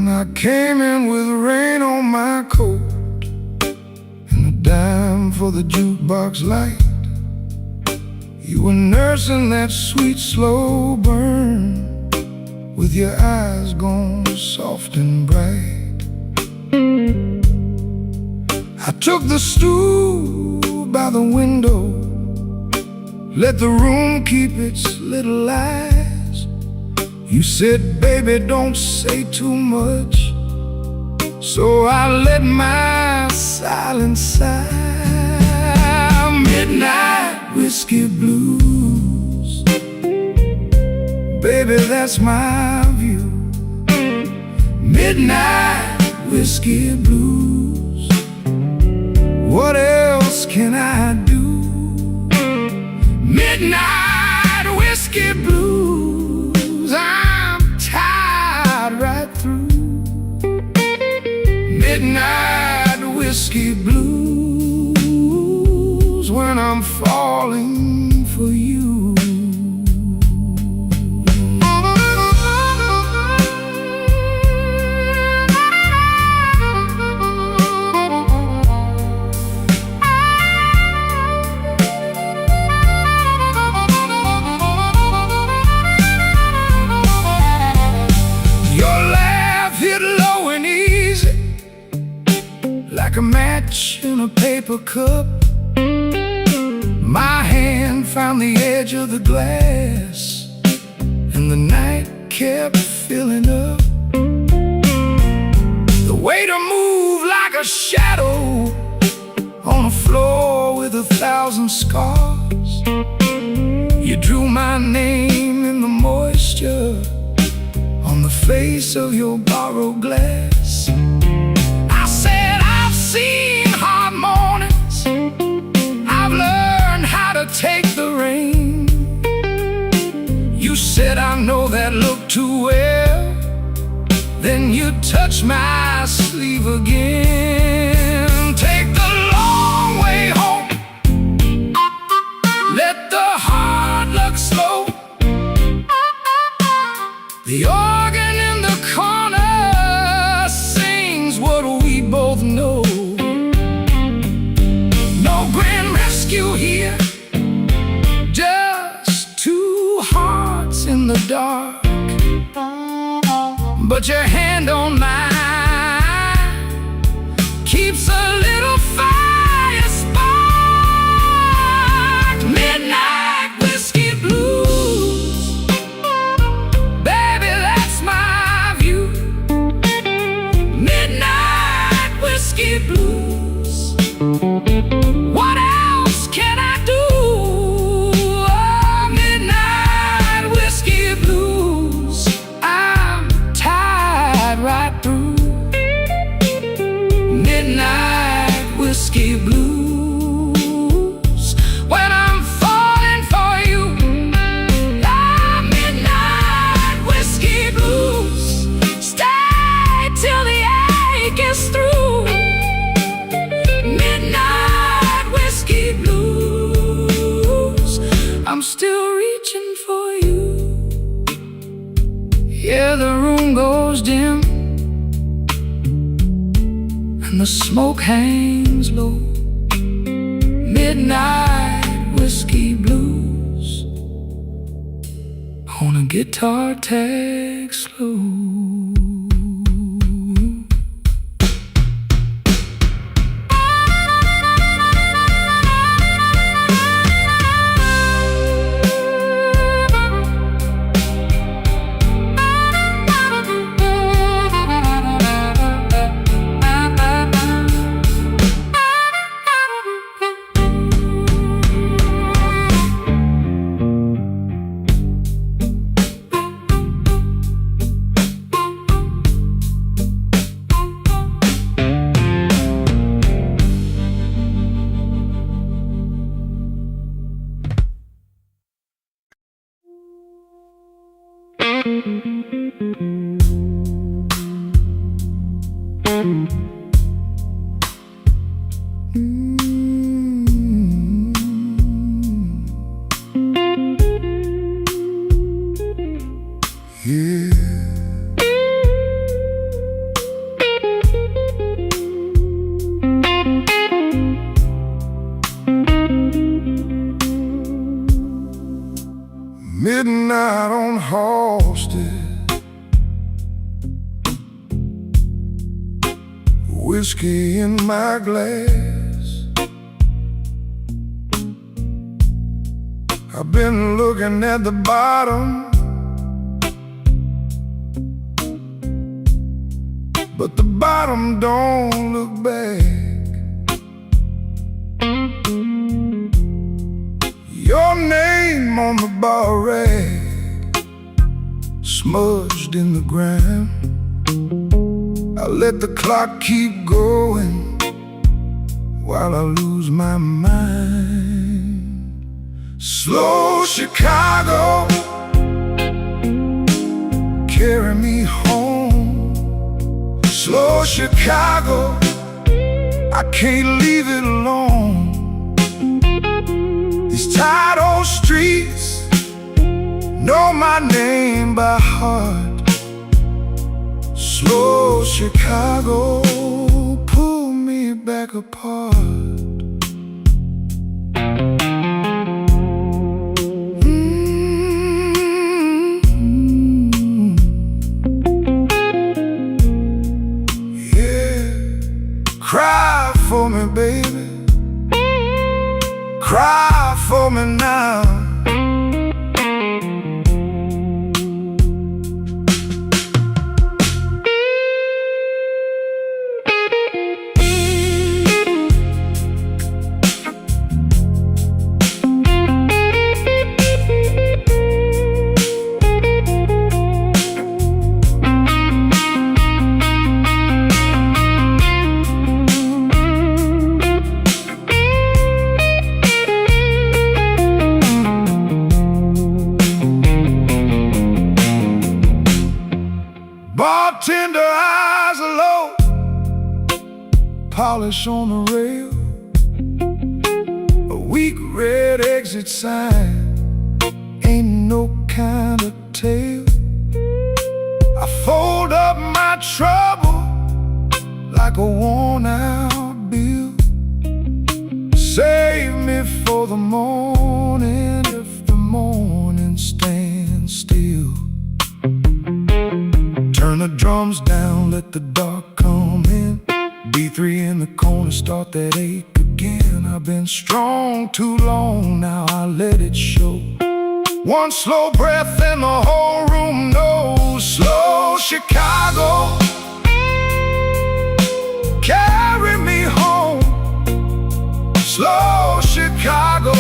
Speaker 2: I came in with rain on my coat and a dime for the jukebox light. You were nursing that sweet slow burn with your eyes gone soft and bright. I took the stool by the window, let the room keep its little lies. You said, baby, don't say too much, so I let my silence sigh. Midnight whiskey blues, baby, that's my view. Midnight whiskey blues, what else can I do? Midnight whiskey blues, I'm tired right through. Midnight whiskey blues, when I'm falling for you. Like a match in a paper cup, my hand found the edge of the glass, and the night kept filling up. The way to move like a shadow on a floor with 1,000 scars. You drew my name in the moisture on the face of your borrowed glass. my sleeve again. Take the long way home, let the hard luck slow. The organ in the corner sings what we both know. No grand rescue here, just two hearts in the dark. But your hand on mine keeps a little fire spark. Midnight whiskey blues, baby, that's my view. Midnight whiskey blues, what else can I do? Oh, midnight whiskey blues, I'm tired right through. Midnight whiskey blues, when I'm falling for you. Ah, midnight whiskey blues, stay till the ache is through. Midnight whiskey blues, I'm still reaching for you. Yeah, the room goes dim and the smoke hangs low. Midnight whiskey blues on a guitar tag slow.
Speaker 1: Midnight on Halsted, whiskey in my glass. I've been looking at the bottom, but the bottom don't look back. Your name on the bar rag, smudged in the grime. I let the clock keep going while I lose my mind. Slow Chicago, carry me home. Slow Chicago, I can't leave it alone. These tired old streets know my name by heart. Slow Chicago, pull me back apart. Yeah, cry for me, baby. Cry for me now. polish on the rail, a weak red exit sign, ain't no kind of tale. I fold up my trouble like a worn-out bill. Save me for the morning if the morning stands still. Turn the drums down, let the dark come in. B3 in the corner, start that ache again. I've been strong too long, now I let it show. One slow breath and the whole room knows. Slow Chicago, carry me home. Slow Chicago,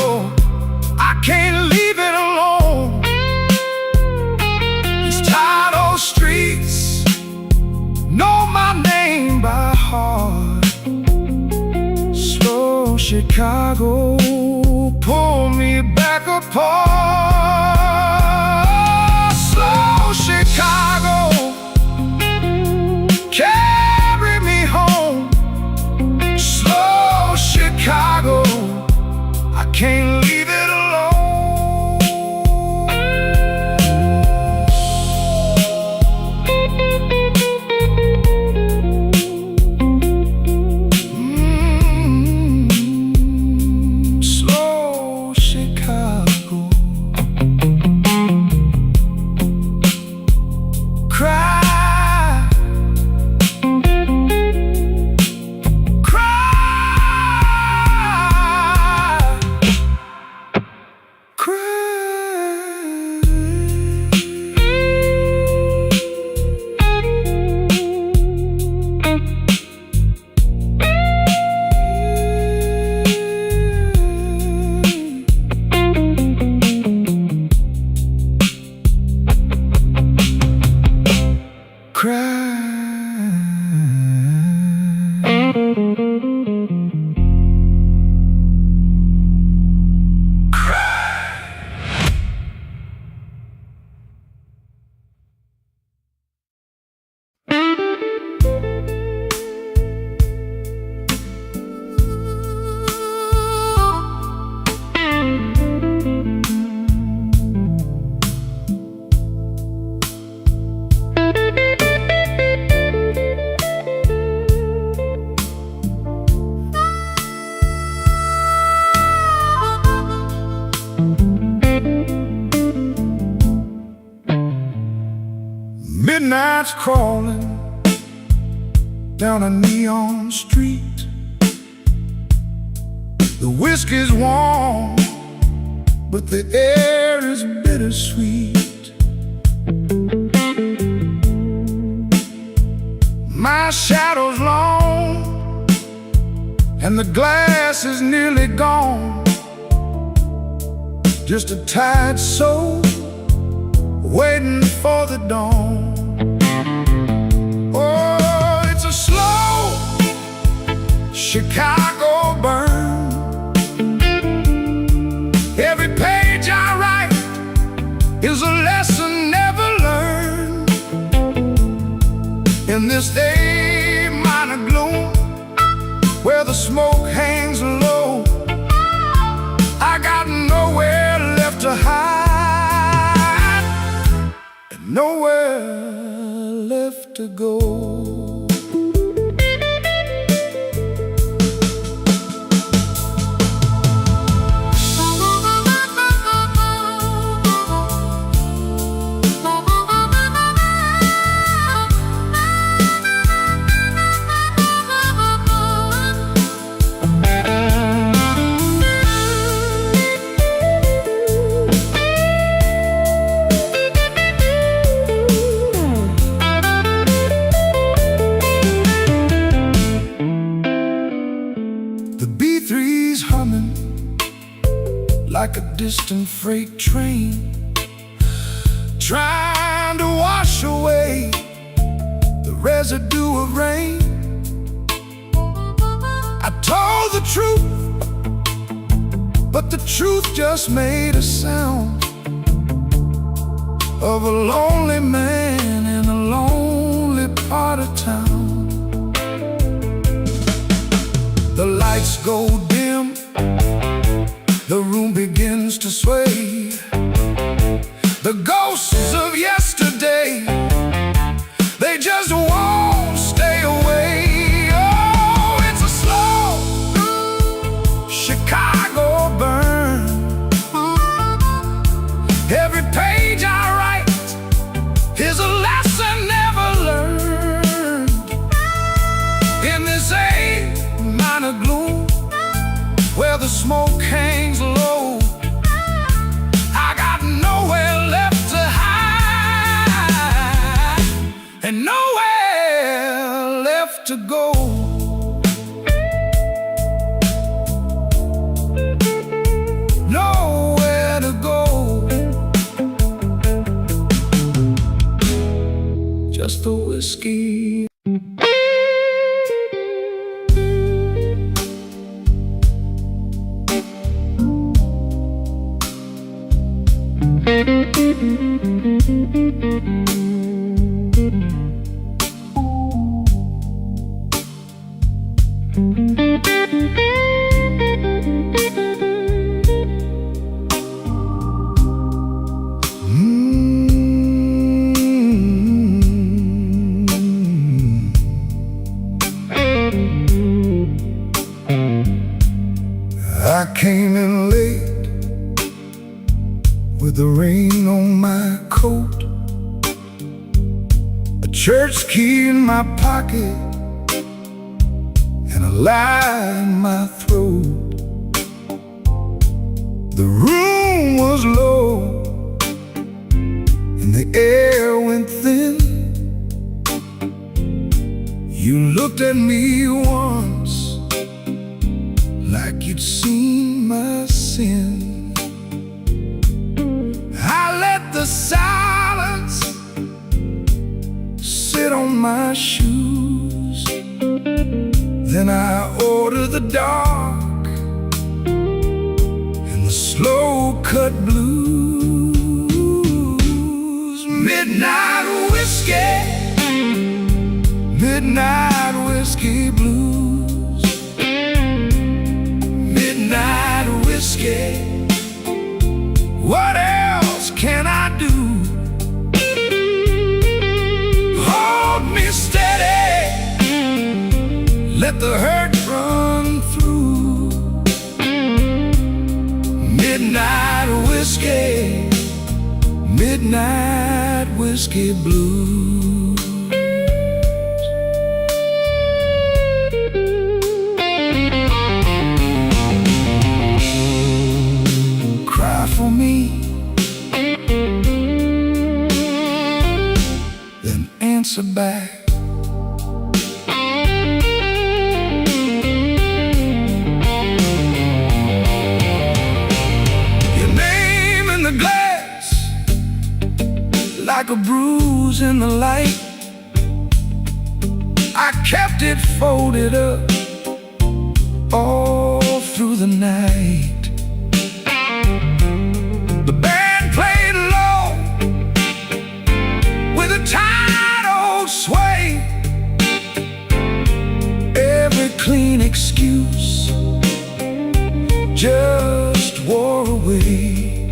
Speaker 1: I can't leave it alone. These tired old streets know my name by heart. Slow Chicago, pull me back apart. Slow Chicago, carry me home. Slow Chicago, I can't leave it alone. Slow Chicago. Cry, midnight's crawling down a neon street. The whiskey's warm, but the air is bittersweet. My shadow's long, and the glass is nearly gone. Just a tired soul waiting for the dawn. Oh, it's a slow Chicago burn. Every page I write is a lesson never learned. In this day minor gloom, where the smoke hangs low, I got nowhere left to hide, and nowhere left to go. Like a distant freight train, trying to wash away the residue of rain. I told the truth, but the truth just made a sound of a lonely man in a lonely part of town.
Speaker 2: lights go dim, the room begins to sway. The ghosts of yesterday, they just won't stay away. Oh, it's a slow Chicago burn. Every page I write is a lesson never learned. In this A-minor gloom, where the smoke hangs low, I got nowhere left to hide and nowhere left to go. Nowhere to go. Just the whiskey. I came in late with the rain on my coat, a church key in my pocket, and a lie in my throat. The room was low and the air went thin. You looked at me once like you'd seen my sin. I let the silence sit on my shoes. Then I ordered the dark and the slow cut blues. Midnight whiskey, midnight whiskey blues. Midnight whiskey, what else can I do? Hold me steady, let the hurt run through. Midnight whiskey, midnight whiskey blues. Cry for me, then answer back. Your name in the glass, like a bruise in the light. I kept it folded up all through the night. The band played low with a tight old sway. Every clean excuse just wore away.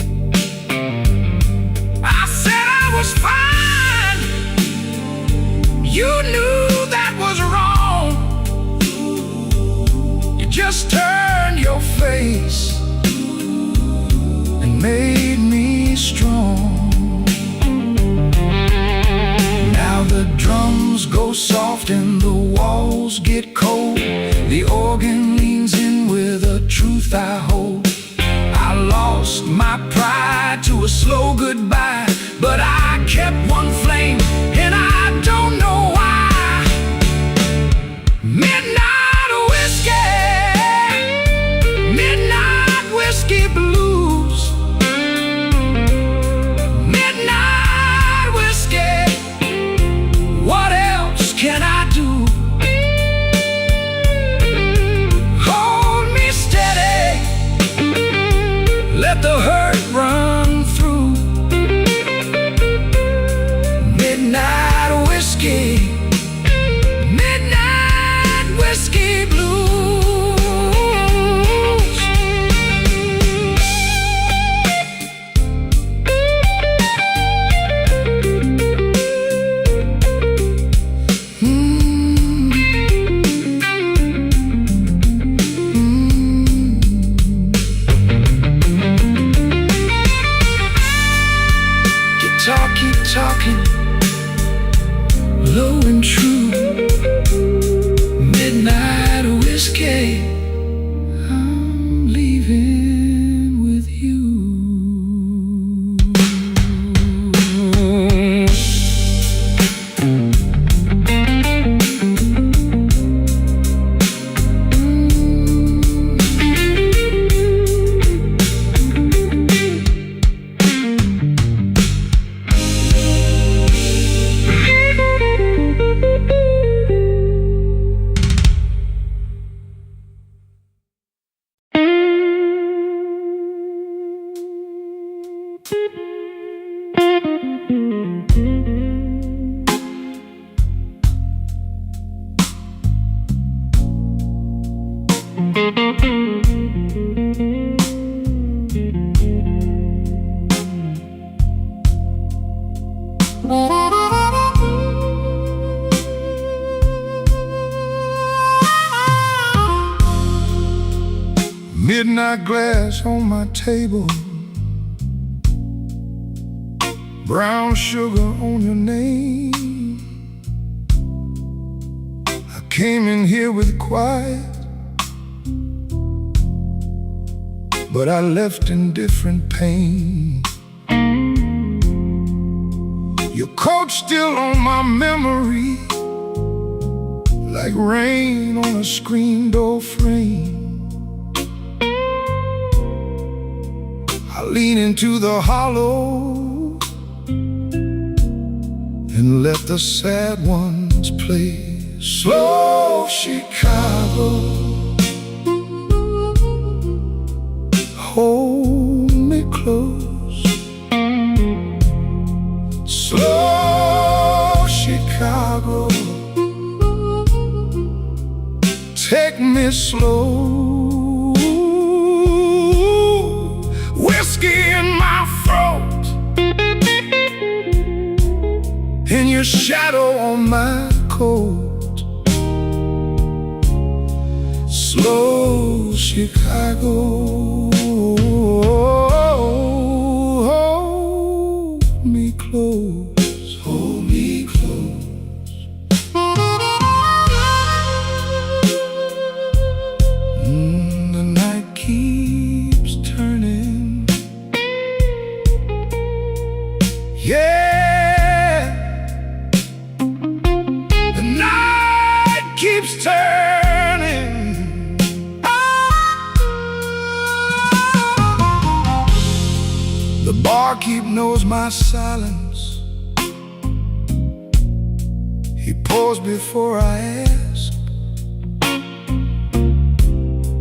Speaker 2: I said I was fine, you knew that was wrong. You just turned your face and made me strong. Now the drums go soft and the walls get cold. The organ leans in with a truth I hold. I lost my pride to a slow goodbye, but I kept one flame and I don't know why. Midnight whiskey, midnight whiskey blues. Midnight whiskey, what else can I do? Hold me steady, let the hurt run through. Midnight glass on my table, brown sugar on your name. I came in here with quiet, but I left in different pain. Your coat still on my memory, like rain on a screen door frame. I lean into the hollow and let the sad ones play. Slow Chicago, hold me close. Slow Chicago, take me slow. Whiskey in my throat, and your shadow on my coat. Slow Chicago, hold me close, hold me close. The night keeps turning, yeah. The night keeps turning. The barkeep knows my silence. He pours before I ask.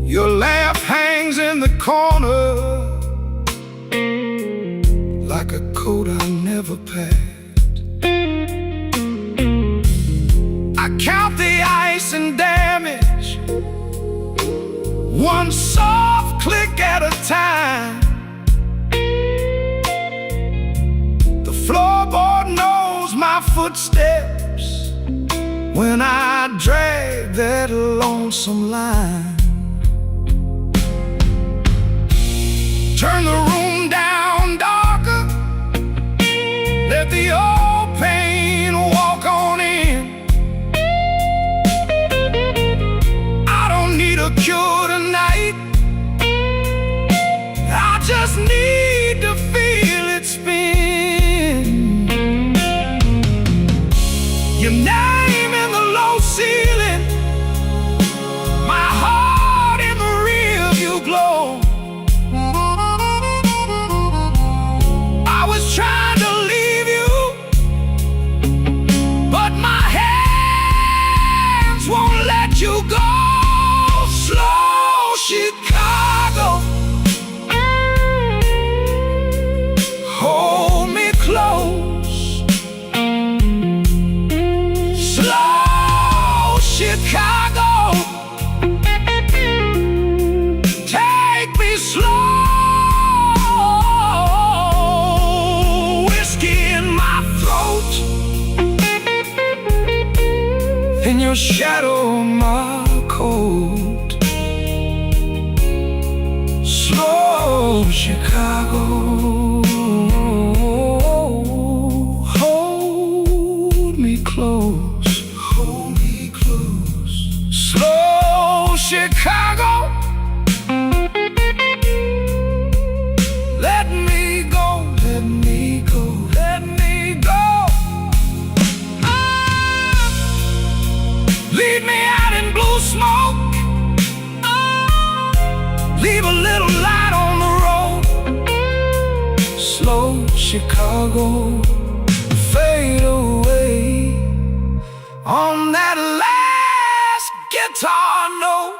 Speaker 2: Your laugh hangs in the corner, like a coat I never packed. I count the ice and damage, one soft click at a time. The floorboard knows my footsteps when I drag that lonesome line. Turn the room down darker, let the old pain walk on in. I don't need a cure tonight, I just need to feel it spin. Your name in the low ceiling, my heart in the rear view glow. Trying to leave you, but my hands won't let you go. Slow Chicago, hold me close. Slow Chicago, take me slow. In your shadow on my coat. Slow Chicago, hold me close, hold me close. Slow Chicago, let me go, let me go, let me go. Lead me out in blue smoke, leave a little light on the road. Slow Chicago, fade away on that last guitar note.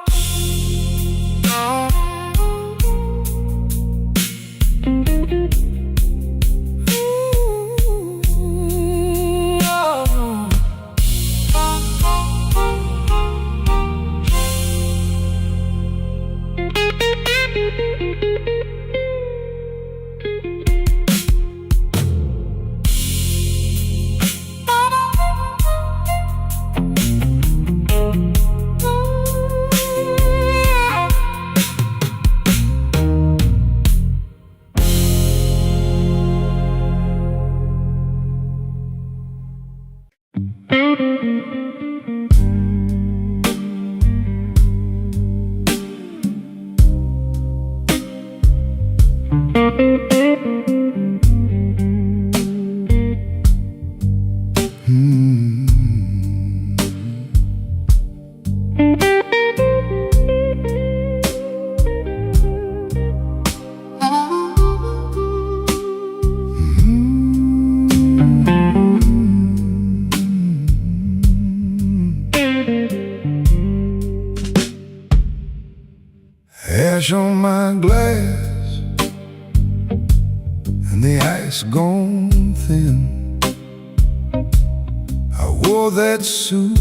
Speaker 2: Ash on my glass and the ice gone thin. I wore that suit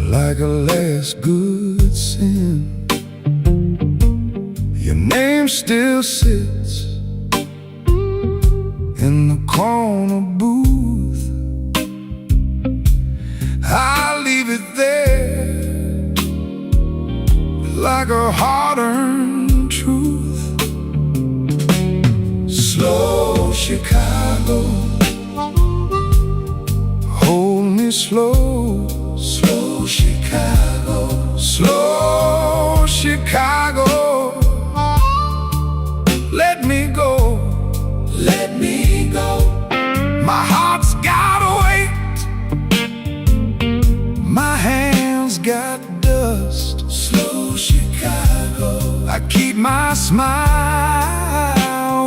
Speaker 2: like a last good sin. Your name still sits in the corner booth. I'll leave it there like a hard-earned truth. Slow Chicago, hold me slow. Slow Chicago, slow Chicago. Let me go, let me go. My heart's gotta wait, my hands got dust. Slow Chicago, I keep my smile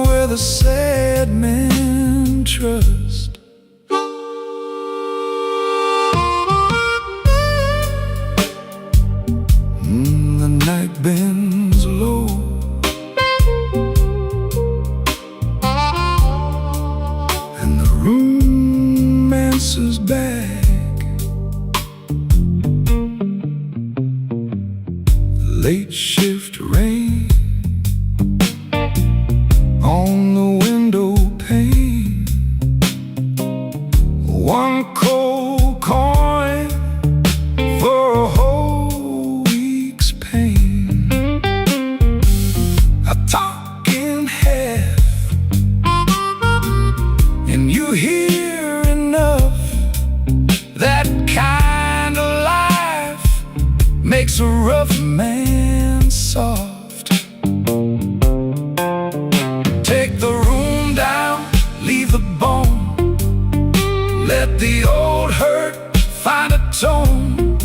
Speaker 2: where the sad men trust. The night bends low, and the room answers back. Late shift rain on the window pane. One cold coin for a whole week's pain. I talk in half and you hear enough. That kind of life makes a rough man soft. Take the room down, leave the bone. Let the old hurt find a tone.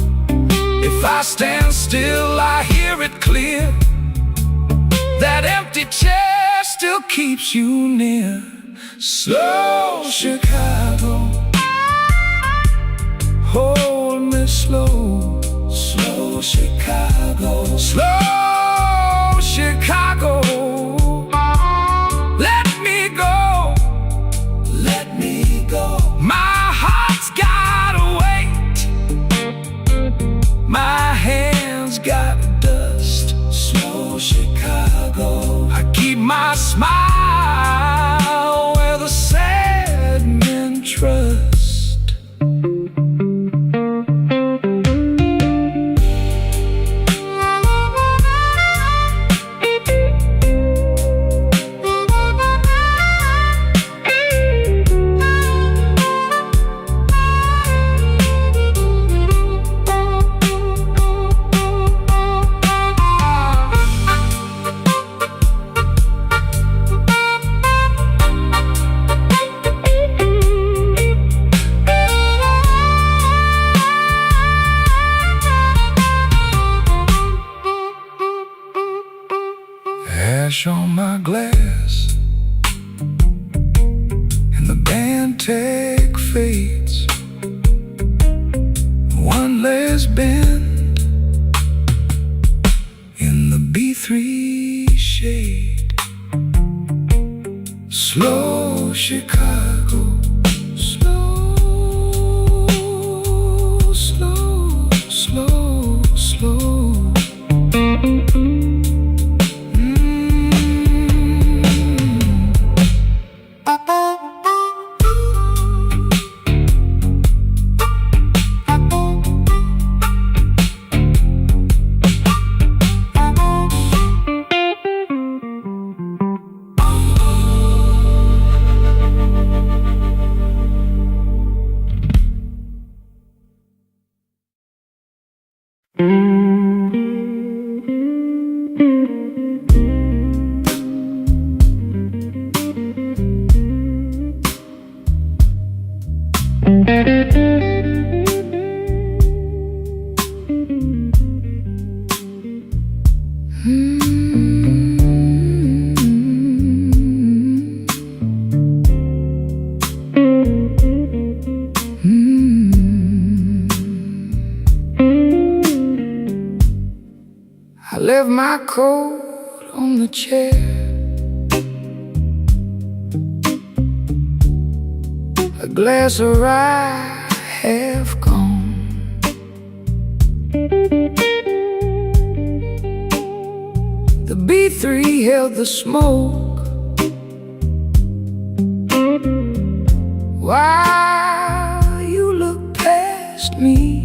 Speaker 2: If I stand still, I hear it clear. That empty chair still keeps you near. Slow Chicago, hold me slow. Slow Chicago, slow Chicago. Let me go, let me go. My heart's gotta wait, my hands got dust. Slow Chicago, I keep my smile where the sad men trust. Ash on my glass and the band tag fades. One last bend in the B3 shade. Slow Chicago, slow, slow, slow, slow.
Speaker 3: left my coat on the chair. A glass of rye half gone. The B3 held the smoke while you looked past me.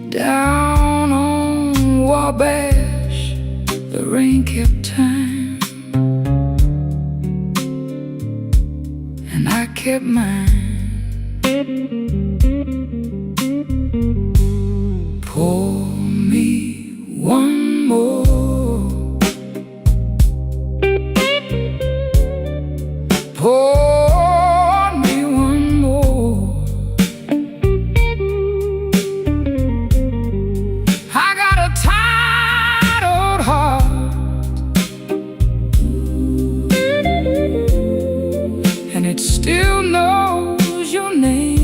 Speaker 3: Down on Wabash, the rain kept time, and I kept mine. Pour me one more. Pour me one more. I got a tired old heart, and it still knows your name.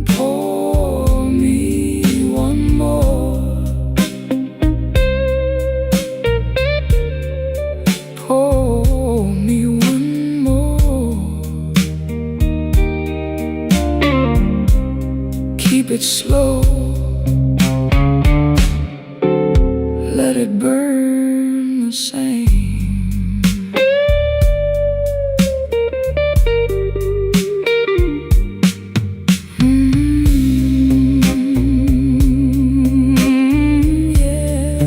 Speaker 3: Pour me one more. Pour me one more. Keep it slow, let it burn the same. Yeah.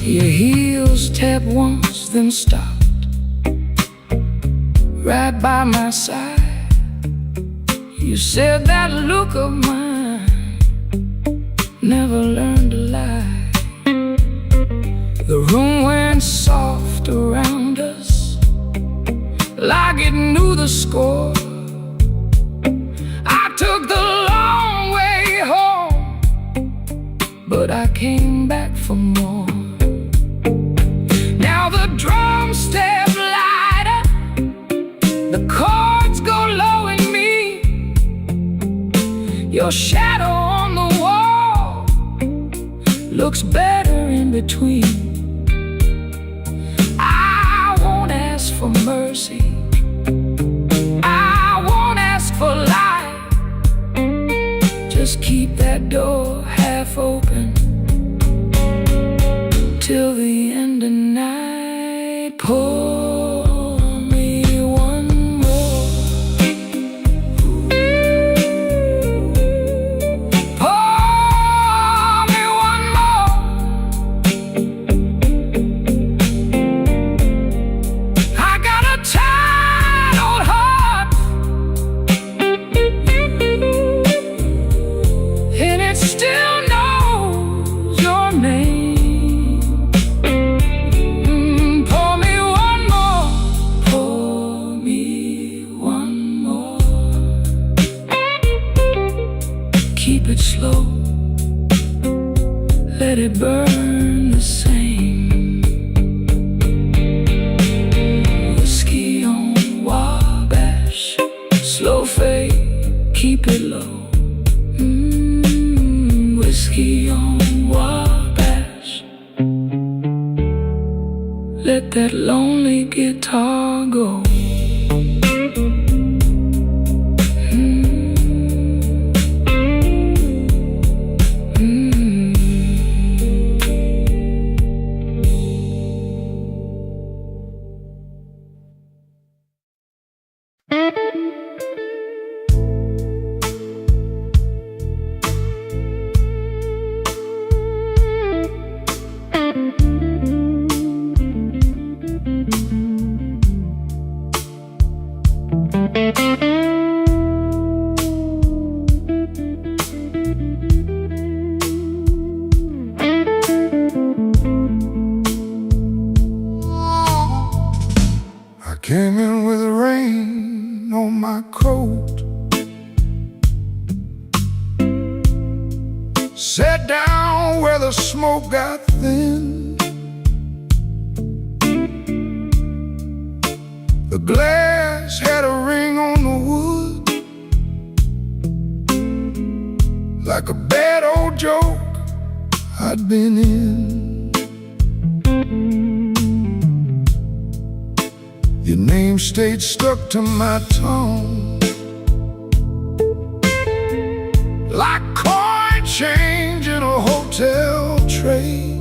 Speaker 3: Your heels tapped once, then stopped right by my side. You said that look of mine never learned to lie. The room went soft around us, like it knew the score. I took the long way home, but I came back for more. Now the drums step lighter, the chords go low in me. Your shadow on the wall looks better in between. I won't ask for mercy, I won't ask for light. Just keep that door half open till the end of night. Pour me one more. Pour me one more. I got a tired old heart, and it still knows your name. Pour me one more. Pour me one more. Keep it slow, let it burn the same. Whiskey on Wabash, slow fade, keep it low. Whiskey on Wabash, let that lonely guitar go.
Speaker 2: Came in with rain on my coat, sat down down where the smoke got thin. The glass had a ring on the wood, like a bad old joke I'd been in. Your name stayed stuck to my tongue, like coin change in a hotel tray.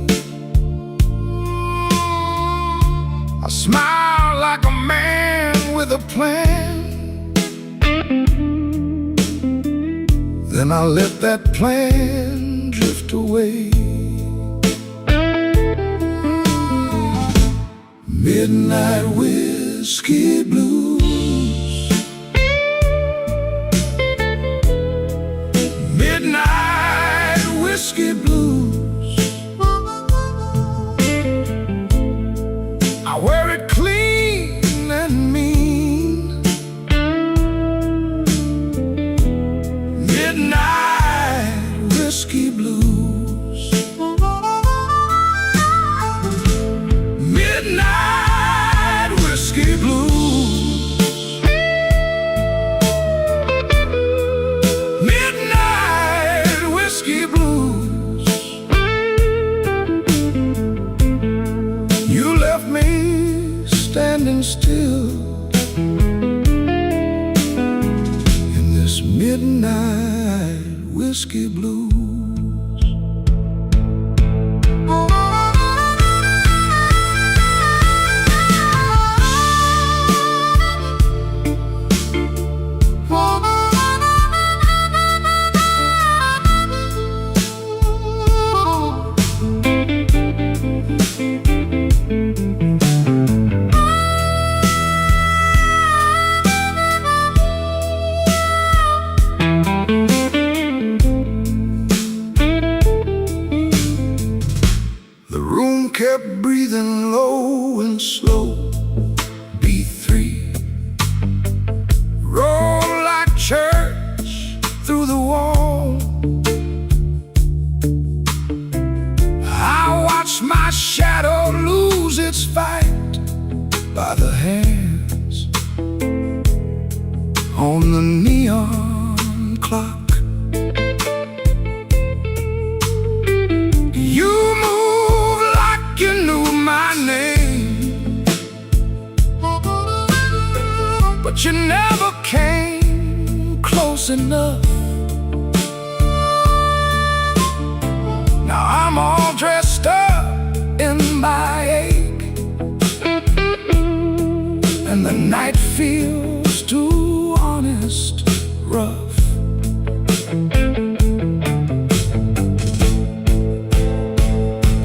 Speaker 2: I smiled like a man with a plan, then I let that plan drift away. Midnight whiskey blues, midnight whiskey blues. I wear it clean and mean. Midnight whiskey blues, midnight whiskey blues, midnight whiskey blues. You left me standing still in this midnight whiskey blues. Kept breathing low and slow. B3 roll like church through the wall. I watched my shadow lose its fight by the hands on the neon clock. But you never came close enough. Now I'm all dressed up in my ache, and the night feels too honest, rough.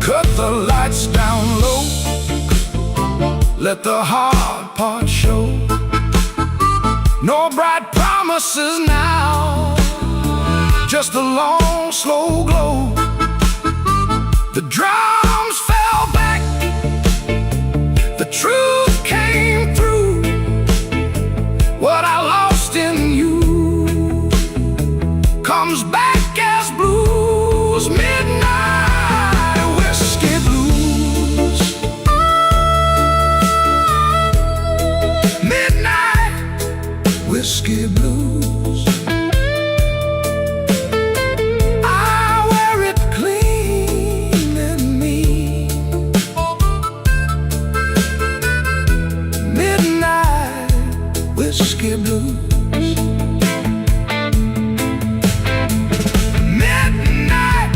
Speaker 2: Cut the lights down low, let the hard part show. No bright promises now, just a long, slow glow. The drums fell back, the truth came through. What I lost in you comes back as blues. Midnight whiskey blues, midnight whiskey blues. I wear it clean and mean. Midnight whiskey blues, midnight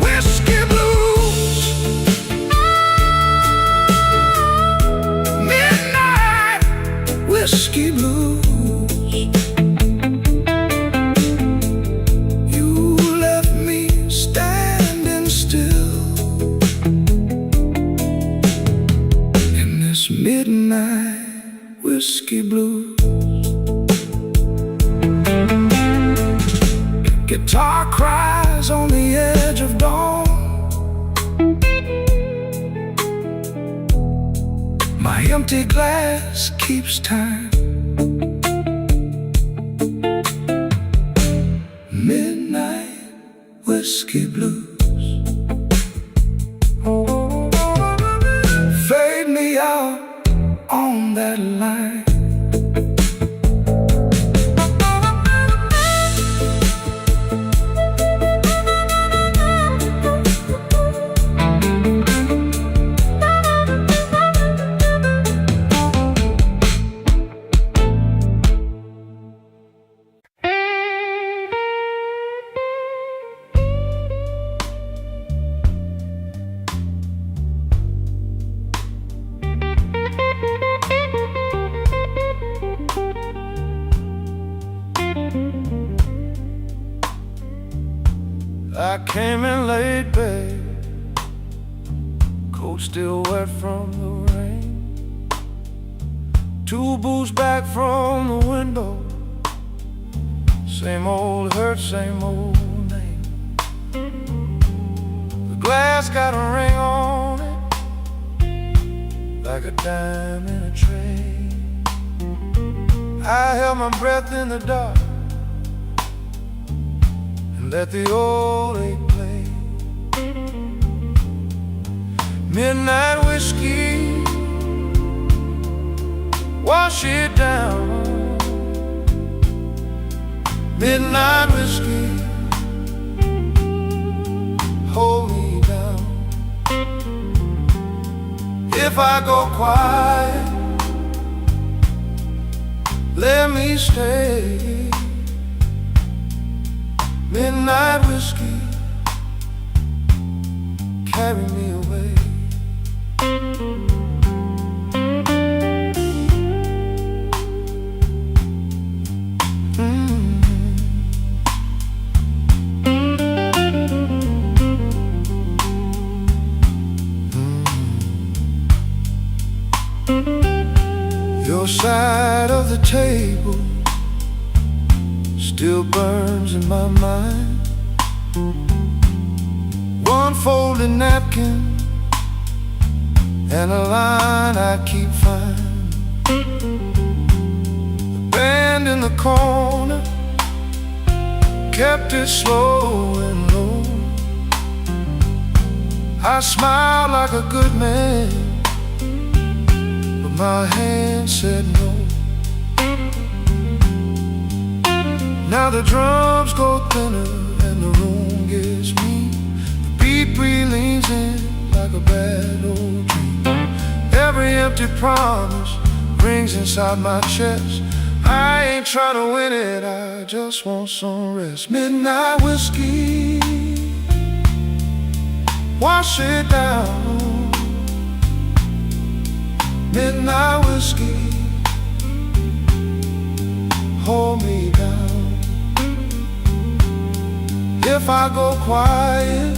Speaker 2: whiskey blues, midnight whiskey blues. Midnight whiskey blues. Guitar cries on the edge of dawn. My empty glass keeps time. Midnight whiskey blues. I came in late, babe, coat still wet from the rain. 2 boots back from the window, same old hurt, same old name. The glass got a ring on it, like a dime in a tray. I held my breath in the dark and let the old ache play. Midnight whiskey, wash it down. Midnight whiskey, hold me down. If I go quiet, let me stay. Midnight whiskey, carry me away. Your side of the table still burns in my mind. One folded napkin and a line I keep fine. The band in the corner kept it slow and low. I smiled like a good man, my hand said no. Now the drums go thinner and the room gets mean. The beat leans in like a bad old dream. Every empty promise rings inside my chest. I ain't trying to win it, I just want some rest. Midnight whiskey, wash it down. Midnight whiskey, hold me down. If I go quiet,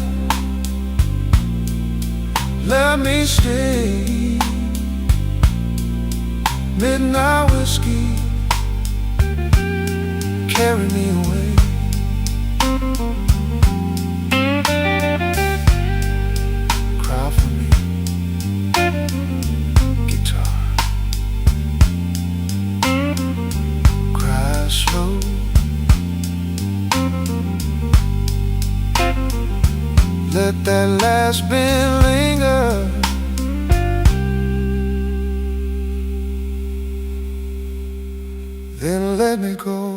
Speaker 2: let me stay. Midnight whiskey, carry me away. Cry for me, guitar. Cry slow. Let that last bit linger. Then let me go.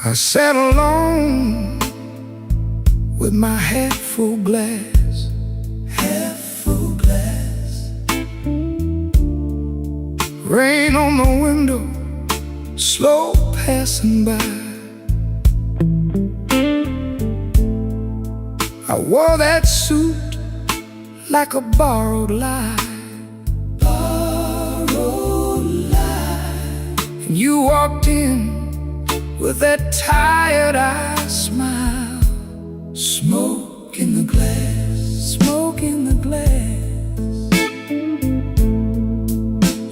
Speaker 2: I sat alone with my head full glass, rain on the window, slow passing by. I wore that suit like a borrowed lie, and you walked in with that tired-eyed smile. Smoke in the glass, smoke in the glass.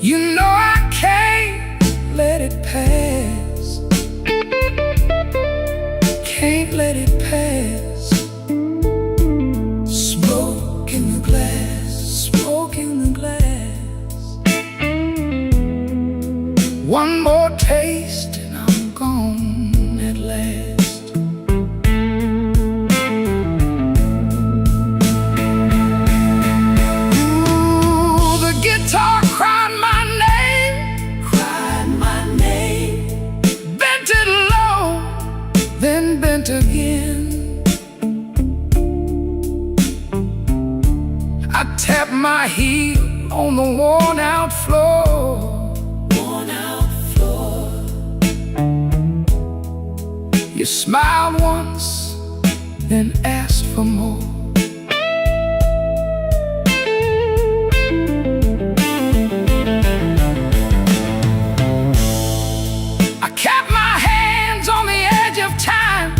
Speaker 2: You know I can't let it pass, can't let it pass. Smoke in the glass, smoke in the glass. One more taste and I'm gone at last. Ooh, the guitar cried my name, bent it low, then bent again. I tapped my heel on the worn out floor. You smiled once, then asked for more. I kept my hands on the edge of time.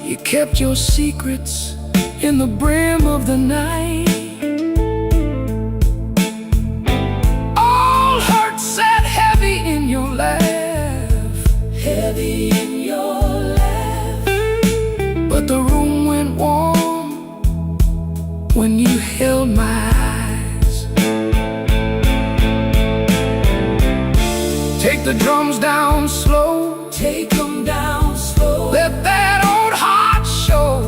Speaker 2: You kept your secrets in the brim of the night. But the room went warm when you held my eyes. Take the drums down slow, take them down slow. Let that old heart show.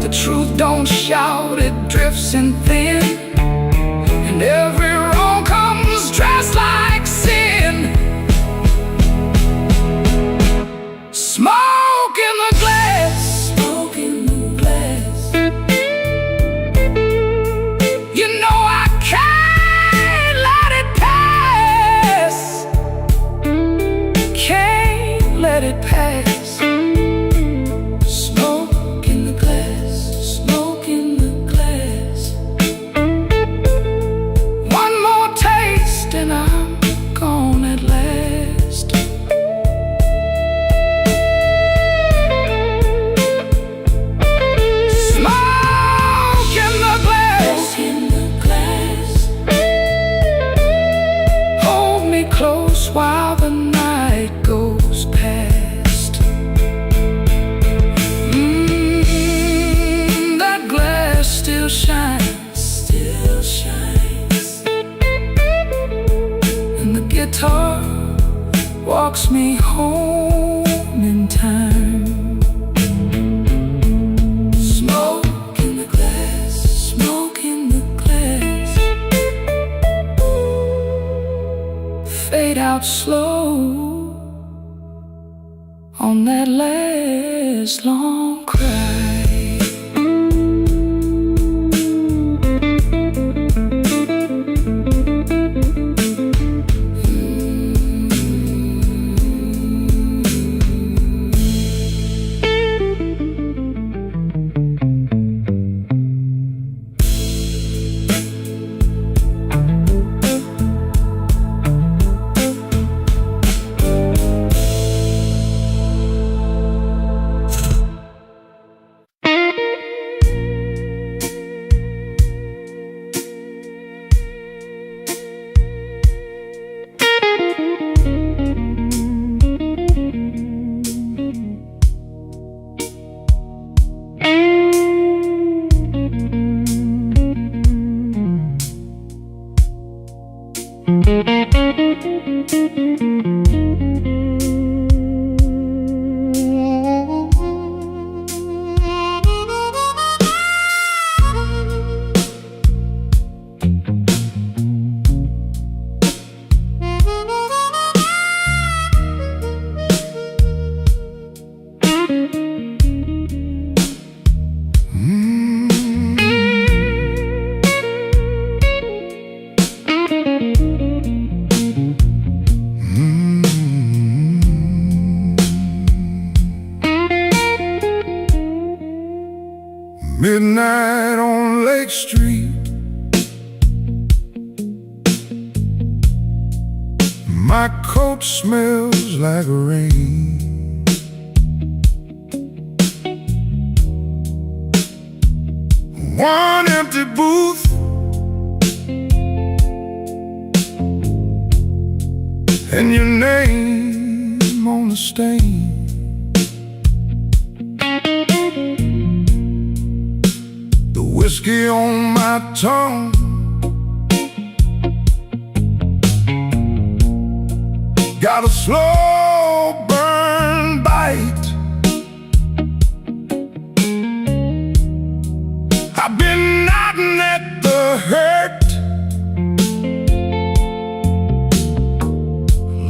Speaker 2: The truth don't shout, it drifts and thin, and every wrong comes dressed like sin. Smoke in the glass, smoke in the glass. You know I can't let it pass. Can't let it pass. Smoke in the glass, smoke in the glass. One more taste and I'm gone at last. Close while the night goes past. That glass still shines, and the guitar walks me home in time. Smoke in the glass, smoke in the glass. Fade out slow on that last long cry. Midnight on Lake Street, my coat smells like rain. One empty booth, and your name on the stain. whiskey on my tongue. Got a slow burn bite. I've been knocking at the hurt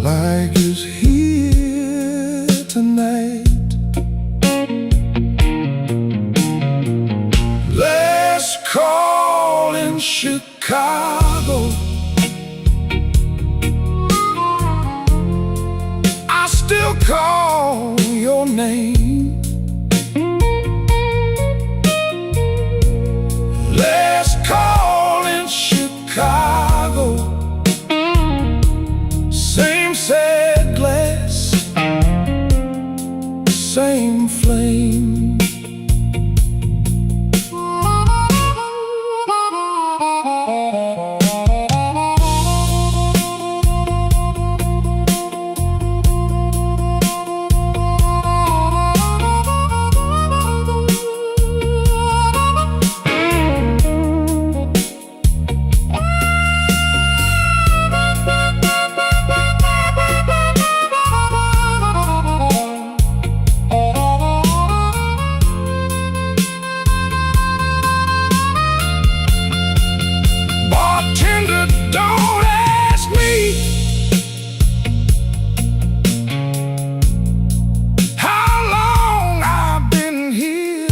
Speaker 2: like it's here tonight. Let's call in Chicago. I still call your name. Let's call in Chicago. Same sad glass, same flame. Don't ask me how long I've been here.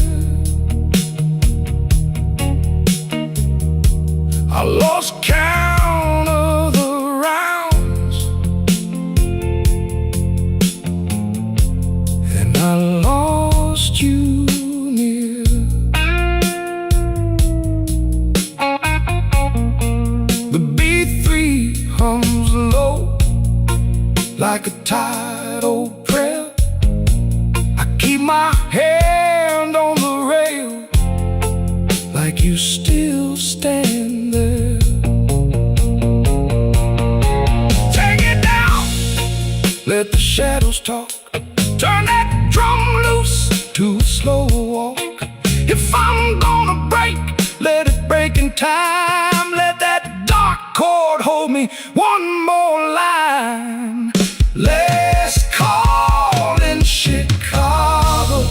Speaker 2: I lost count of the rounds, and I lost you near. Hums low like a tidal prayer. I keep my hand on the rail like you still stand there. Take it down, let the shadows talk. Turn that drum loose to a slow walk. If I'm gonna break, let it break in time. Let that dark chord hold me one more line. Let's call in Chicago.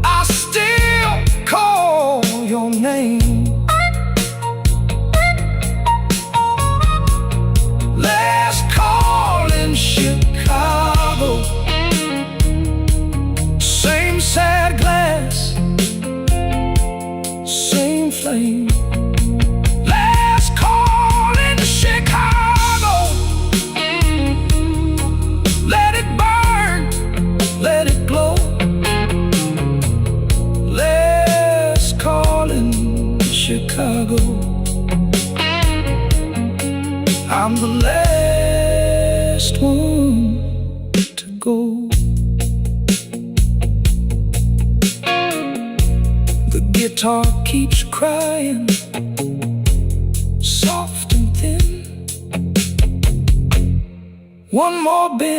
Speaker 2: I still call your name. Let's call in Chicago. Same sad glass, same flame. Let's call in Chicago. Let it burn, let it glow. Let's call in Chicago. I'm the last one to go. The guitar keeps crying, soft and thin. One more bend.